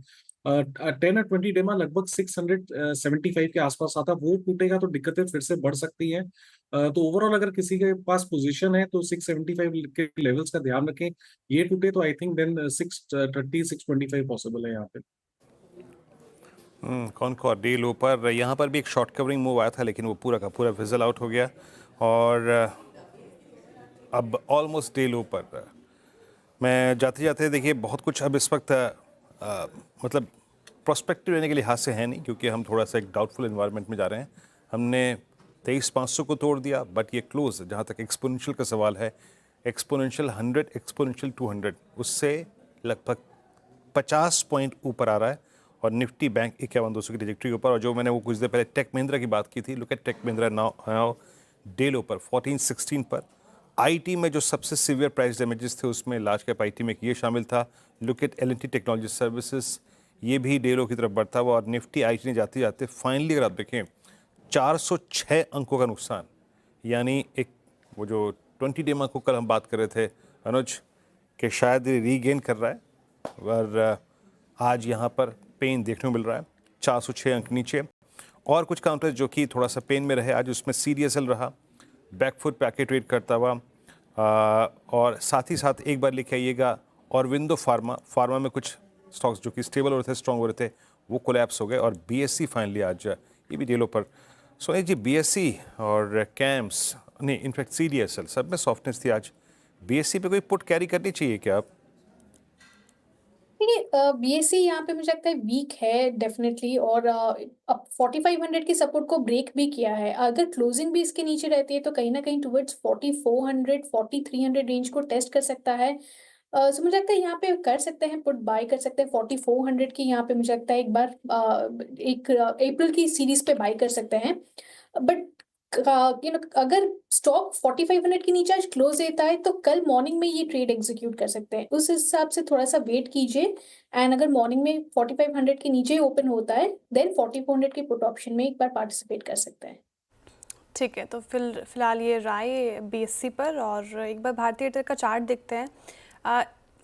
10 और 20 डे में लगभग 675 के आसपास आता, वो टूटेगा तो दिक्कतें फिर से बढ़ सकती हैं। तो ओवरऑल अगर किसी के पास पोजीशन है तो 675 के लेवल्स का ध्यान रखें। ये टूटे तो आई थिंक देन 630 625 पॉसिबल है यहाँ पे। कॉनकोर डे लो पर, यहाँ पर भी एक शॉर्ट कवरिंग मूव आया था, लेकिन वो पूरा का पूरा फिजल आउट हो गया और अब ऑलमोस्ट डे लो पर। मैं जाते जाते देखिए बहुत कुछ अब इस वक्त मतलब प्रोस्पेक्टिव लेने के लिहाज से है नहीं, क्योंकि हम थोड़ा सा एक डाउटफुल एनवायरनमेंट में जा रहे हैं। हमने 23,500 को तोड़ दिया, बट ये क्लोज जहाँ तक एक्सपोनेंशियल का सवाल है, एक्सपोनेंशियल 100, एक्सपोनेंशियल 200, उससे लगभग 50 पॉइंट ऊपर आ रहा है, और निफ्टी बैंक 51,200 की ट्रैजेक्टरी ऊपर। और जो मैंने वो कुछ देर पहले टेक महिंद्रा की बात की थी, look at Tech Mahindra now day low पर 1416 पर। आईटी में जो सबसे सीवियर प्राइस डैमेजेस थे उसमें लार्ज कैप आईटी में ये शामिल था। Look at L&T technology services, ये भी डे लो की तरफ बढ़ता हुआ, और निफ्टी आईटी ने जाते जाते फाइनली अगर आप देखें 406 अंकों का नुकसान, यानी एक वो जो 20 डे को कल हम बात कर रहे थे अनुज कि शायद रीगेन कर रहा है, और आज यहाँ पर पेन देखने को मिल रहा है, 406 अंक नीचे। और कुछ काउंटर्स जो कि थोड़ा सा पेन में रहे आज, उसमें सीडीएसएल रहा बैकफुट पैके ट्रेड करता हुआ, और साथ ही साथ एक बार लिख आइएगा ऑरबिंदो फार्मा में कुछ स्टॉक्स जो कि स्टेबल हो रहे थे, स्ट्रॉन्ग हो रहे थे, वो कोलैप्स हो गए। और बीएससी फाइनली आज ये भी डेलो पर। सो जी बीएससी और कैम्स नहीं, इनफैक्ट सीडीएसएल सब में सॉफ्टनेस थी आज। बीएससी पे कोई पुट कैरी करनी चाहिए क्या आप? देखिए बीएससी यहाँ पे मुझे लगता है वीक है डेफिनेटली, और अब 4500 की सपोर्ट को ब्रेक भी किया है। अगर क्लोजिंग भी इसके नीचे रहती है तो कहीं ना कहीं टुवर्ड्स 4400 4300 रेंज को टेस्ट कर सकता है। सो मुझे लगता है यहाँ पे कर सकते हैं, पुट बाय कर सकते हैं 4400 की। यहाँ पे मुझे लगता है एक बार एक अप्रैल की सीरीज पे बाय कर सकते हैं। बट अगर स्टॉक 4500 के नीचे आज क्लोज देता है तो कल मॉर्निंग में ये ट्रेड एग्जीक्यूट कर सकते हैं। उस हिसाब से थोड़ा सा वेट कीजिए, एंड अगर मॉर्निंग में 4500 के नीचे ओपन होता है देन 4400 के पुट ऑप्शन में एक बार पार्टिसिपेट कर सकते हैं। ठीक है, तो फिलहाल ये राय बीएससी पर। और एक बार भारतीय एयरटेल का चार्ट देखते हैं।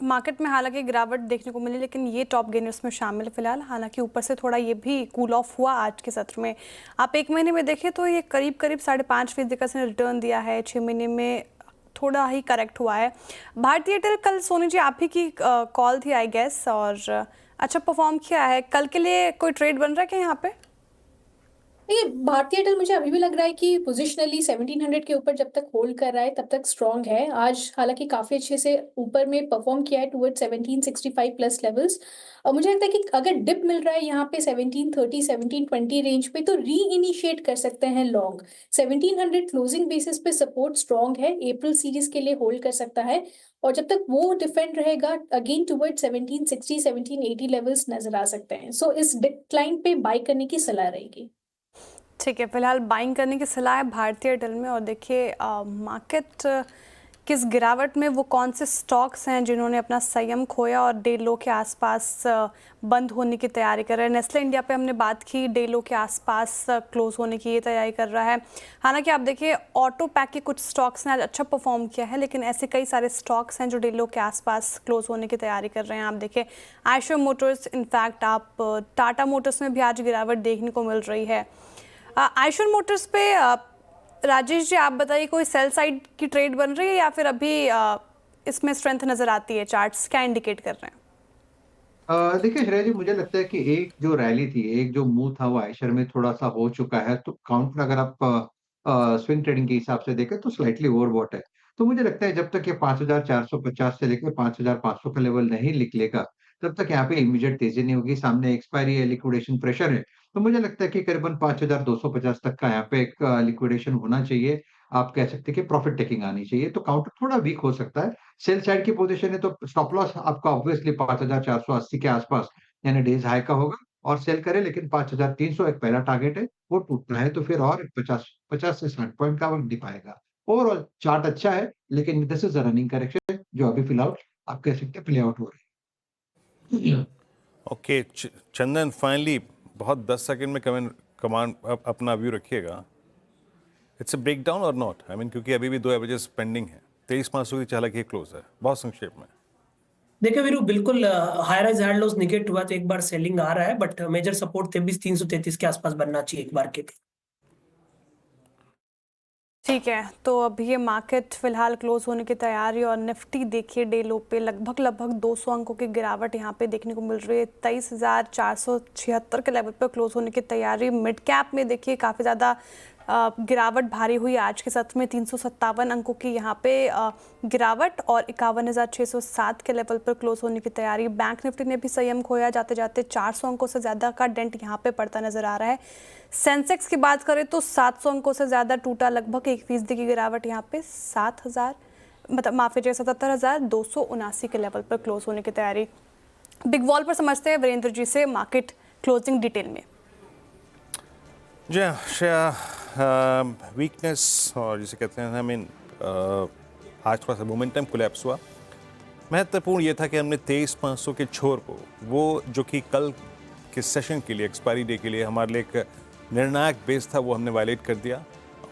मार्केट में हालांकि गिरावट देखने को मिली, लेकिन ये टॉप गेनर्स में शामिल फिलहाल। हालांकि ऊपर से थोड़ा ये भी कूल ऑफ हुआ आज के सत्र में। आप एक महीने में देखें तो ये करीब 5.5% का इसने रिटर्न दिया है। 6 महीने में थोड़ा ही करेक्ट हुआ है। भारतीय एयरटेल कल सोनी जी आप ही की कॉल थी आई गेस, और अच्छा परफॉर्म किया है। कल के लिए कोई ट्रेड बन रहा है क्या यहाँ पे? देखिए भारतीय एयरटेल मुझे अभी भी लग रहा है कि पोजिशनली 1700 के ऊपर जब तक होल्ड कर रहा है तब तक स्ट्रांग है। आज हालांकि काफी अच्छे से ऊपर में परफॉर्म किया है टुवर्ड 1765 प्लस लेवल्स, और मुझे लगता है कि अगर डिप मिल रहा है यहाँ पे 1730 1720 रेंज पे तो री इनिशिएट कर सकते हैं लॉन्ग। 1700 क्लोजिंग बेसिस पे सपोर्ट स्ट्रांग है, अप्रैल सीरीज के लिए होल्ड कर सकता है, और जब तक वो डिफेंड रहेगा अगेन टुवर्ड 1760 1780 लेवल्स नजर आ सकते हैं। सो इस डिक्लाइन पे बाय करने की सलाह रहेगी। ठीक है, फिलहाल बाइंग करने की सलाह है भारतीय एयरटेल में। और देखिए मार्केट किस गिरावट में, वो कौन से स्टॉक्स हैं जिन्होंने अपना संयम खोया और डे लो के आसपास बंद होने की तैयारी कर रहे हैं। नेस्ले इंडिया पे हमने बात की, डे लो के आसपास क्लोज होने की ये तैयारी कर रहा है। हालांकि आप देखिए ऑटो पैक के कुछ स्टॉक्स ने आज अच्छा परफॉर्म किया है, लेकिन ऐसे कई सारे स्टॉक्स हैं जो डे लो के आसपास क्लोज होने की तैयारी कर रहे हैं। आप देखिए आयशर मोटर्स, इनफैक्ट आप टाटा मोटर्स में भी आज गिरावट देखने को मिल रही है। आयशर मोटर्स पे राजेश जी आप बताइए, कोई सेल साइड की ट्रेड बन रही है या फिर अभी इसमें स्ट्रेंथ नजर आती है? चार्ट्स क्या इंडिकेट कर रहे हैं? देखिए श्रेया जी, मुझे लगता है कि एक जो रैली थी, एक जो मूव था वो आयशर में थोड़ा सा हो चुका है। तो काउंट में अगर आप स्विंग ट्रेडिंग के हिसाब से देखें तो स्लाइटली ओवरबॉट है। तो मुझे लगता है जब तक ये 5450 से लेकर 5500 का लेवल नहीं निकलेगा तब तक यहाँ पे इमीडिएट तेजी नहीं होगी। सामने एक्सपायरी है, लिक्विडेशन प्रेशर है। तो मुझे लगता है कि करीबन 5250 तक का यहाँ पे एक लिक्विडेशन होना चाहिए। आप कह सकते हैं कि प्रॉफिट टेकिंग आनी चाहिए। तो काउंटर थोड़ा वीक हो सकता है। सेल साइड की पोजीशन है तो स्टॉप लॉस आपका ऑब्वियसली 5480 के आसपास यानी डेज हाई का होगा, और सेल करे लेकिन 5300 एक पहला टारगेट है, वो टूटना है तो फिर और 50 से 60 पॉइंट का वक्त दिख पाएगा। ओवरऑल चार्ट अच्छा है, लेकिन this is a running correction जो अभी फिलहाल आप कह सकते हैं प्ले आउट हो रही है। ओके चंदन, फाइनली बहुत 10 सेकंड में कमांड अपना व्यू रखिएगा। इट्स अ ब्रेकडाउन और नॉट, आई मीन क्योंकि अभी भी दो एवरेजेस पेंडिंग है। 23,500 की चालक ये क्लोज है। बहुत संक्षेप में देखिए वीरू, बिल्कुल high rise high loss negate हुआ तो एक बार सेलिंग आ रहा है, बट मेजर सपोर्ट 23,333 के आसपास बनना चाहिए एक बार के लिए। ठीक है, तो अभी ये मार्केट फिलहाल क्लोज होने की तैयारी, और निफ्टी देखिए डे लो पे लगभग 200 अंकों की गिरावट यहाँ पे देखने को मिल रही है। 23,476 के लेवल पर क्लोज होने की तैयारी। मिड कैप में देखिए काफ़ी ज़्यादा गिरावट भारी हुई आज के सत्र में, 357 अंकों की यहाँ पे गिरावट, और 51,607 के लेवल पर क्लोज होने की तैयारी। बैंक निफ्टी ने भी संयम खोया, जाते जाते 400 अंकों से ज़्यादा का डेंट यहाँ पे पड़ता नजर आ रहा है। सेंसेक्स की बात करें तो 700 अंकों से ज़्यादा टूटा, लगभग 1% की गिरावट यहाँ पे 77,279 के लेवल पर क्लोज होने की तैयारी। बिग वॉल पर समझते हैं वीरेंद्र जी से मार्केट क्लोजिंग डिटेल में। जी श्रेया, वीकनेस और जिसे कहते हैं, आई मीन आज थोड़ा सा मोमेंटम कोलैप्स हुआ। महत्वपूर्ण ये था कि हमने 23,500 के छोर को, वो जो कि कल के सेशन के लिए, एक्सपायरी डे के लिए हमारे लिए एक निर्णायक बेस था, वो हमने वायलेट कर दिया।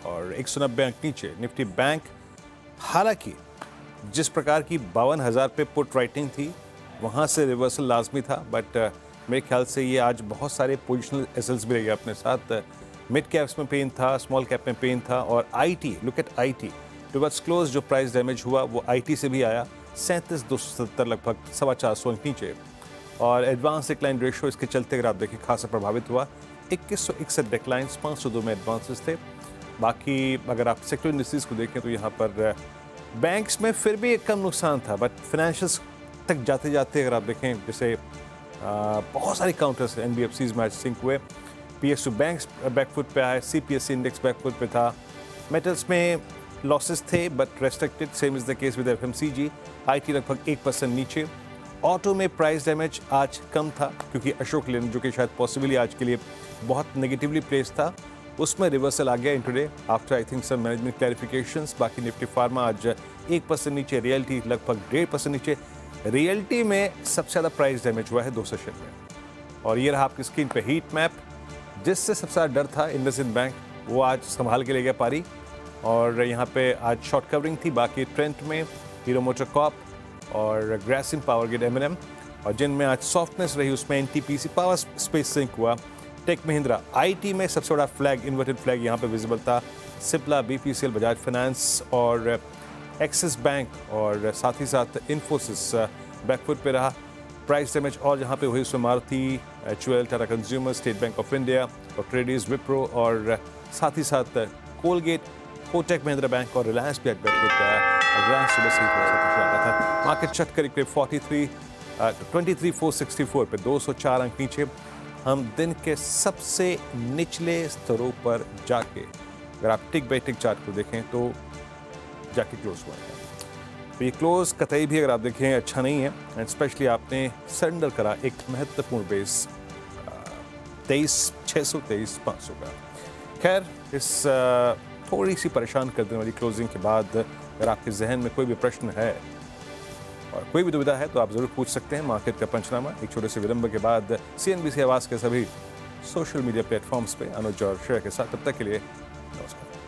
और 190 अंक नीचे निफ्टी बैंक, हालांकि जिस प्रकार की 52,000 पे पुट राइटिंग थी वहाँ से रिवर्सल लाजमी था, बट मेरे ख्याल से ये आज बहुत सारे पोजिशनल एसेट्स भी रह गए अपने साथ। मिड कैप्स में पेन था, स्मॉल कैप में पेन था, और IT, look at IT towards close जो प्राइस डैमेज हुआ वो आईटी से भी आया। 37,270 लगभग 425 अंक नीचे, और एडवांस डिक्लाइन रेशियो इसके चलते अगर आप देखें खासा प्रभावित हुआ। 2161 डिक्लाइंस, 502 में एडवांसेस थे। बाकी अगर आप सेक्टर इंडस्ट्रीज को देखें तो यहाँ पर बैंक्स में फिर भी एक कम नुकसान था, बट फाइनेंशियल्स तक जाते जाते अगर आप देखें, जैसे बहुत सारी काउंटर्स एनबीएफसीज में आज सिंक हुए। पीएसयू बैंक्स बैकफुट पे आए, सीपीएससी इंडेक्स बैकफुट पे था। मेटल्स में लॉसेस थे but restricted, same is the case with FMCG. IT लगभग 1% नीचे। ऑटो में प्राइस डैमेज आज कम था क्योंकि अशोक लेलैंड, जो कि शायद पॉसिबली आज के लिए बहुत नेगेटिवली प्लेस था, उसमें रिवर्सल आ गया intraday after I think some management clarifications. बाकी निफ्टी फार्मा आज 1% नीचे, रियल्टी लगभग 1.5% नीचे। रियल्टी में सबसे ज़्यादा प्राइस डैमेज हुआ है 2 सेशन में। और ये रहा आपकी स्क्रीन पे हीट मैप, जिससे सबसे ज़्यादा डर था इंडसइंड बैंक, वो आज संभाल के ले गया पारी। और यहाँ पे आज शॉर्ट कवरिंग थी। बाकी ट्रेंट में हीरो मोटर कॉप और ग्रासिम पावर ग्रिड एमएनएम, और जिनमें आज सॉफ्टनेस रही उसमें एनटीपीसी पावर स्पेस सिंक हुआ। टेक महिंद्रा, आईटी में सबसे बड़ा फ्लैग, इन्वर्टेड फ्लैग यहाँ पे विजिबल था। सिप्ला, बीपीसीएल, बजाज फाइनेंस और एक्सिस बैंक, और साथ ही साथ इन्फोसिस बैकफुट पे रहा। प्राइस डैमेज और जहाँ पे हुई उसमें Maruti HUL, Tata consumer, state bank of India और ट्रेडीज, विप्रो और साथ ही साथ कोलगेट, कोटक महिंद्रा बैंक और रिलायंस भी आज बेहतर गया। रिलायंस सुबह से ही थोड़ा सा पीछे आ रहा था। मार्केट शट करीब 23,464 पे 204 अंक नीचे। हम दिन के सबसे निचले स्तरों पर जाके, अगर आप टिक बाई टिक चार्ट को देखें तो जाके क्लोज हुआ है। तो ये क्लोज कतई भी अगर आप देखें अच्छा नहीं है, एंड स्पेशली आपने सरेंडर करा एक महत्वपूर्ण बेस 23,600 23,500 का। खैर, इस थोड़ी सी परेशान कर देने वाली क्लोजिंग के बाद अगर आपके जहन में कोई भी प्रश्न है और कोई भी दुविधा है तो आप ज़रूर पूछ सकते हैं। मार्केट का पंचनामा एक छोटे से विलंब के बाद CNBC आवाज़ के सभी सोशल मीडिया प्लेटफॉर्म्स पे अनुज और श्रेया के साथ। तब तक के लिए नमस्कार।